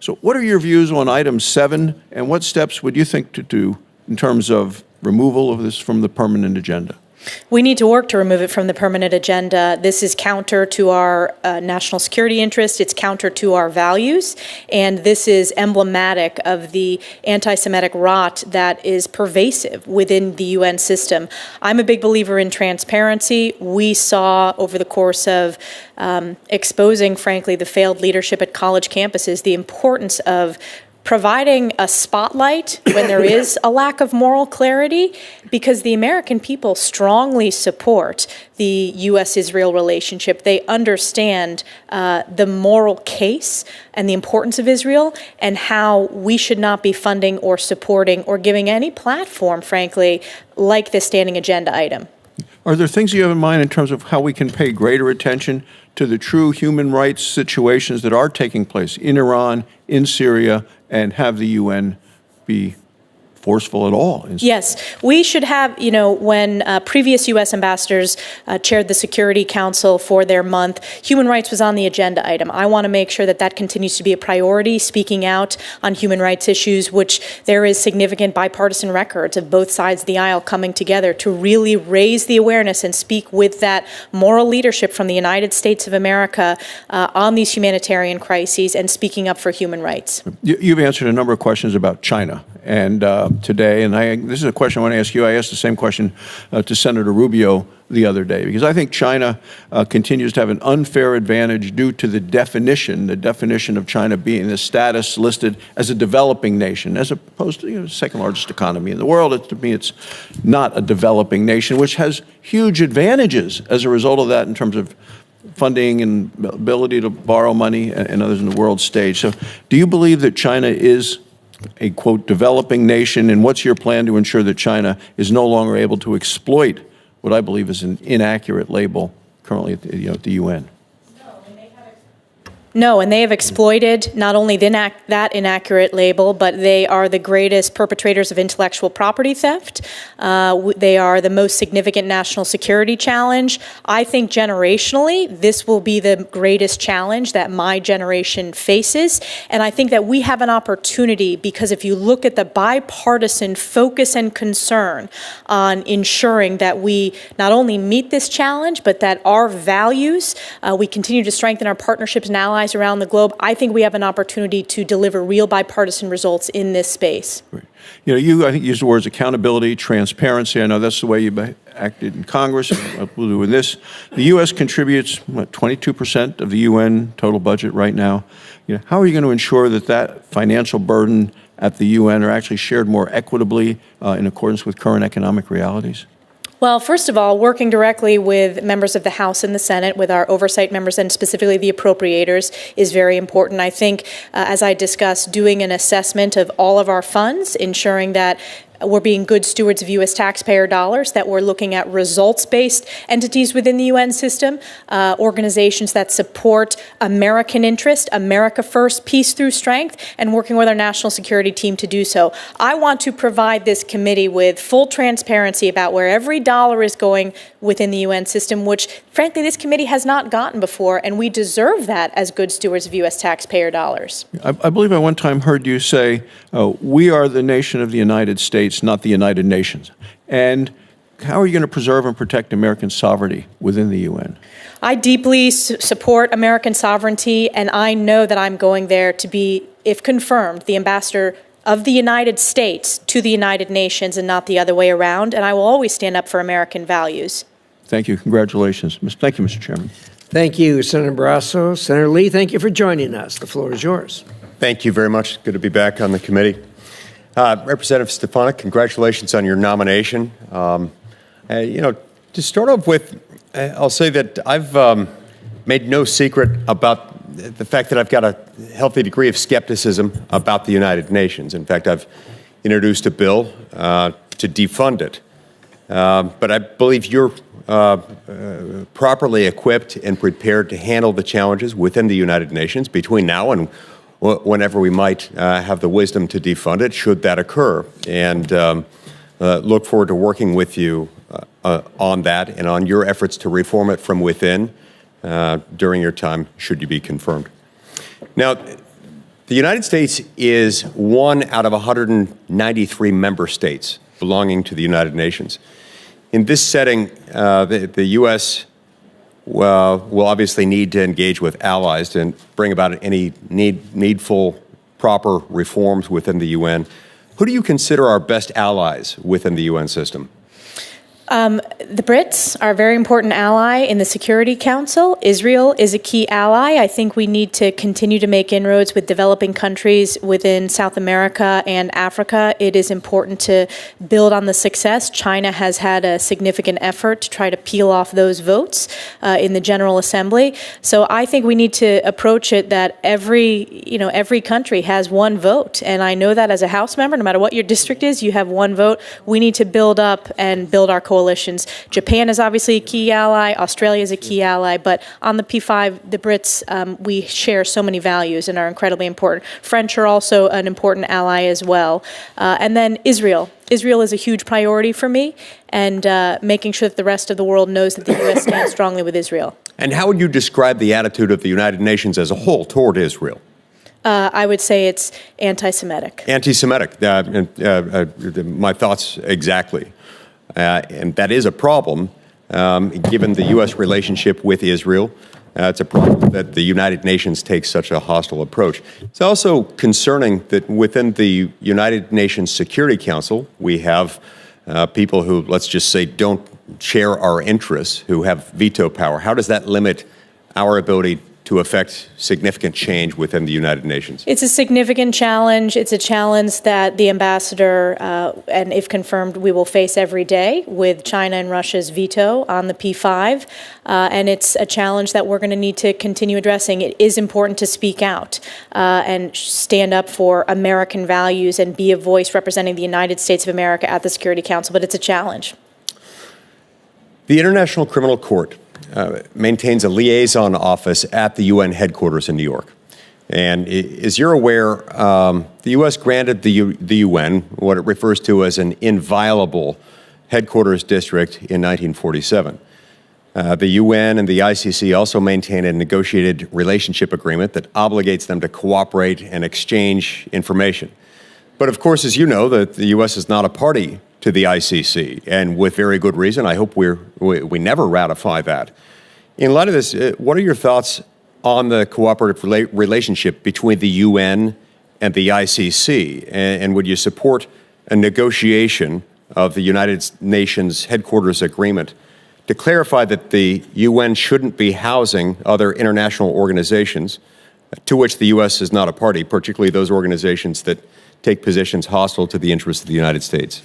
So what are your views on item 7, and what steps would you think to do in terms of removal of this from the permanent agenda?
We need to work to remove it from the permanent agenda. This is counter to our national security interests. It's counter to our values. And this is emblematic of the anti-Semitic rot that is pervasive within the UN system. I'm a big believer in transparency. We saw over the course of exposing, frankly, the failed leadership at college campuses, the importance of providing a spotlight when there is a lack of moral clarity, because the American people strongly support the U.S.-Israel relationship. They understand the moral case and the importance of Israel and how we should not be funding or supporting or giving any platform, frankly, like this standing agenda item.
Are there things you have in mind in terms of how we can pay greater attention to the true human rights situations that are taking place in Iran, in Syria, and have the UN be forceful at all?
Yes, we should have, when previous U.S. ambassadors chaired the Security Council for their month, human rights was on the agenda item. I want to make sure that that continues to be a priority, speaking out on human rights issues, which there is significant bipartisan records of both sides of the aisle coming together to really raise the awareness and speak with that moral leadership from the United States of America on these humanitarian crises and speaking up for human rights.
You've answered a number of questions about China and today, and this is a question I want to ask you. I asked the same question to Senator Rubio the other day, because I think China continues to have an unfair advantage due to the definition of China being the status listed as a developing nation, as opposed to the second largest economy in the world. To me, it's not a developing nation, which has huge advantages as a result of that in terms of funding and ability to borrow money and others in the world stage. So do you believe that China is a, quote, developing nation, and what's your plan to ensure that China is no longer able to exploit what I believe is an inaccurate label currently at the UN?
No, and they have exploited not only that inaccurate label, but they are the greatest perpetrators of intellectual property theft. They are the most significant national security challenge. I think generationally, this will be the greatest challenge that my generation faces. And I think that we have an opportunity, because if you look at the bipartisan focus and concern on ensuring that we not only meet this challenge, but that our values, we continue to strengthen our partnerships and allies around the globe, I think we have an opportunity to deliver real bipartisan results in this space.
You know, I think you used the words accountability, transparency. I know that's the way you acted in Congress. We'll do with this. The U.S. contributes, 22% of the UN total budget right now. You know, how are you going to ensure that that financial burden at the UN are actually shared more equitably in accordance with current economic realities?
Well, first of all, working directly with members of the House and the Senate, with our oversight members and specifically the appropriators, is very important. I think, as I discussed, doing an assessment of all of our funds, ensuring that we're being good stewards of U.S. taxpayer dollars, that we're looking at results-based entities within the UN system, organizations that support American interest, America first, peace through strength, and working with our national security team to do so. I want to provide this committee with full transparency about where every dollar is going within the UN system, which, frankly, this committee has not gotten before, and we deserve that as good stewards of U.S. taxpayer dollars.
I believe I one time heard you say, we are the nation of the United States, not the United Nations. And how are you going to preserve and protect American sovereignty within the UN?
I deeply support American sovereignty, and I know that I'm going there to be, if confirmed, the ambassador of the United States to the United Nations and not the other way around, and I will always stand up for American values.
Thank you. Congratulations. Thank you, Mr. Chairman.
Thank you, Senator Barrasso. Senator Lee, thank you for joining us. The floor is yours.
Thank you very much. Good to be back on the committee. Representative Stefanik, congratulations on your nomination. You know, to start off with, I'll say that I've made no secret about the fact that I've got a healthy degree of skepticism about the United Nations. In fact, I've introduced a bill to defund it. But I believe you're properly equipped and prepared to handle the challenges within the United Nations between now and whenever we might have the wisdom to defund it, should that occur. And look forward to working with you on that and on your efforts to reform it from within during your time, should you be confirmed. Now, the United States is one out of 193 member states belonging to the United Nations. In this setting, the U.S. will obviously need to engage with allies and bring about any needful, proper reforms within the UN. Who do you consider our best allies within the UN system?
The Brits are a very important ally in the Security Council. Israel is a key ally. I think we need to continue to make inroads with developing countries within South America and Africa. It is important to build on the success. China has had a significant effort to try to peel off those votes in the General Assembly. So I think we need to approach it that every country has one vote. And I know that as a House member, no matter what your district is, you have one vote. We need to build up and build our coalitions. Japan is obviously a key ally. Australia is a key ally. But on the P5, the Brits, we share so many values and are incredibly important. French are also an important ally as well. And then Israel. Israel is a huge priority for me, and making sure that the rest of the world knows that the U.S. stands strongly with Israel.
And how would you describe the attitude of the United Nations as a whole toward Israel?
I would say it's anti-Semitic.
Anti-Semitic. My thoughts exactly. And that is a problem, given the U.S. relationship with Israel. It's a problem that the United Nations takes such a hostile approach. It's also concerning that within the United Nations Security Council, we have people who, let's just say, don't share our interests, who have veto power. How does that limit our ability to affect significant change within the United Nations?
It's a significant challenge. It's a challenge that the ambassador, and if confirmed, we will face every day with China and Russia's veto on the P5. And it's a challenge that we're going to need to continue addressing. It is important to speak out and stand up for American values and be a voice representing the United States of America at the Security Council, but it's a challenge.
The International Criminal Court maintains a liaison office at the UN headquarters in New York. And as you're aware, the U.S. granted the UN what it refers to as an inviolable headquarters district in 1947. The UN and the ICC also maintain a negotiated relationship agreement that obligates them to cooperate and exchange information. But of course, as you know, the U.S. is not a party to the ICC, and with very good reason. I hope we never ratify that. In light of this, what are your thoughts on the cooperative relationship between the UN and the ICC? And would you support a negotiation of the United Nations headquarters agreement to clarify that the UN shouldn't be housing other international organizations to which the U.S. is not a party, particularly those organizations that take positions hostile to the interests of the United States?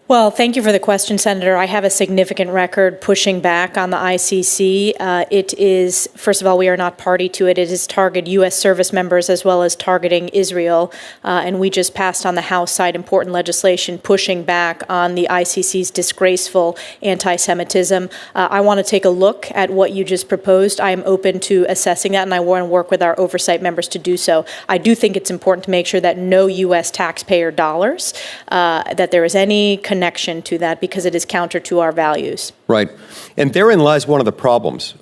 Well, thank you for the question, Senator. I have a significant record pushing back on the ICC. It is, first of all, we are not party to it. It has targeted U.S. service members as well as targeting Israel. And we just passed on the House side important legislation pushing back on the ICC's disgraceful anti-Semitism. I want to take a look at what you just proposed. I am open to assessing that, and I want to work with our oversight members to do so. I do think it's important to make sure that no U.S. taxpayer dollars, that there is any connection to that, because it is counter to our values.
Right. And therein lies one of the problems.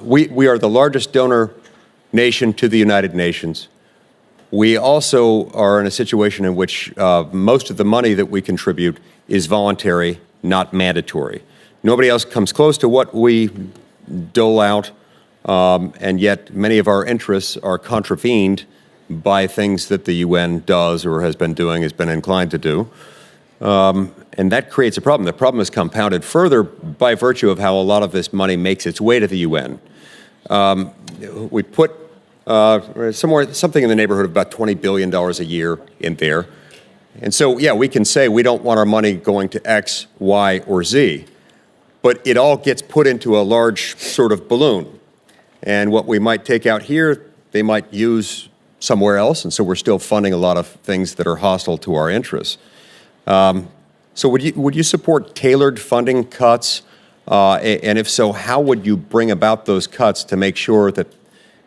We are the largest donor nation to the United Nations. We also are in a situation in which most of the money that we contribute is voluntary, not mandatory. Nobody else comes close to what we dole out, and yet many of our interests are contravened by things that the UN does or has been doing, has been inclined to do. And that creates a problem. The problem is compounded further by virtue of how a lot of this money makes its way to the UN. We put something in the neighborhood of about $20 billion a year in there. And so, yeah, we can say we don't want our money going to X, Y, or Z, but it all gets put into a large sort of balloon. And what we might take out here, they might use somewhere else, and so we're still funding a lot of things that are hostile to our interests. So would you support tailored funding cuts? And if so, how would you bring about those cuts to make sure that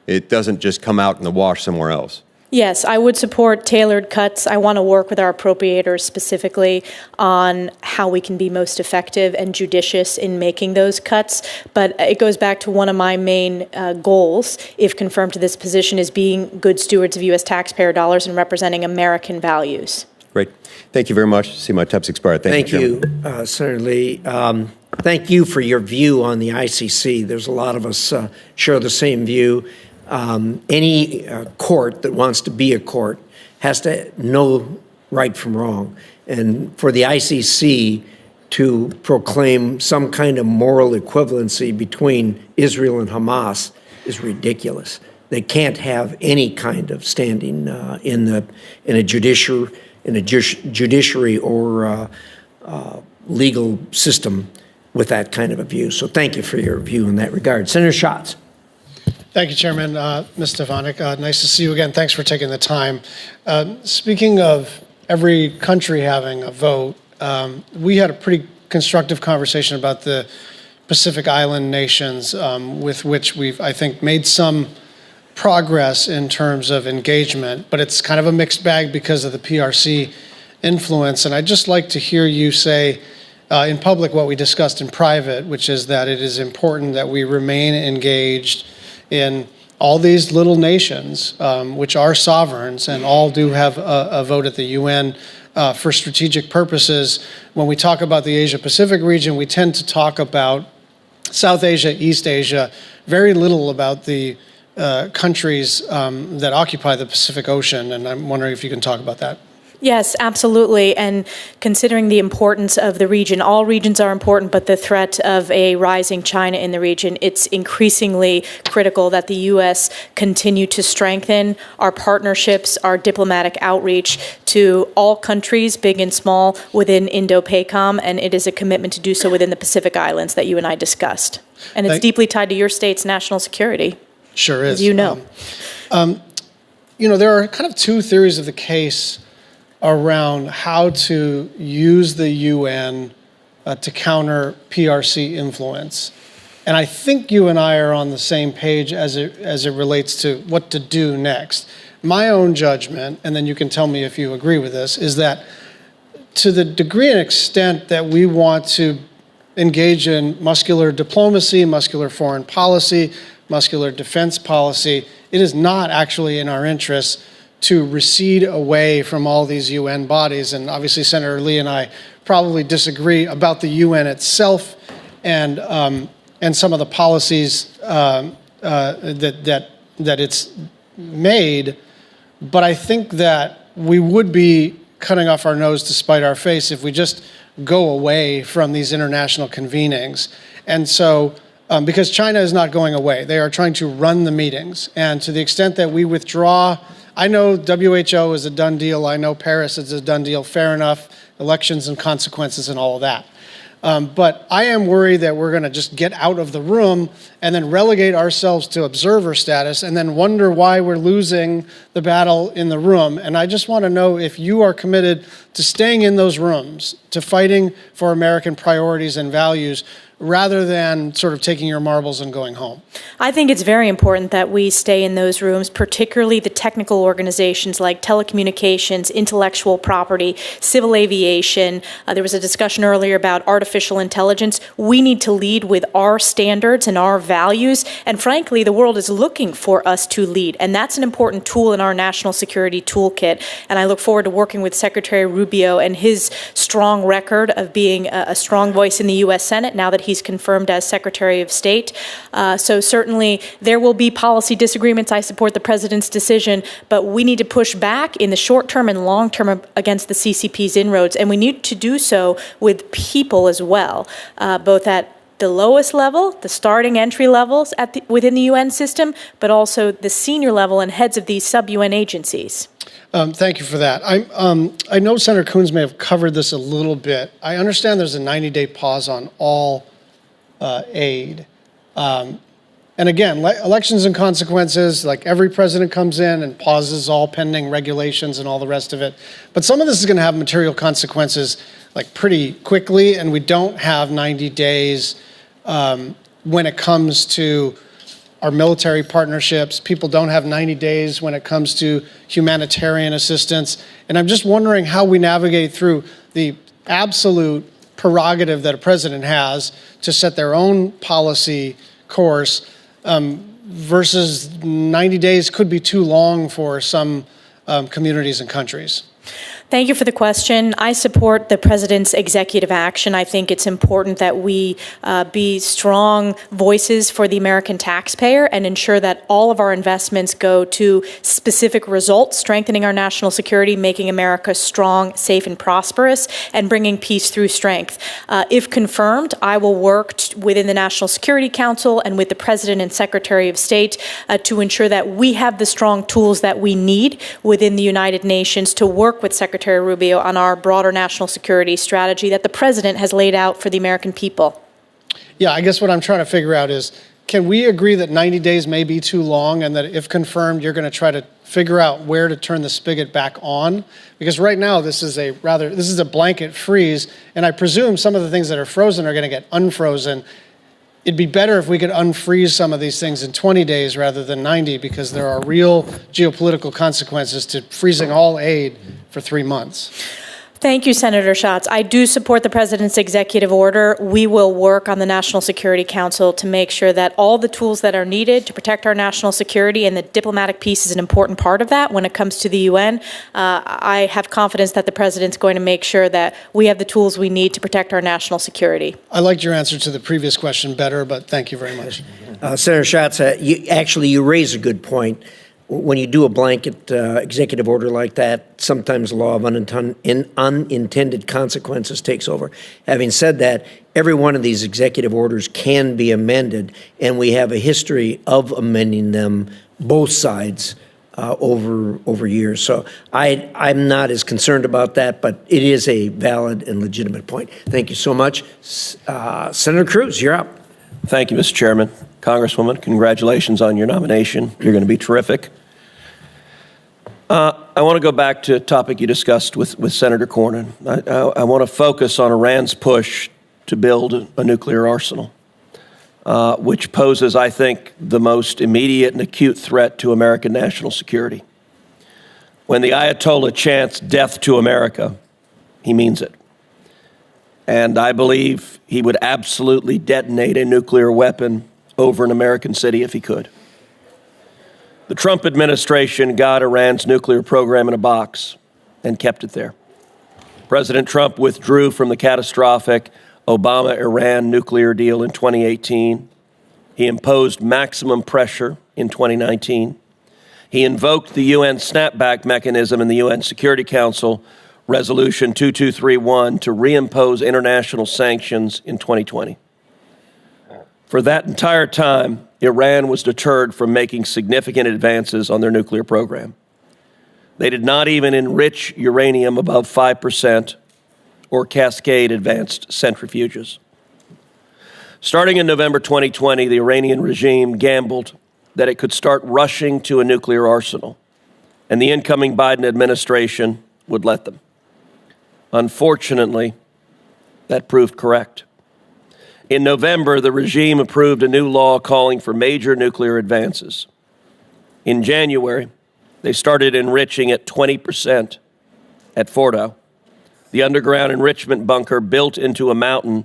it doesn't just come out in the wash somewhere else?
Yes, I would support tailored cuts. I want to work with our appropriators specifically on how we can be most effective and judicious in making those cuts. But it goes back to one of my main goals, if confirmed to this position, is being good stewards of U.S. taxpayer dollars and representing American values.
Great. Thank you very much. I see my time's expired. Thank you,
Senator Lee. Thank you for your view on the ICC. There's a lot of us share the same view. Any court that wants to be a court has to know right from wrong. And for the ICC to proclaim some kind of moral equivalency between Israel and Hamas is ridiculous. They can't have any kind of standing in a judiciary or legal system with that kind of a view. So thank you for your view in that regard. Senator Schatz.
Thank you, Chairman. Ms. Stefanik, nice to see you again. Thanks for taking the time. Speaking of every country having a vote, we had a pretty constructive conversation about the Pacific Island nations with which we've, I think, made some progress in terms of engagement, but it's kind of a mixed bag because of the PRC influence. And I'd just like to hear you say in public what we discussed in private, which is that it is important that we remain engaged in all these little nations, which are sovereigns and all do have a vote at the UN for strategic purposes. When we talk about the Asia-Pacific region, we tend to talk about South Asia, East Asia, very little about the countries that occupy the Pacific Ocean, and I'm wondering if you can talk about that.
Yes, absolutely. And considering the importance of the region, all regions are important, but the threat of a rising China in the region, it's increasingly critical that the U.S. continue to strengthen our partnerships, our diplomatic outreach to all countries, big and small, within Indo-PACOM, and it is a commitment to do so within the Pacific Islands that you and I discussed. And it's deeply tied to your state's national security.
Sure is.
As you know.
There are kind of two theories of the case around how to use the UN to counter PRC influence. And I think you and I are on the same page as it relates to what to do next. My own judgment, and then you can tell me if you agree with this, is that to the degree and extent that we want to engage in muscular diplomacy, muscular foreign policy, muscular defense policy, it is not actually in our interests to recede away from all these UN bodies. And obviously, Senator Lee and I probably disagree about the UN itself and some of the policies that it's made. But I think that we would be cutting off our nose to spite our face if we just go away from these international convenings. And so, because China is not going away, they are trying to run the meetings. And to the extent that we withdraw, I know WHO is a done deal. I know Paris is a done deal. Fair enough. Elections and consequences and all of that. But I am worried that we're going to just get out of the room and then relegate ourselves to observer status and then wonder why we're losing the battle in the room. And I just want to know if you are committed to staying in those rooms, to fighting for American priorities and values, rather than sort of taking your marbles and going home.
I think it's very important that we stay in those rooms, particularly the technical organizations like telecommunications, intellectual property, civil aviation. There was a discussion earlier about artificial intelligence. We need to lead with our standards and our values, and frankly, the world is looking for us to lead, and that's an important tool in our national security toolkit, and I look forward to working with Secretary Rubio and his strong record of being a strong voice in the U.S. Senate now that he's confirmed as Secretary of State. So certainly there will be policy disagreements. I support the president's decision, but we need to push back in the short term and long term against the CCP's inroads, and we need to do so with people as well, both at the lowest level, the starting entry levels within the UN system, but also the senior level and heads of these sub-UN agencies.
Thank you for that. I know Senator Coons may have covered this a little bit. I understand there's a 90-day pause on all aid. And again, elections and consequences, like every president comes in and pauses all pending regulations and all the rest of it. But some of this is going to have material consequences like pretty quickly, and we don't have 90 days when it comes to our military partnerships. People don't have 90 days when it comes to humanitarian assistance. And I'm just wondering how we navigate through the absolute prerogative that a president has to set their own policy course versus 90 days could be too long for some communities and countries.
Thank you for the question. I support the president's executive action. I think it's important that we be strong voices for the American taxpayer and ensure that all of our investments go to specific results, strengthening our national security, making America strong, safe, and prosperous, and bringing peace through strength. If confirmed, I will work within the National Security Council and with the President and Secretary of State to ensure that we have the strong tools that we need within the United Nations to work with Secretary Rubio on our broader national security strategy that the president has laid out for the American people.
Yeah, I guess what I'm trying to figure out is, can we agree that 90 days may be too long and that if confirmed, you're going to try to figure out where to turn the spigot back on? Because right now, this is a blanket freeze, and I presume some of the things that are frozen are going to get unfrozen. It'd be better if we could unfreeze some of these things in 20 days rather than 90, because there are real geopolitical consequences to freezing all aid for 3 months.
Thank you, Senator Schatz. I do support the president's executive order. We will work on the National Security Council to make sure that all the tools that are needed to protect our national security, and the diplomatic piece is an important part of that when it comes to the UN. I have confidence that the president's going to make sure that we have the tools we need to protect our national security.
I liked your answer to the previous question better, but thank you very much.
Senator Schatz, you raise a good point. when you do a blanket executive order like that, sometimes the law of unintended consequences takes over. Having said that, every one of these executive orders can be amended, and we have a history of amending them, both sides, over years. So I'm not as concerned about that, but it is a valid and legitimate point. Thank you so much. Senator Cruz, you're up.
Thank you, Mr. Chairman. Congresswoman, congratulations on your nomination. You're going to be terrific. I want to go back to a topic you discussed with Senator Cornyn. I want to focus on Iran's push to build a nuclear arsenal, which poses, I think, the most immediate and acute threat to American national security. When the Ayatollah chants death to America, he means it. And I believe he would absolutely detonate a nuclear weapon over an American city if he could. The Trump administration got Iran's nuclear program in a box and kept it there. President Trump withdrew from the catastrophic Obama-Iran nuclear deal in 2018. He imposed maximum pressure in 2019. He invoked the UN snapback mechanism in the UN Security Council Resolution 2231 to reimpose international sanctions in 2020. For that entire time, Iran was deterred from making significant advances on their nuclear program. They did not even enrich uranium above 5% or cascade advanced centrifuges. Starting in November 2020, the Iranian regime gambled that it could start rushing to a nuclear arsenal, and the incoming Biden administration would let them. Unfortunately, that proved correct. In November, the regime approved a new law calling for major nuclear advances. In January, they started enriching at 20% at Fordow, the underground enrichment bunker built into a mountain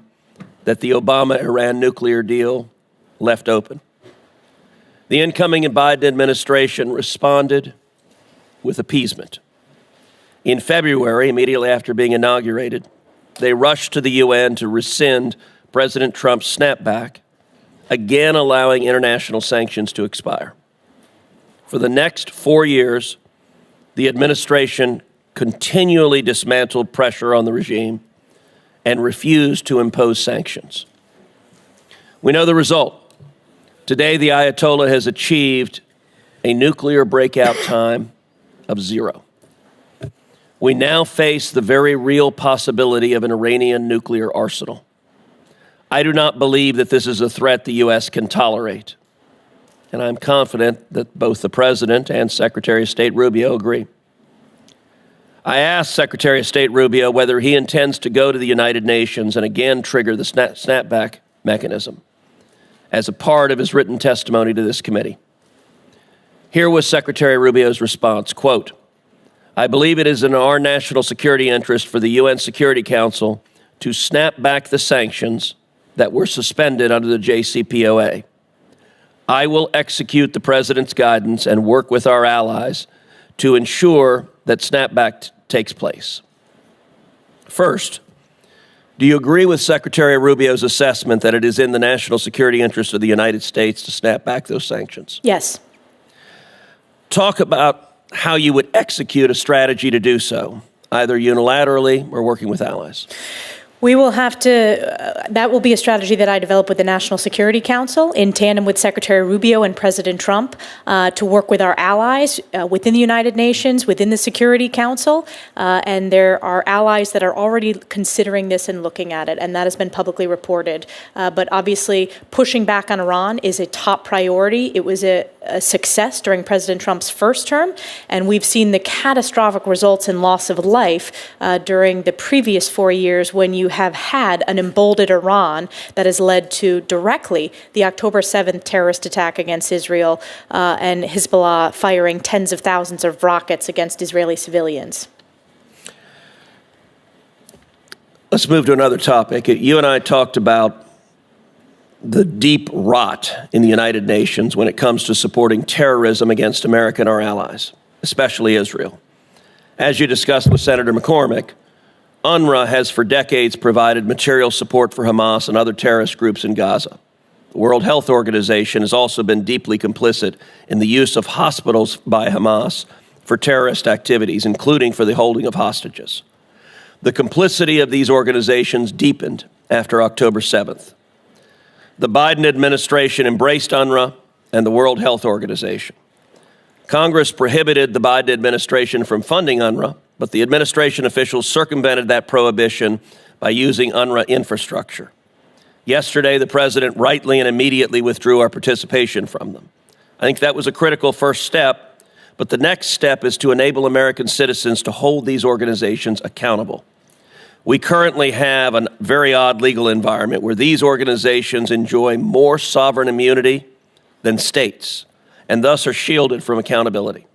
that the Obama-Iran nuclear deal left open. The incoming Biden administration responded with appeasement. In February, immediately after being inaugurated, they rushed to the UN to rescind President Trump's snapback, again allowing international sanctions to expire. For the next 4 years, the administration continually dismantled pressure on the regime and refused to impose sanctions. We know the result. Today, the Ayatollah has achieved a nuclear breakout time of 0. We now face the very real possibility of an Iranian nuclear arsenal. I do not believe that this is a threat the U.S. can tolerate, and I'm confident that both the President and Secretary of State Rubio agree. I asked Secretary of State Rubio whether he intends to go to the United Nations and again trigger the snapback mechanism as a part of his written testimony to this committee. Here was Secretary Rubio's response, quote, "I believe it is in our national security interest for the UN Security Council to snap back the sanctions that were suspended under the JCPOA. I will execute the President's guidance and work with our allies to ensure that snapback takes place." First, do you agree with Secretary Rubio's assessment that it is in the national security interest of the United States to snap back those sanctions?
Yes.
Talk about how you would execute a strategy to do so, either unilaterally or working with allies.
We will have to, that will be a strategy that I develop with the National Security Council in tandem with Secretary Rubio and President Trump to work with our allies within the United Nations, within the Security Council, and there are allies that are already considering this and looking at it, and that has been publicly reported. But obviously, pushing back on Iran is a top priority. It was a success during President Trump's first term, and we've seen the catastrophic results in loss of life during the previous 4 years when you have had an emboldened Iran that has led to directly the October 7th terrorist attack against Israel and Hezbollah firing tens of thousands of rockets against Israeli civilians.
Let's move to another topic. You and I talked about the deep rot in the United Nations when it comes to supporting terrorism against America and our allies, especially Israel. As you discussed with Senator McCormick, UNRWA has for decades provided material support for Hamas and other terrorist groups in Gaza. The World Health Organization has also been deeply complicit in the use of hospitals by Hamas for terrorist activities, including for the holding of hostages. The complicity of these organizations deepened after October 7th. The Biden administration embraced UNRWA and the World Health Organization. Congress prohibited the Biden administration from funding UNRWA, but the administration officials circumvented that prohibition by using UNRWA infrastructure. Yesterday, the president rightly and immediately withdrew our participation from them. I think that was a critical first step, but the next step is to enable American citizens to hold these organizations accountable. We currently have a very odd legal environment where these organizations enjoy more sovereign immunity than states, and thus are shielded from accountability.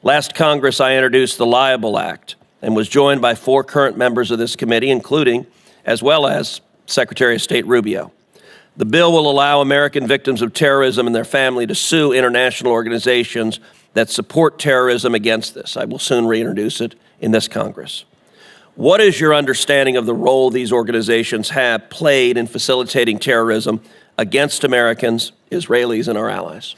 Last Congress, I introduced the Liable Act and was joined by 4 current members of this committee, including, as well as, Secretary of State Rubio. The bill will allow American victims of terrorism and their family to sue international organizations that support terrorism against this. I will soon reintroduce it in this Congress. What is your understanding of the role these organizations have played in facilitating terrorism against Americans, Israelis, and our allies?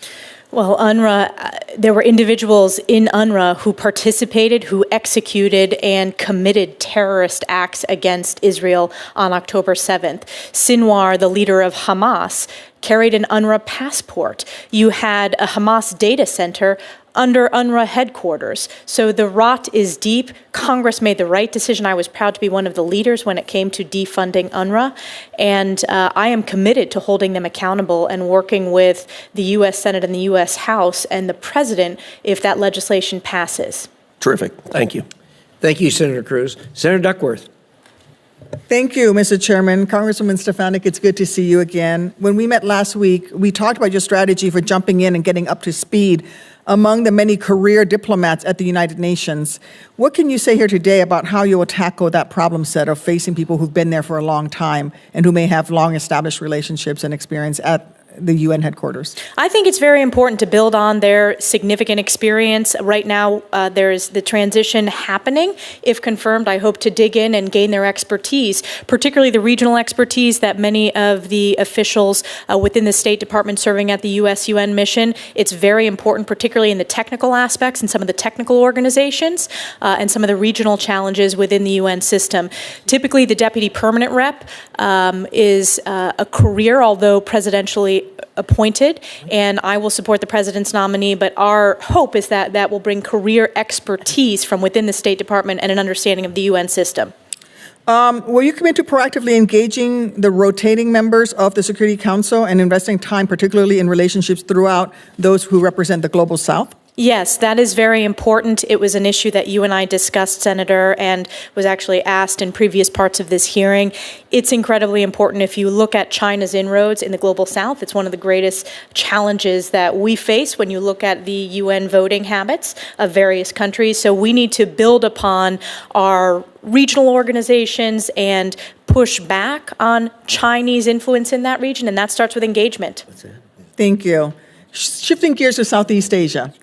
Well, UNRWA, there were individuals in UNRWA who participated, who executed and committed terrorist acts against Israel on October 7th. Sinwar, the leader of Hamas, carried an UNRWA passport. You had a Hamas data center under UNRWA headquarters. So the rot is deep. Congress made the right decision. I was proud to be one of the leaders when it came to defunding UNRWA. And I am committed to holding them accountable and working with the U.S. Senate and the U.S. House and the President if that legislation passes.
Terrific. Thank you.
Thank you, Senator Cruz. Senator Duckworth.
Thank you, Mr. Chairman. Congresswoman Stefanik, it's good to see you again. When we met last week, we talked about your strategy for jumping in and getting up to speed among the many career diplomats at the United Nations. What can you say here today about how you will tackle that problem set of facing people who've been there for a long time and who may have long established relationships and experience at the UN headquarters?
I think it's very important to build on their significant experience. Right now, there's the transition happening. If confirmed, I hope to dig in and gain their expertise, particularly the regional expertise that many of the officials within the State Department serving at the US-UN mission. It's very important, particularly in the technical aspects and some of the technical organizations and some of the regional challenges within the UN system. Typically, the deputy permanent rep is a career, although presidentially appointed, and I will support the president's nominee, but our hope is that that will bring career expertise from within the State Department and an understanding of the UN system.
Will you commit to proactively engaging the rotating members of the Security Council and investing time, particularly in relationships throughout those who represent the Global South?
Yes, that is very important. It was an issue that you and I discussed, Senator, and was actually asked in previous parts of this hearing. It's incredibly important. If you look at China's inroads in the Global South, it's one of the greatest challenges that we face when you look at the UN voting habits of various countries. So we need to build upon our regional organizations and push back on Chinese influence in that region, and that starts with engagement.
Thank you. Shifting gears to Southeast Asia.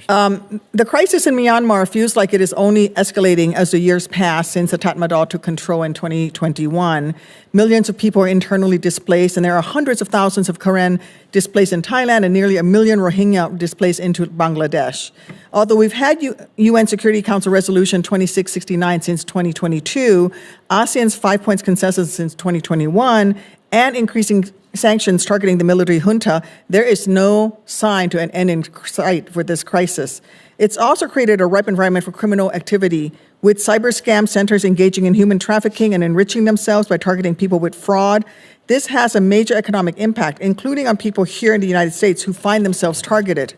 The crisis in Myanmar feels like it is only escalating as the years pass since the Tatmadaw took control in 2021. Millions of people are internally displaced, and there are hundreds of thousands of Karen displaced in Thailand and nearly 1 million Rohingya displaced into Bangladesh. Although we've had UN Security Council Resolution 2669 since 2022, ASEAN's 5-point consensus since 2021, and increasing sanctions targeting the military junta, there is no sign to an end in sight for this crisis. It's also created a ripe environment for criminal activity, with cyber scam centers engaging in human trafficking and enriching themselves by targeting people with fraud. This has a major economic impact, including on people here in the United States who find themselves targeted.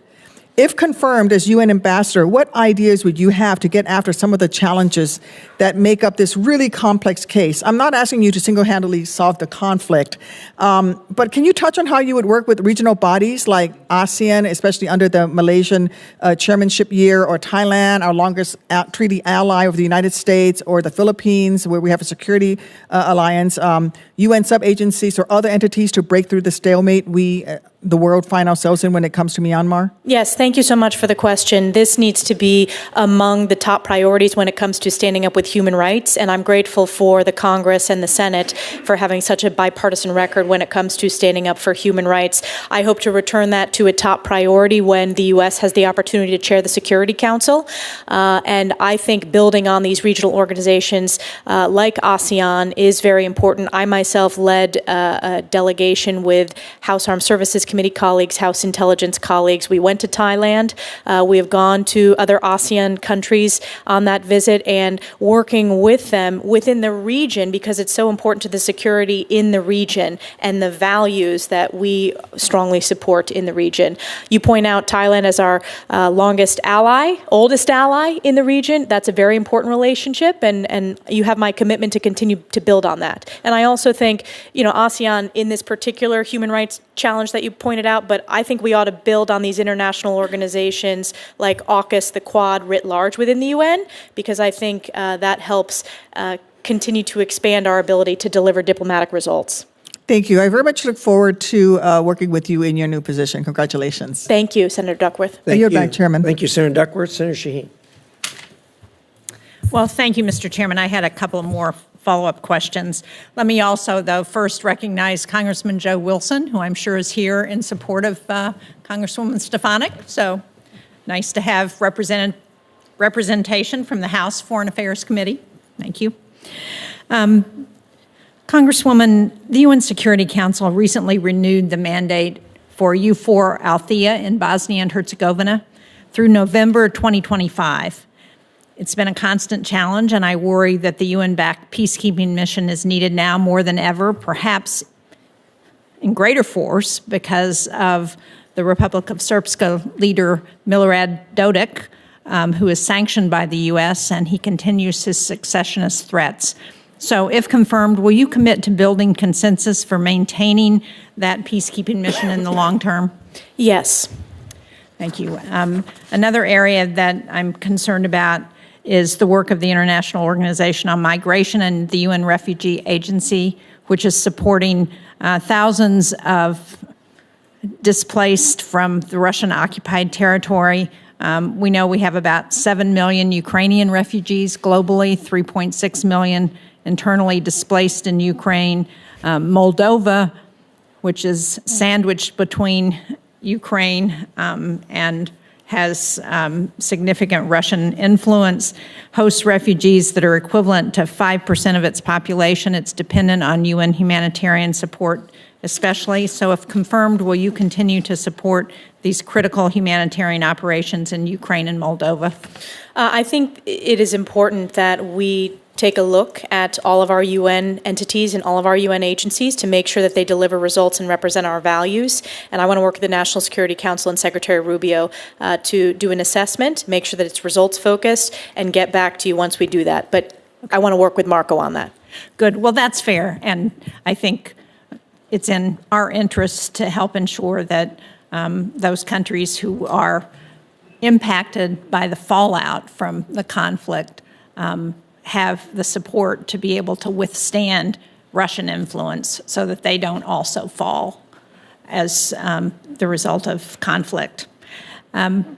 If confirmed as UN ambassador, what ideas would you have to get after some of the challenges that make up this really complex case? I'm not asking you to single-handedly solve the conflict, but can you touch on how you would work with regional bodies like ASEAN, especially under the Malaysian chairmanship year, or Thailand, our longest treaty ally of the United States, or the Philippines, where we have a security alliance, UN sub-agencies or other entities to break through the stalemate we the world find ourselves in when it comes to Myanmar?
Yes, thank you so much for the question. This needs to be among the top priorities when it comes to standing up with human rights, and I'm grateful for the Congress and the Senate for having such a bipartisan record when it comes to standing up for human rights. I hope to return that to a top priority when the U.S. has the opportunity to chair the Security Council, and I think building on these regional organizations like ASEAN is very important. I myself led a delegation with House Armed Services Committee colleagues, House Intelligence colleagues. We went to Thailand. We have gone to other ASEAN countries on that visit and working with them within the region because it's so important to the security in the region and the values that we strongly support in the region. You point out Thailand as our longest ally, oldest ally in the region. That's a very important relationship, and you have my commitment to continue to build on that. And I also think, ASEAN in this particular human rights challenge that you pointed out, but I think we ought to build on these international organizations like AUKUS, the Quad writ large within the UN, because I think that helps continue to expand our ability to deliver diplomatic results.
Thank you. I very much look forward to working with you in your new position. Congratulations.
Thank you, Senator Duckworth.
Thank
You're
you.
back, Chairman.
Thank you, Senator Duckworth. Senator Shaheen.
Well, thank you, Mr. Chairman. I had a couple more follow-up questions. Let me also, though, first recognize Congressman Joe Wilson, who I'm sure is here in support of Congresswoman Stefanik. So nice to have representation from the House Foreign Affairs Committee. Thank you. Congresswoman, the UN Security Council recently renewed the mandate for EUFOR Althea in Bosnia and Herzegovina through November 2025. It's been a constant challenge, and I worry that the UN-backed peacekeeping mission is needed now more than ever, perhaps in greater force because of the Republic of Srpska leader Milorad Dodik, who is sanctioned by the U.S., and he continues his secessionist threats. So if confirmed, will you commit to building consensus for maintaining that peacekeeping mission in the long term?
Yes.
Thank you. Another area that I'm concerned about is the work of the International Organization on Migration and the UN Refugee Agency, which is supporting thousands of displaced from the Russian-occupied territory. We know we have about 7 million Ukrainian refugees globally, 3.6 million internally displaced in Ukraine. Moldova, which is sandwiched between Ukraine and has significant Russian influence, hosts refugees that are equivalent to 5% of its population. It's dependent on UN humanitarian support especially. So if confirmed, will you continue to support these critical humanitarian operations in Ukraine and Moldova?
I think it is important that we take a look at all of our UN entities and all of our UN agencies to make sure that they deliver results and represent our values. And I want to work with the National Security Council and Secretary Rubio to do an assessment, make sure that it's results focused, and get back to you once we do that. But I want to work with Marco on that.
Good. Well, that's fair. And I think it's in our interest to help ensure that those countries who are impacted by the fallout from the conflict have the support to be able to withstand Russian influence so that they don't also fall as the result of conflict. And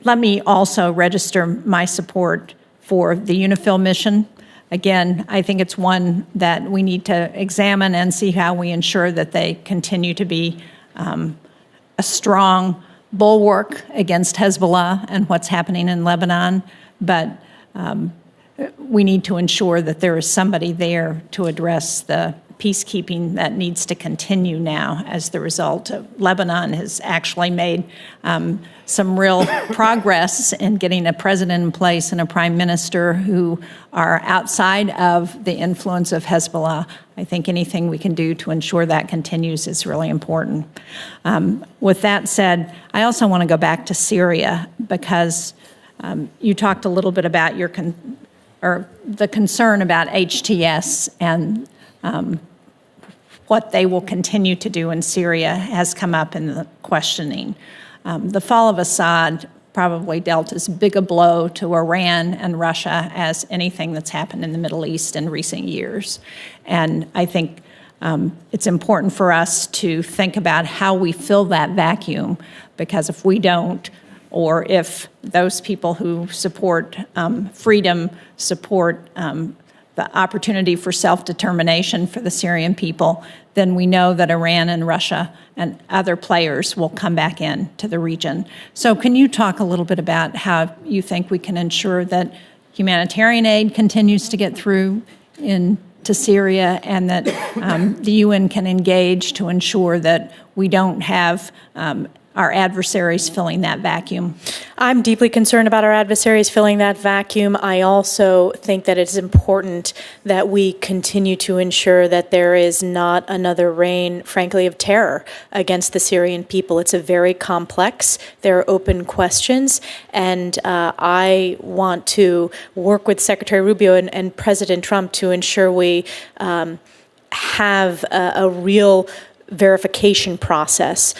let me also register my support for the UNIFIL mission. Again, I think it's one that we need to examine and see how we ensure that they continue to be a strong bulwark against Hezbollah and what's happening in Lebanon. But we need to ensure that there is somebody there to address the peacekeeping that needs to continue now as the result of Lebanon has actually made some real progress in getting a president in place and a prime minister who are outside of the influence of Hezbollah. I think anything we can do to ensure that continues is really important. With that said, I also want to go back to Syria because you talked a little bit about your the concern about HTS and what they will continue to do in Syria has come up in the questioning. The fall of Assad probably dealt as big a blow to Iran and Russia as anything that's happened in the Middle East in recent years. And I think it's important for us to think about how we fill that vacuum, because if we don't, or if those people who support freedom, support the opportunity for self-determination for the Syrian people, then we know that Iran and Russia and other players will come back in to the region. So can you talk a little bit about how you think we can ensure that humanitarian aid continues to get through into Syria, and that the UN can engage to ensure that we don't have our adversaries filling that vacuum?
I'm deeply concerned about our adversaries filling that vacuum. I also think that it's important that we continue to ensure that there is not another reign, frankly, of terror against the Syrian people. It's a very complex, there are open questions, and I want to work with Secretary Rubio and President Trump to ensure we have a real verification process.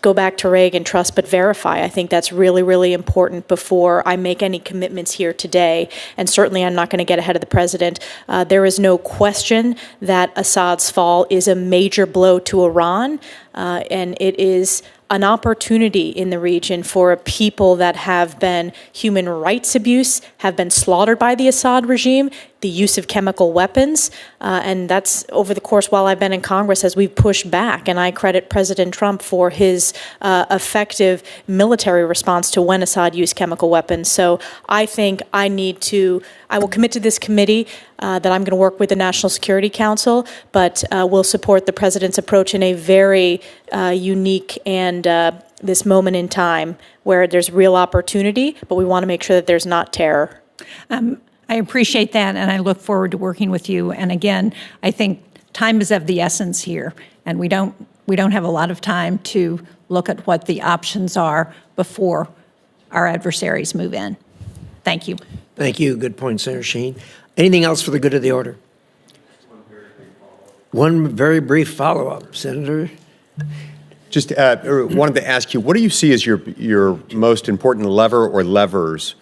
Go back to Reagan, trust but verify. I think that's really, really important before I make any commitments here today. And certainly I'm not going to get ahead of the president. There is no question that Assad's fall is a major blow to Iran, and it is an opportunity in the region for a people that have been human rights abuse, have been slaughtered by the Assad regime, the use of chemical weapons, and that's over the course while I've been in Congress as we've pushed back. And I credit President Trump for his effective military response to when Assad used chemical weapons. So I think I will commit to this committee that I'm going to work with the National Security Council, but will support the president's approach in a very unique and this moment in time where there's real opportunity, but we want to make sure that there's not terror.
I appreciate that, and I look forward to working with you. And again, I think time is of the essence here, and we don't have a lot of time to look at what the options are before our adversaries move in. Thank you.
Thank you. Good point, Senator Shaheen. Anything else for the good of the order? One very brief follow-up, Senator.
Just wanted to ask you, what do you see as your most important lever or levers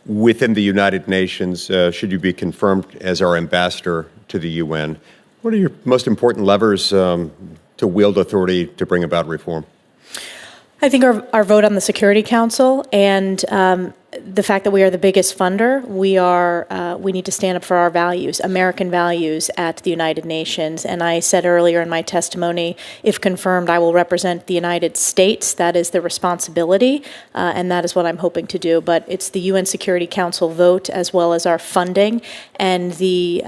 within the United Nations, should you be confirmed as our ambassador to the UN? What are your most important levers to wield authority to bring about reform?
I think our vote on the Security Council and the fact that we are the biggest funder, we need to stand up for our values, American values at the United Nations. And I said earlier in my testimony, if confirmed, I will represent the United States. That is the responsibility, and that is what I'm hoping to do. But it's the UN Security Council vote, as well as our funding and the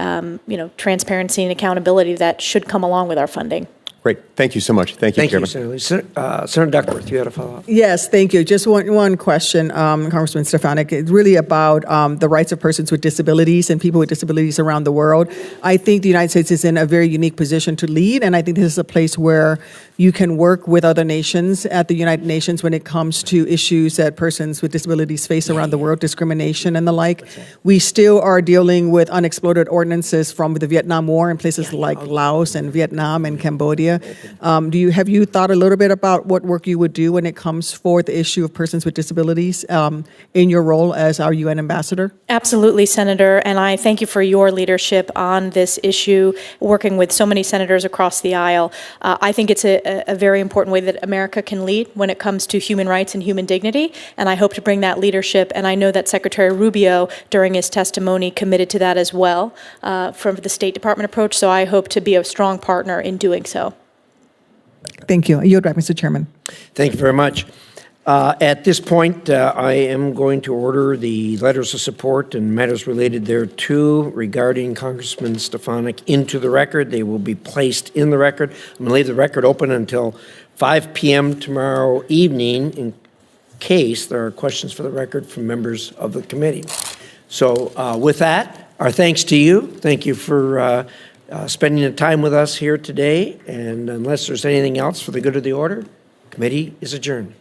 transparency and accountability that should come along with our funding.
Great. Thank you so much. Thank you, Chairman.
Senator Duckworth, you had a follow-up.
Yes, thank you. Just one question, Congressman Stefanik. It's really about the rights of persons with disabilities and people with disabilities around the world. I think the United States is in a very unique position to lead, and I think this is a place where you can work with other nations at the United Nations when it comes to issues that persons with disabilities face around the world, discrimination and the like. We still are dealing with unexploded ordinances from the Vietnam War in places like Laos and Vietnam and Cambodia. Have you thought a little bit about what work you would do when it comes for the issue of persons with disabilities in your role as our UN ambassador?
Absolutely, Senator, and I thank you for your leadership on this issue, working with so many senators across the aisle. I think it's a very important way that America can lead when it comes to human rights and human dignity, and I hope to bring that leadership, and I know that Secretary Rubio, during his testimony, committed to that as well from the State Department approach, so I hope to be a strong partner in doing so.
Thank you. I yield back, Mr. Chairman.
Thank you very much. At this point, I am going to order the letters of support and matters related thereto regarding Congressman Stefanik into the record. They will be placed in the record. I'm going to leave the record open until 5 p.m. tomorrow evening in case there are questions for the record from members of the committee. So with that, our thanks to you. Thank you for spending the time with us here today. And unless there's anything else for the good of the order, committee is adjourned.